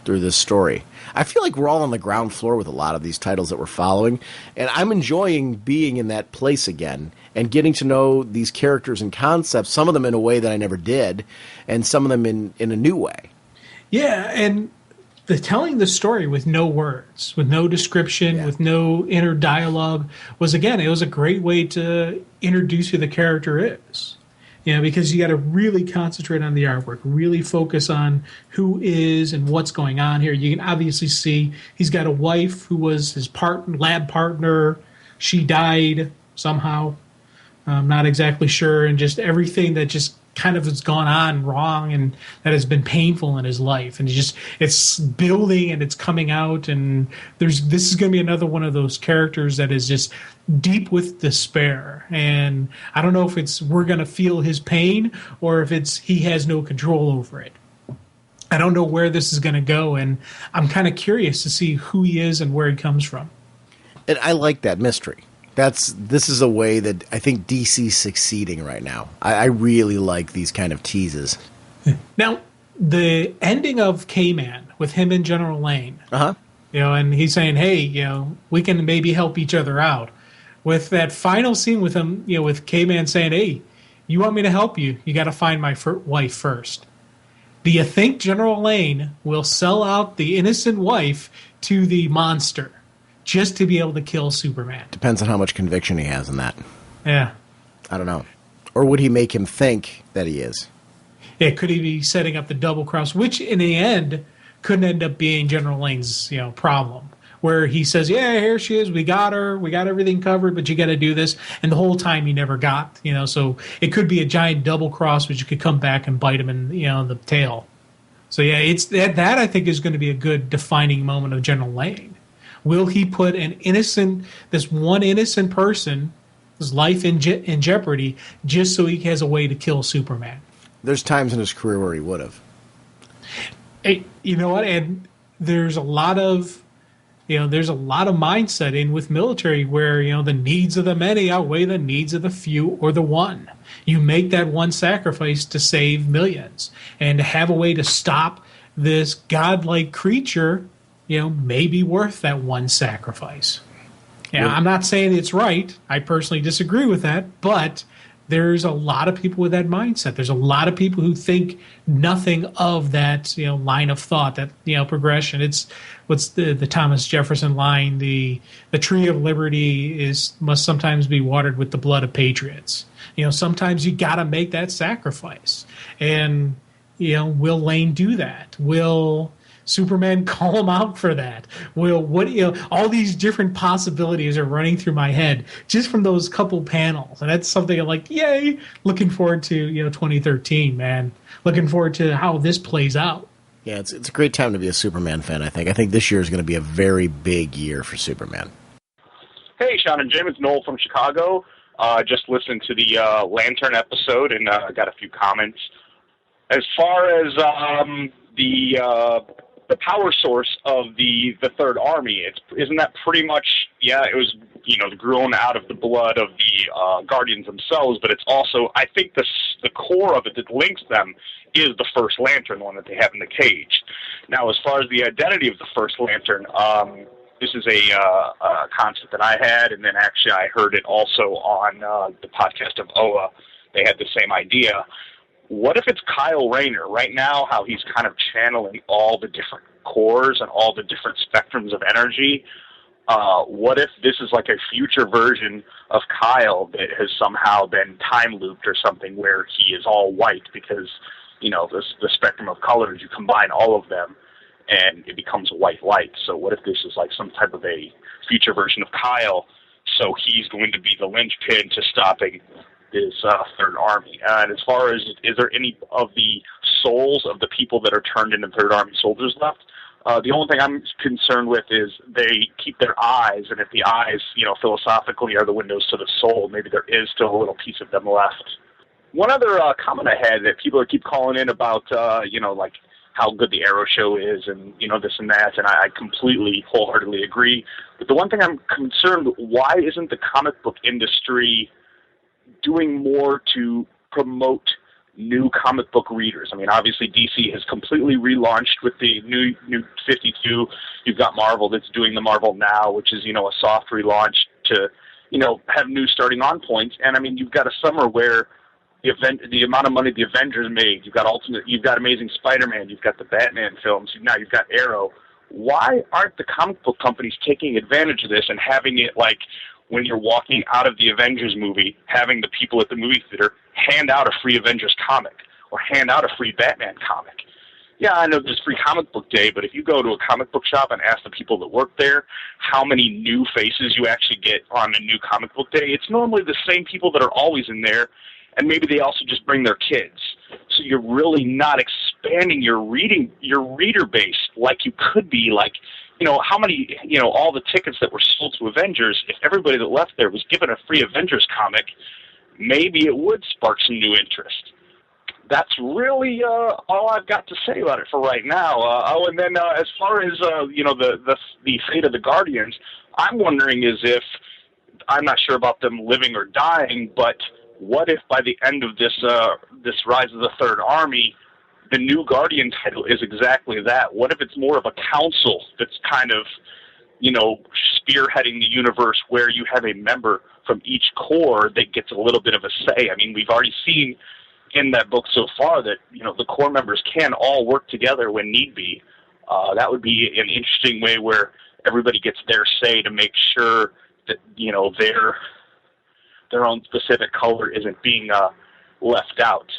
through this story. I feel like we're all on the ground floor with a lot of these titles that we're following, and I'm enjoying being in that place again and getting to know these characters and concepts, some of them in a way that I never did, and some of them in a new way. Yeah, and telling the story with no words, with no description, with no inner dialogue it was a great way to introduce who the character is. Because you got to really concentrate on the artwork, really focus on who is and what's going on here. You can obviously see he's got a wife who was his lab partner. She died somehow. I'm not exactly sure. And just everything that just kind of has gone on wrong and that has been painful in his life. And it's building and it's coming out. And this is going to be another one of those characters that is just deep with despair. And I don't know if we're going to feel his pain or if he has no control over it. I don't know where this is going to go. And I'm kind of curious to see who he is and where he comes from. And I like that mystery. This is a way that I think DC's succeeding right now. I really like these kind of teases. Now, the ending of K-Man with him and General Lane, and he's saying, hey, we can maybe help each other out. With that final scene with him, with K-Man saying, hey, you want me to help you? You got to find my wife first. Do you think General Lane will sell out the innocent wife to the monster? Just to be able to kill Superman. Depends on how much conviction he has in that. Yeah. I don't know. Or would he make him think that he is? Yeah, could he be setting up the double cross, which in the end could end up being General Lane's problem. where he says, yeah, here she is, we got her, we got everything covered, but you got to do this, and the whole time he never got, so it could be a giant double cross, which you could come back and bite him in, the tail. So yeah, it's that I think is going to be a good defining moment of General Lane. Will he put this one innocent person's life in jeopardy just so he has a way to kill Superman? There's times in his career where he would have. Hey, you know what? And there's a lot of mindset in with military where, the needs of the many outweigh the needs of the few or the one. You make that one sacrifice to save millions, and to have a way to stop this godlike creature, may be worth that one sacrifice. Yeah, I'm not saying it's right. I personally disagree with that, but there's a lot of people with that mindset. There's a lot of people who think nothing of that, line of thought, that, progression. It's what's the Thomas Jefferson line, the tree of liberty must sometimes be watered with the blood of patriots. Sometimes you got to make that sacrifice. And, will Lane do that? Will Superman call him out for that? All these different possibilities are running through my head just from those couple panels, and that's something I'm like, yay! Looking forward to 2013, man. Looking forward to how this plays out. Yeah, it's a great time to be a Superman fan. I think this year is going to be a very big year for Superman. Hey, Sean and Jim, it's Noel from Chicago. Just listened to the Lantern episode and got a few comments. As far as the power source of the Third Army, isn't that pretty much, it was, grown out of the blood of the Guardians themselves, but it's also, I think the core of it that links them is the First Lantern, the one that they have in the cage. Now, as far as the identity of the First Lantern, this is a concept that I had, and then actually I heard it also on the podcast of Oa. They had the same idea. What if it's Kyle Rayner? Right now, how he's kind of channeling all the different cores and all the different spectrums of energy. What if this is like a future version of Kyle that has somehow been time looped or something, where he is all white because, the spectrum of colors, you combine all of them and it becomes a white light. So what if this is like some type of a future version of Kyle? So he's going to be the linchpin to stopping this Third Army. And as far as, is there any of the souls of the people that are turned into Third Army soldiers left? The only thing I'm concerned with is they keep their eyes, and if the eyes, philosophically are the windows to the soul, maybe there is still a little piece of them left. One other comment I had that people keep calling in about, like how good the Arrow show is and, this and that, and I completely, wholeheartedly agree. But the one thing I'm concerned with, why isn't the comic book industry doing more to promote new comic book readers? I mean, obviously DC has completely relaunched with the new 52. You've got Marvel that's doing the Marvel Now, which is, a soft relaunch to, have new starting on points. And I mean, you've got a summer where the amount of money the Avengers made, you've got Amazing Spider-Man, you've got the Batman films, now you've got Arrow. Why aren't the comic book companies taking advantage of this and having it like, when you're walking out of the Avengers movie, having the people at the movie theater hand out a free Avengers comic or hand out a free Batman comic? Yeah, I know there's free comic book day, but if you go to a comic book shop and ask the people that work there how many new faces you actually get on a new comic book day, it's normally the same people that are always in there, and maybe they also just bring their kids. So you're really not expanding your reader base like you could be. Like, how many, all the tickets that were sold to Avengers, if everybody that left there was given a free Avengers comic, maybe it would spark some new interest. That's really all I've got to say about it for right now. And then as far as, the fate of the Guardians, I'm wondering I'm not sure about them living or dying, but what if by the end of this Rise of the Third Army, the new Guardian title is exactly that? What if it's more of a council that's kind of, spearheading the universe, where you have a member from each core that gets a little bit of a say? I mean, we've already seen in that book so far that, the core members can all work together when need be. That would be an interesting way where everybody gets their say to make sure that, their own specific color isn't being left out.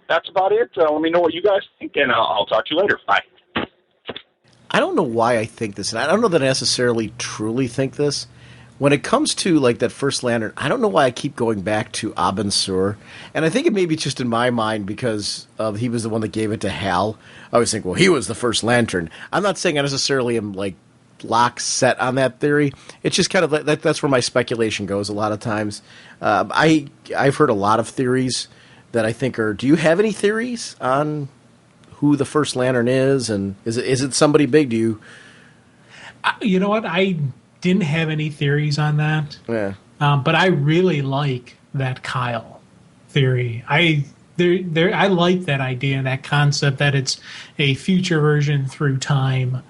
That's about it. Let me know what you guys think, and I'll talk to you later. Bye. I don't know why I think this, and I don't know that I necessarily truly think this. When it comes to like that first lantern, I don't know why I keep going back to Abin Sur, and I think it may be just in my mind because he was the one that gave it to Hal. I always think, well, he was the first lantern. I'm not saying I necessarily am like lock set on that theory. It's just kind of that's where my speculation goes a lot of times. I've heard a lot of theories that I think are. Do you have any theories on who the first lantern is, and is it somebody big? Do you? You know what? I didn't have any theories on that. Yeah. But I really like that Kyle theory. I like that idea and that concept that it's a future version through time.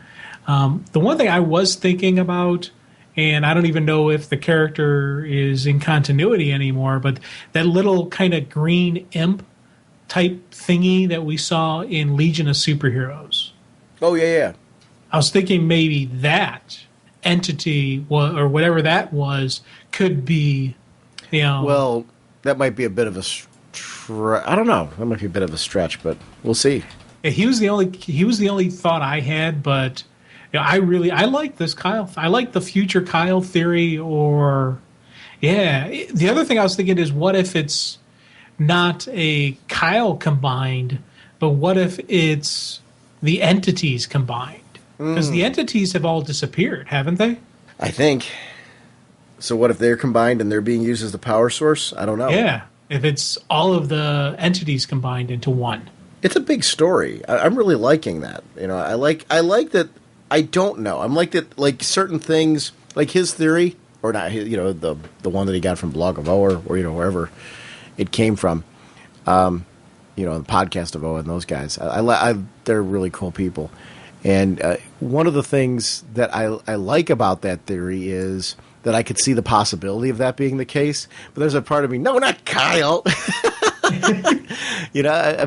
The one thing I was thinking about, and I don't even know if the character is in continuity anymore, but that little kind of green imp type thingy that we saw in Legion of Superheroes. Oh, yeah. I was thinking maybe that entity or whatever that was could be, Well, that might be a bit of a I don't know. That might be a bit of a stretch, but we'll see. Yeah, he was the only thought I had, but I like this Kyle. I like the future Kyle theory. Or the other thing I was thinking is, what if it's not a Kyle combined, but what if it's the entities combined? Because the entities have all disappeared, haven't they? I think. So what if they're combined and they're being used as the power source? I don't know. Yeah, if it's all of the entities combined into one. It's a big story. I'm really liking that. I like that. I don't know. I'm like that. Like certain things, like his theory, or not. The one that he got from Blog of O, or wherever it came from. The podcast of O and those guys. They're really cool people. And one of the things that I like about that theory is that I could see the possibility of that being the case. But there's a part of me, no, not Kyle.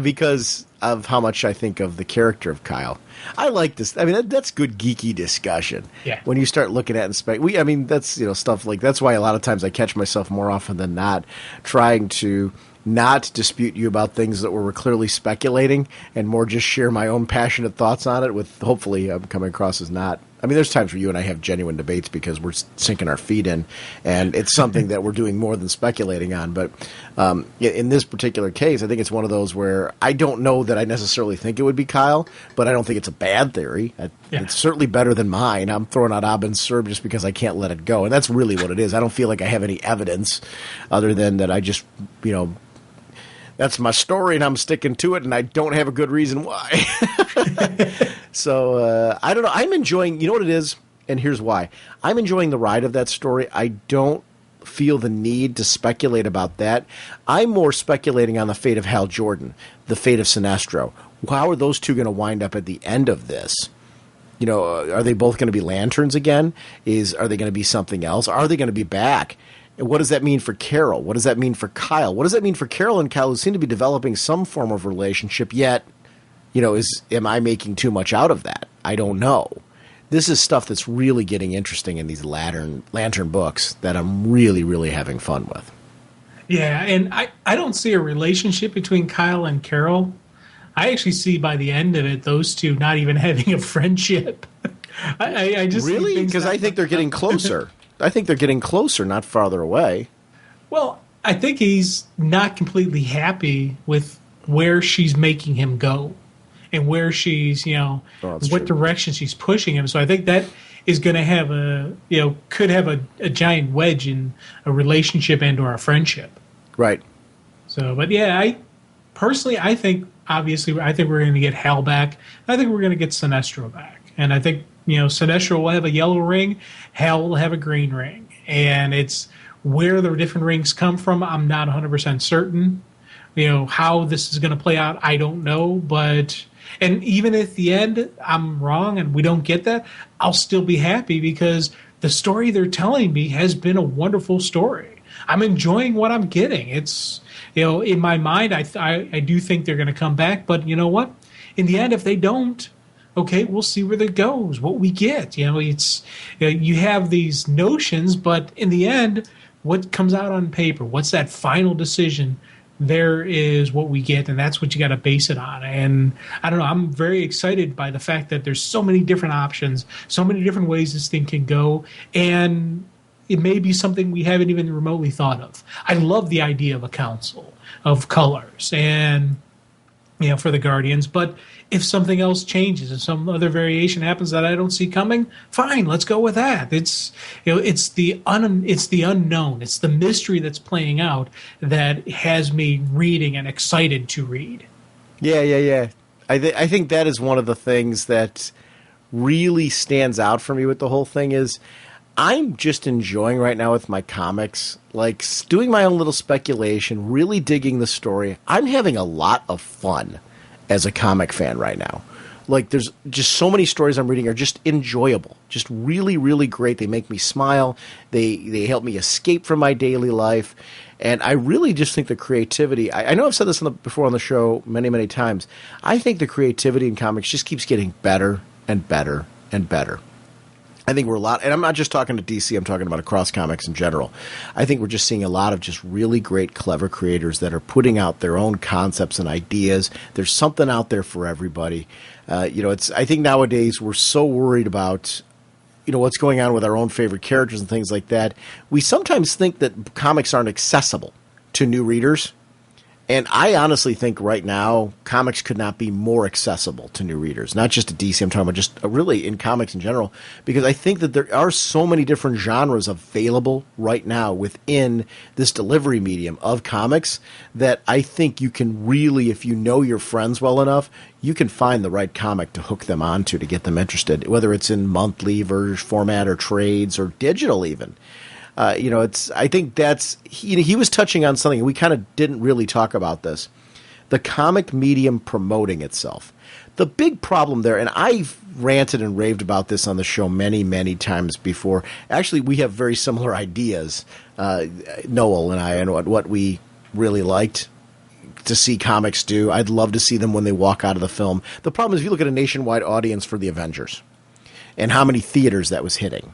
Because of how much I think of the character of Kyle. I like this. I mean, that's good geeky discussion. Yeah. When you start looking at and that's stuff like that's why a lot of times I catch myself more often than not trying to not dispute you about things that we're clearly speculating and more just share my own passionate thoughts on it with hopefully I'm coming across as not. I mean, there's times where you and I have genuine debates because we're sinking our feet in and it's something that we're doing more than speculating on. But in this particular case, I think it's one of those where I don't know that I necessarily think it would be Kyle, but I don't think it's a bad theory. It's certainly better than mine. I'm throwing out Abin Sur just because I can't let it go. And that's really what it is. I don't feel like I have any evidence other than that I just, that's my story, and I'm sticking to it, and I don't have a good reason why. So, I don't know. I'm enjoying, you know what it is? And here's why. I'm enjoying the ride of that story. I don't feel the need to speculate about that. I'm more speculating on the fate of Hal Jordan, the fate of Sinestro. How are those two going to wind up at the end of this? Are they both going to be lanterns again? Are they going to be something else? Are they going to be back? And what does that mean for Carol? What does that mean for Kyle? What does that mean for Carol and Kyle, who seem to be developing some form of relationship, yet, am I making too much out of that? I don't know. This is stuff that's really getting interesting in these lantern books that I'm really, really having fun with. Yeah, and I don't see a relationship between Kyle and Carol. I actually see by the end of it, those two not even having a friendship. I just really? Because I think they're getting closer. I think they're getting closer, not farther away. Well, I think he's not completely happy with where she's making him go and where she's, what direction she's pushing him. So I think that is going to have could have a giant wedge in a relationship and or a friendship. Right. So, but yeah, I think we're going to get Hal back. I think we're going to get Sinestro back. And I think, Sinestro will have a yellow ring, Hal will have a green ring. And it's where the different rings come from, I'm not 100% certain. How this is going to play out, I don't know. But, and even at the end, I'm wrong and we don't get that, I'll still be happy because the story they're telling me has been a wonderful story. I'm enjoying what I'm getting. It's, in my mind, I do think they're going to come back. But you know what? In the end, if they don't, okay, we'll see where that goes, what we get. It's you have these notions, but in the end, what comes out on paper? What's that final decision? there is what we get, and that's what you got to base it on. And I don't know, I'm very excited by the fact that there's so many different options, so many different ways this thing can go, and it may be something we haven't even remotely thought of. I love the idea of a council of colors and, you know, for the Guardians, but if something else changes, if some other variation happens that I don't see coming, fine, let's go with that. It's, you know, it's the unknown, it's the mystery that's playing out that has me reading and excited to read. Yeah. I think that is one of the things that really stands out for me with the whole thing is I'm just enjoying right now with my comics, like doing my own little speculation, really digging the story. I'm having a lot of fun as a comic fan right now. Like, there's just so many stories I'm reading are just enjoyable, just really, really great. They make me smile. They help me escape from my daily life. And I really just think the creativity, I know I've said this before on the show many, many times. I think the creativity in comics just keeps getting better and better and better. I think we're a lot, and I'm not just talking to DC, I'm talking about across comics in general. I think we're just seeing a lot of just really great, clever creators that are putting out their own concepts and ideas. There's something out there for everybody. I think nowadays we're so worried about, what's going on with our own favorite characters and things like that. We sometimes think that comics aren't accessible to new readers. And I honestly think right now comics could not be more accessible to new readers, not just to DC. I'm talking about just really in comics in general, because I think that there are so many different genres available right now within this delivery medium of comics that I think you can really, if you know your friends well enough, you can find the right comic to hook them onto to get them interested, whether it's in monthly format or trades or digital even. I think that's, he was touching on something, we kind of didn't really talk about this. The comic medium promoting itself. The big problem there, and I've ranted and raved about this on the show many, many times before. Actually, we have very similar ideas, Noel and I, and what we really liked to see comics do. I'd love to see them when they walk out of the film. The problem is if you look at a nationwide audience for the Avengers and how many theaters that was hitting,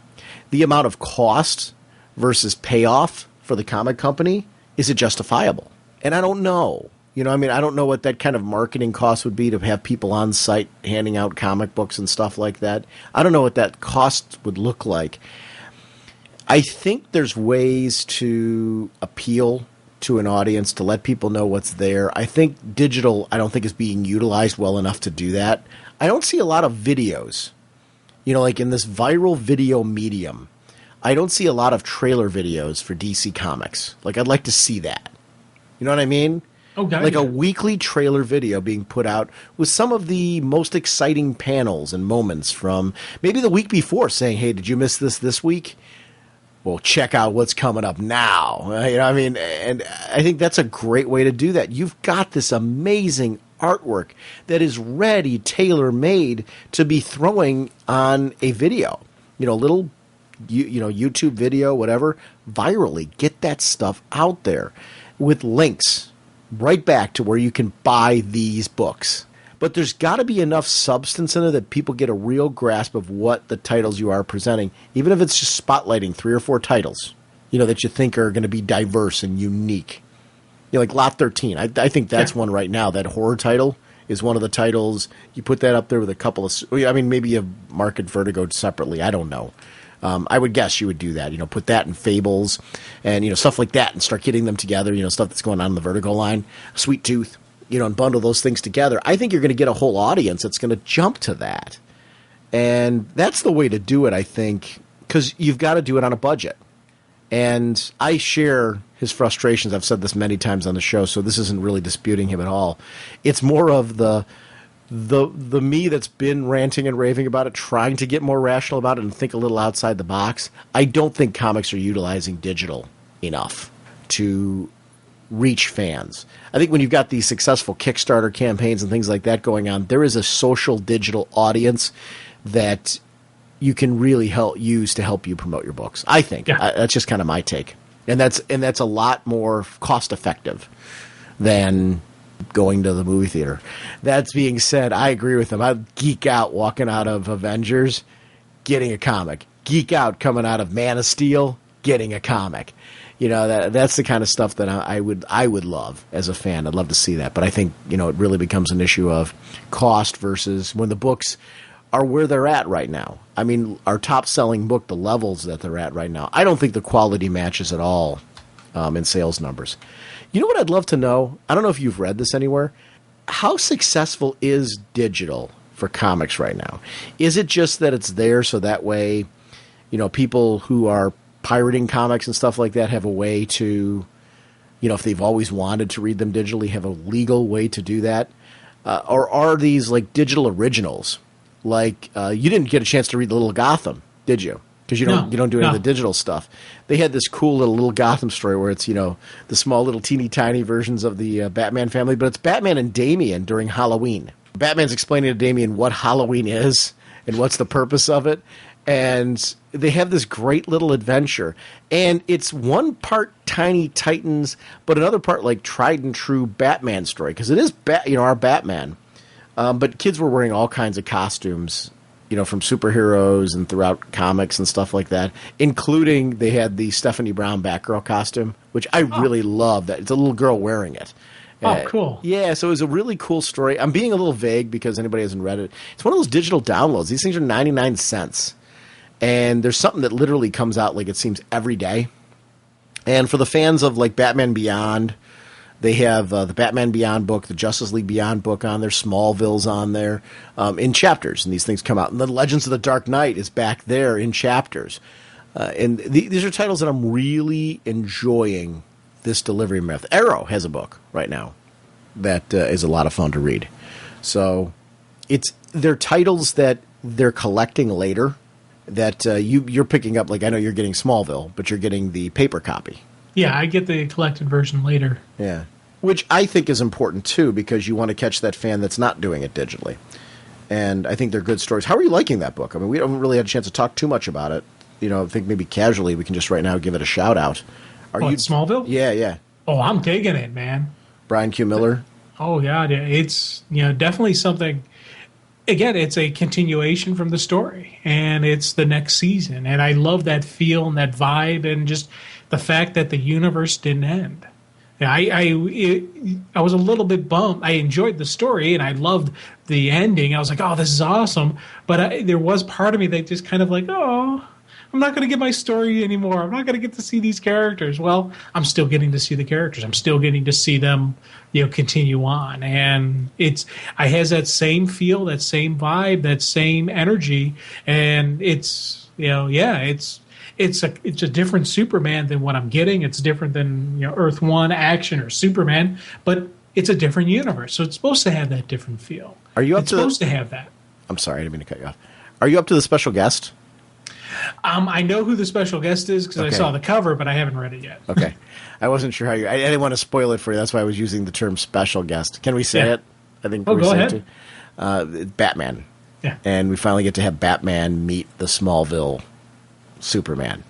the amount of cost versus payoff for the comic company, is it justifiable? And I don't know. I don't know what that kind of marketing cost would be to have people on site handing out comic books and stuff like that. I don't know what that cost would look like. I think there's ways to appeal to an audience, to let people know what's there. I think digital, I don't think is being utilized well enough to do that. I don't see a lot of videos, like in this viral video medium. I don't see a lot of trailer videos for DC Comics. Like, I'd like to see that. You know what I mean? Okay. Like a weekly trailer video being put out with some of the most exciting panels and moments from maybe the week before, saying, hey, did you miss this week? Well, check out what's coming up now. And I think that's a great way to do that. You've got this amazing artwork that is ready, tailor-made to be throwing on a video. Little YouTube video, whatever, virally. Get that stuff out there with links right back to where you can buy these books. But there's got to be enough substance in it that people get a real grasp of what the titles you are presenting, even if it's just spotlighting 3 or 4 titles, that you think are going to be diverse and unique. Like Lot 13. I think that's one right now. That horror title is one of the titles. You put that up there with a couple of, maybe you market Vertigo separately. I don't know. I would guess you would do that, put that in Fables and, stuff like that and start getting them together, stuff that's going on in the Vertigo line, Sweet Tooth, and bundle those things together. I think you're going to get a whole audience that's going to jump to that. And that's the way to do it, I think, because you've got to do it on a budget. And I share his frustrations. I've said this many times on the show, so this isn't really disputing him at all. It's more of the me that's been ranting and raving about it, trying to get more rational about it and think a little outside the box. I don't think comics are utilizing digital enough to reach fans. I think when you've got these successful Kickstarter campaigns and things like that going on, there is a social digital audience that you can really use to help you promote your books. I think that's just kind of my take, and that's a lot more cost effective than going to the movie theater. That being said, I agree with him. I'd geek out walking out of Avengers, getting a comic. Geek out coming out of Man of Steel, getting a comic. that's the kind of stuff that I would love as a fan. I'd love to see that, but I think it really becomes an issue of cost versus when the books are where they're at right now. I mean, our top selling book, the levels that they're at right now, I don't think the quality matches at all in sales numbers. You know what I'd love to know? I don't know if you've read this anywhere. How successful is digital for comics right now? Is it just that it's there so that way, people who are pirating comics and stuff like that have a way to, if they've always wanted to read them digitally, have a legal way to do that? Or are these like digital originals? Like you didn't get a chance to read The Little Gotham, did you? Because you don't do any of the digital stuff. They had this cool little Gotham story where it's the small little teeny tiny versions of the Batman family, but it's Batman and Damian during Halloween. Batman's explaining to Damian what Halloween is and what's the purpose of it, and they have this great little adventure. And it's one part Tiny Titans, but another part like tried and true Batman story, because it is our Batman. But kids were wearing all kinds of costumes, from superheroes and throughout comics and stuff like that, including they had the Stephanie Brown Batgirl costume, which I really love. That it's a little girl wearing it. Oh, cool. Yeah, so it was a really cool story. I'm being a little vague because anybody hasn't read it. It's one of those digital downloads. These things are 99 cents. And there's something that literally comes out like it seems every day. And for the fans of like Batman Beyond, they have the Batman Beyond book, the Justice League Beyond book on there, Smallville's on there in chapters, and these things come out. And then Legends of the Dark Knight is back there in chapters. And these are titles that I'm really enjoying this delivery method. Arrow has a book right now that is a lot of fun to read. So they're titles that they're collecting later that you're picking up. Like I know you're getting Smallville, but you're getting the paper copy. Yeah, I get the collected version later. Yeah, which I think is important, too, because you want to catch that fan that's not doing it digitally. And I think they're good stories. How are you liking that book? I mean, we haven't really had a chance to talk too much about it. I think maybe casually we can just right now give it a shout-out. Smallville? Yeah. Oh, I'm digging it, man. Brian Q. Miller? Oh, yeah. It's definitely something. Again, it's a continuation from the story, and it's the next season. And I love that feel and that vibe and just the fact that the universe didn't end. I was a little bit bummed. I enjoyed the story, and I loved the ending. I was like, oh, this is awesome. But there was part of me that just kind of like, oh, I'm not going to get my story anymore. I'm not going to get to see these characters. Well, I'm still getting to see the characters. I'm still getting to see them, continue on. And it has that same feel, that same vibe, that same energy. And it's a different Superman than what I'm getting. It's different than Earth One Action or Superman, but it's a different universe. So it's supposed to have that different feel. Are you supposed to have that? I'm sorry, I didn't mean to cut you off. Are you up to the special guest? I know who the special guest is because I saw the cover, but I haven't read it yet. Okay, I wasn't sure how you. I didn't want to spoil it for you. That's why I was using the term special guest. Can we say it? I think. Oh, go ahead. Batman. Yeah. And we finally get to have Batman meet the Smallville Superman.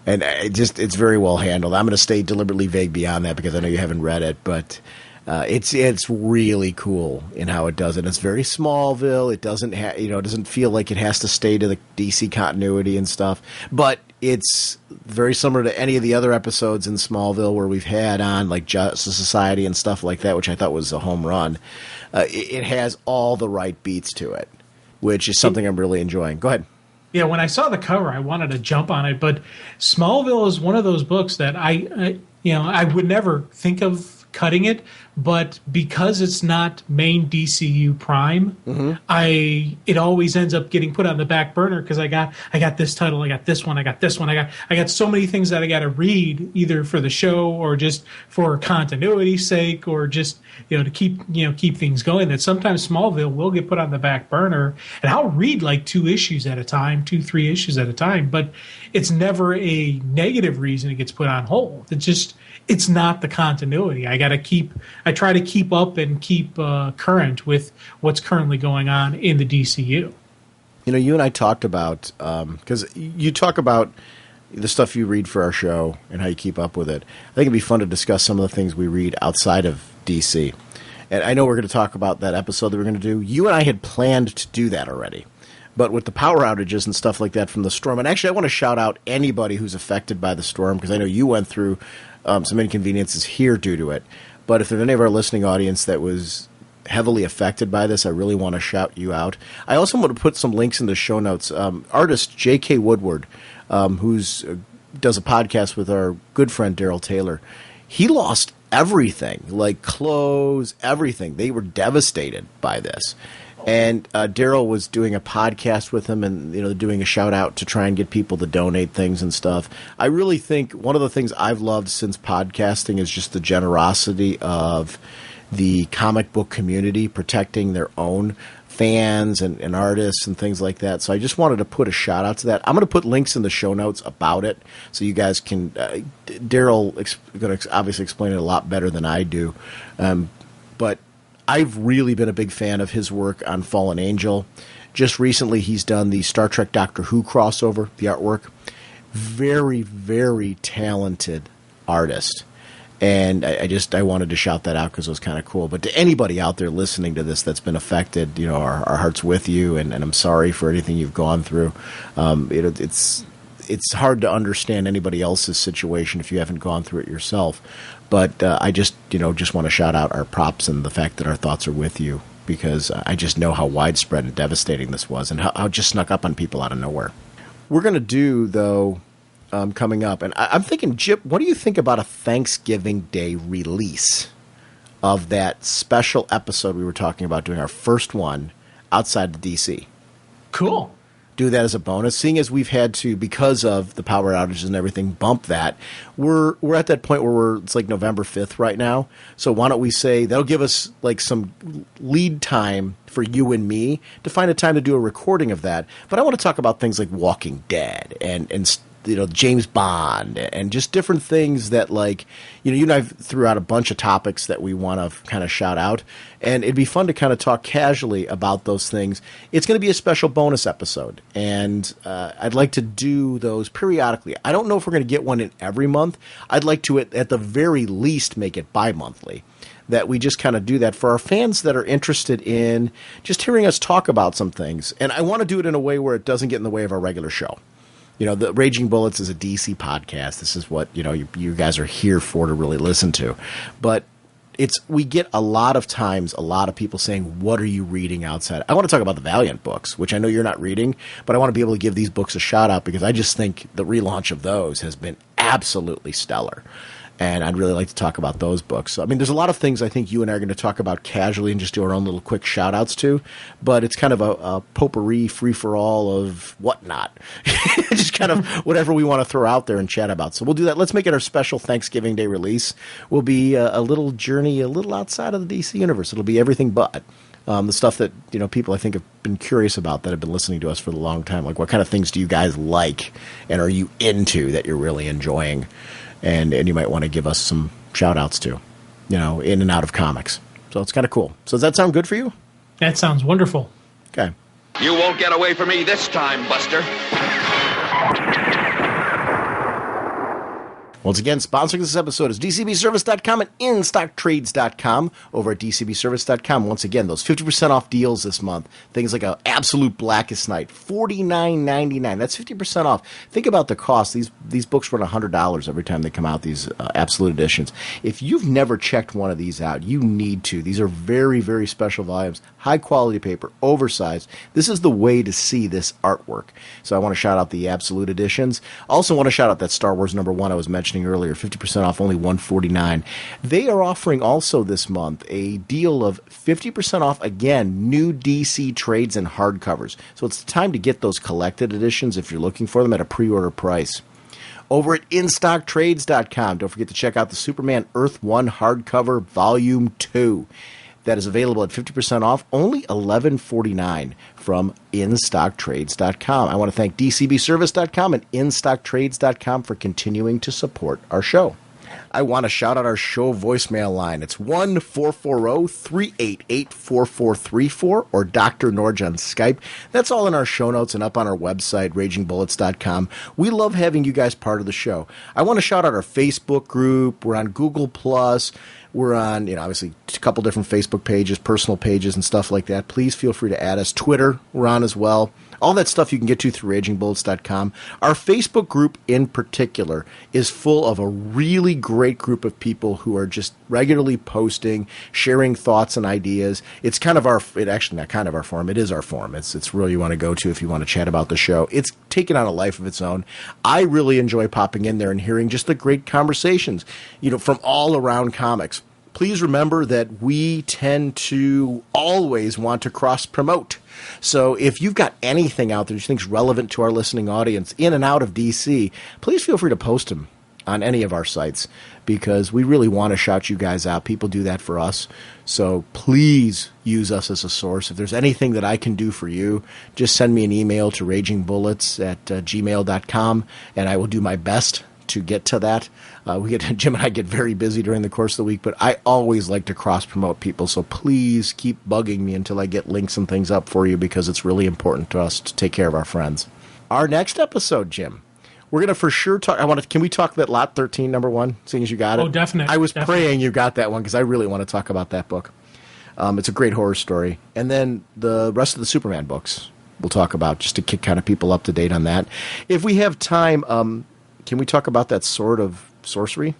And it's very well handled. I'm going to stay deliberately vague beyond that because I know you haven't read it, but it's really cool in how it does it. It's very Smallville. It doesn't it doesn't feel like it has to stay to the DC continuity and stuff, but it's very similar to any of the other episodes in Smallville where we've had on like Justice Society and stuff like that, which I thought was a home run. It has all the right beats to it, which is something I'm really enjoying. Go ahead. Yeah, when I saw the cover, I wanted to jump on it, but Smallville is one of those books that I would never think of cutting it, but because it's not main DCU Prime, it always ends up getting put on the back burner because I got this title, I got this one, I got so many things that I got to read either for the show or just for continuity's sake or just to keep things going, that sometimes Smallville will get put on the back burner, and I'll read like 3 issues at a time, but it's never a negative reason it gets put on hold. It's not the continuity. I try to keep up and keep current with what's currently going on in the DCU. You and I talked about, because you talk about the stuff you read for our show and how you keep up with it. I think it'd be fun to discuss some of the things we read outside of DC. And I know we're going to talk about that episode that we're going to do. You and I had planned to do that already. But with the power outages and stuff like that from the storm, and actually I want to shout out anybody who's affected by the storm, because I know you went through some inconveniences here due to it. But if there's any of our listening audience that was heavily affected by this, I really want to shout you out. I also want to put some links in the show notes. Artist J.K. Woodward, who's does a podcast with our good friend Daryl Taylor, he lost everything, like clothes, everything. They were devastated by this. And Daryl was doing a podcast with him and, doing a shout out to try and get people to donate things and stuff. I really think one of the things I've loved since podcasting is just the generosity of the comic book community protecting their own fans and artists and things like that. So I just wanted to put a shout out to that. I'm going to put links in the show notes about it so you guys can Daryl going to obviously explain it a lot better than I do. But I've really been a big fan of his work on Fallen Angel. Just recently, he's done the Star Trek Doctor Who crossover, the artwork. Very, very talented artist. And I wanted to shout that out because it was kind of cool. But to anybody out there listening to this that's been affected, our heart's with you, and I'm sorry for anything you've gone through. It's hard to understand anybody else's situation if you haven't gone through it yourself. But I just want to shout out our props and the fact that our thoughts are with you, because I just know how widespread and devastating this was and how it just snuck up on people out of nowhere. We're going to do, though, coming up, and I'm thinking, Jip, what do you think about a Thanksgiving Day release of that special episode we were talking about, doing our first one outside the DC? Cool. Do that as a bonus, seeing as we've had to, because of the power outages and everything, bump that. We're at that point where it's like November 5th right now. So why don't we say that'll give us like some lead time for you and me to find a time to do a recording of that. But I want to talk about things like Walking Dead and James Bond and just different things that, like, you and I threw out a bunch of topics that we want to kind of shout out, and it'd be fun to kind of talk casually about those things. It's going to be a special bonus episode, and I'd like to do those periodically. I don't know if we're going to get one in every month. I'd like to, at the very least, make it bi-monthly, that we just kind of do that for our fans that are interested in just hearing us talk about some things. And I want to do it in a way where it doesn't get in the way of our regular show. The Raging Bullets is a DC podcast. This is what, you guys are here for, to really listen to. But we get a lot of times, a lot of people saying, what are you reading outside? I want to talk about the Valiant books, which I know you're not reading, but I want to be able to give these books a shout out because I just think the relaunch of those has been absolutely stellar. And I'd really like to talk about those books. So, I mean, there's a lot of things I think you and I are going to talk about casually and just do our own little quick shout-outs to. But it's kind of a potpourri, free-for-all of whatnot. Just kind of whatever we want to throw out there and chat about. So we'll do that. Let's make it our special Thanksgiving Day release. Will be a little journey a little outside of the DC universe. It'll be everything but. The stuff that, people I think have been curious about that have been listening to us for a long time. Like, what kind of things do you guys like and are you into that you're really enjoying? And you might want to give us some shout-outs to, in and out of comics. So it's kind of cool. So does that sound good for you? That sounds wonderful. Okay. You won't get away from me this time, Buster. Once again, sponsoring this episode is DCBService.com and InStockTrades.com. Over at DCBService.com, once again, those 50% off deals this month. Things like a Absolute Blackest Night, $49.99. That's 50% off. Think about the cost. These books run $100 every time they come out, these Absolute editions. If you've never checked one of these out, you need to. These are very, very special volumes. High-quality paper, oversized. This is the way to see this artwork. So I want to shout out the Absolute editions. Also want to shout out that Star Wars #1 I was mentioning earlier, 50% off, only $149. They are offering also this month a deal of 50% off, again, new DC trades and hardcovers. So it's the time to get those collected editions if you're looking for them at a pre-order price. Over at InStockTrades.com, don't forget to check out the Superman Earth 1 hardcover Volume 2. That is available at 50% off, only $11.49 from InStockTrades.com. I want to thank DCBService.com and InStockTrades.com for continuing to support our show. I want to shout out our show voicemail line. It's 1-440-388-4434 or Dr. Norge on Skype. That's all in our show notes and up on our website, RagingBullets.com. We love having you guys part of the show. I want to shout out our Facebook group. We're on Google+. We're on, obviously a couple different Facebook pages, personal pages and stuff like that. Please feel free to add us. Twitter, we're on as well. All that stuff you can get to through RagingBullets.com. Our Facebook group in particular is full of a really great group of people who are just regularly posting, sharing thoughts and ideas. It's kind of actually not kind of our forum. It is our forum. It's really you want to go to if you want to chat about the show. It's taken on a life of its own. I really enjoy popping in there and hearing just the great conversations, from all around comics. Please remember that we tend to always want to cross-promote. So if you've got anything out there you think is relevant to our listening audience in and out of DC, please feel free to post them on any of our sites, because we really want to shout you guys out. People do that for us. So please use us as a source. If there's anything that I can do for you, just send me an email to ragingbullets@gmail.com, and I will do my best to get to that. Jim and I get very busy during the course of the week, but I always like to cross-promote people, so please keep bugging me until I get links and things up for you, because it's really important to us to take care of our friends. Our next episode, Jim, we're going to for sure talk. Can we talk that Lot 13, number 1, seeing as you got it? Oh, definitely. I was praying you got that one, because I really want to talk about that book. It's a great horror story. And then the rest of the Superman books we'll talk about, just to kick kind of people up to date on that. If we have time, can we talk about that Sword of Sorcery?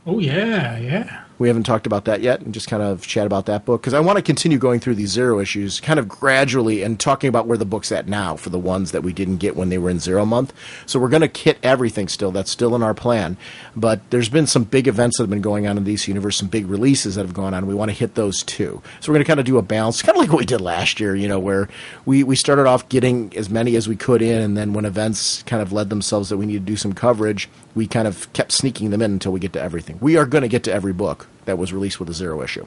Oh, yeah. We haven't talked about that yet, and just kind of chat about that book, because I want to continue going through these Zero issues kind of gradually and talking about where the book's at now for the ones that we didn't get when they were in Zero Month. So we're going to hit everything still. That's still in our plan. But there's been some big events that have been going on in DC Universe, some big releases that have gone on. We want to hit those too. So we're going to kind of do a balance, kind of like what we did last year, where we started off getting as many as we could in, and then when events kind of led themselves that we need to do some coverage, we kind of kept sneaking them in until we get to everything. We are going to get to every book that was released with a Zero issue.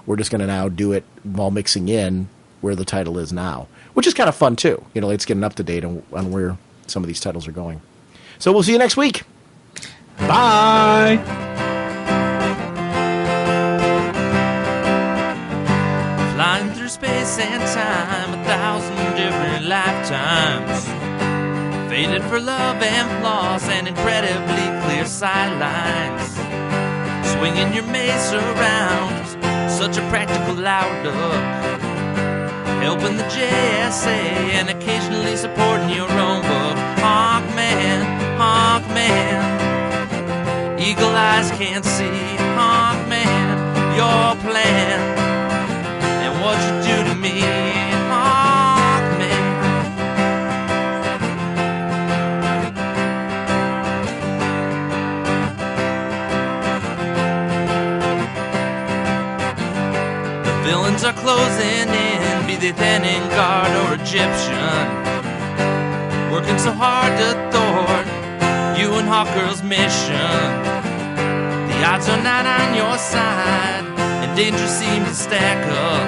We're just going to now do it while mixing in where the title is now, which is kind of fun too. Let's get an up-to-date on where some of these titles are going. So we'll see you next week. Bye! Flying through space and time, 1,000 different lifetimes. Faded for love and flaws and incredibly clear sightlines. Swinging your mace around, such a practical outlook. Helping the JSA and occasionally supporting your own book. Hawkman, eagle eyes can't see. Hawkman, your plan and what you do to me. Villains are closing in, be they Thanon Guard or Egyptian. Working so hard to thwart you and Hawkgirl's mission. The odds are not on your side, and danger seems to stack up.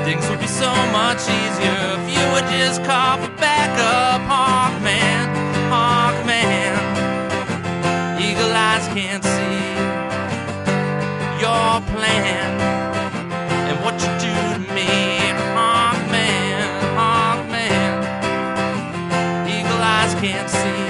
Things would be so much easier if you would just call for backup. Hawkman, eagle eyes can't see your plan and what you do to me. Hawkman, eagle eyes can't see.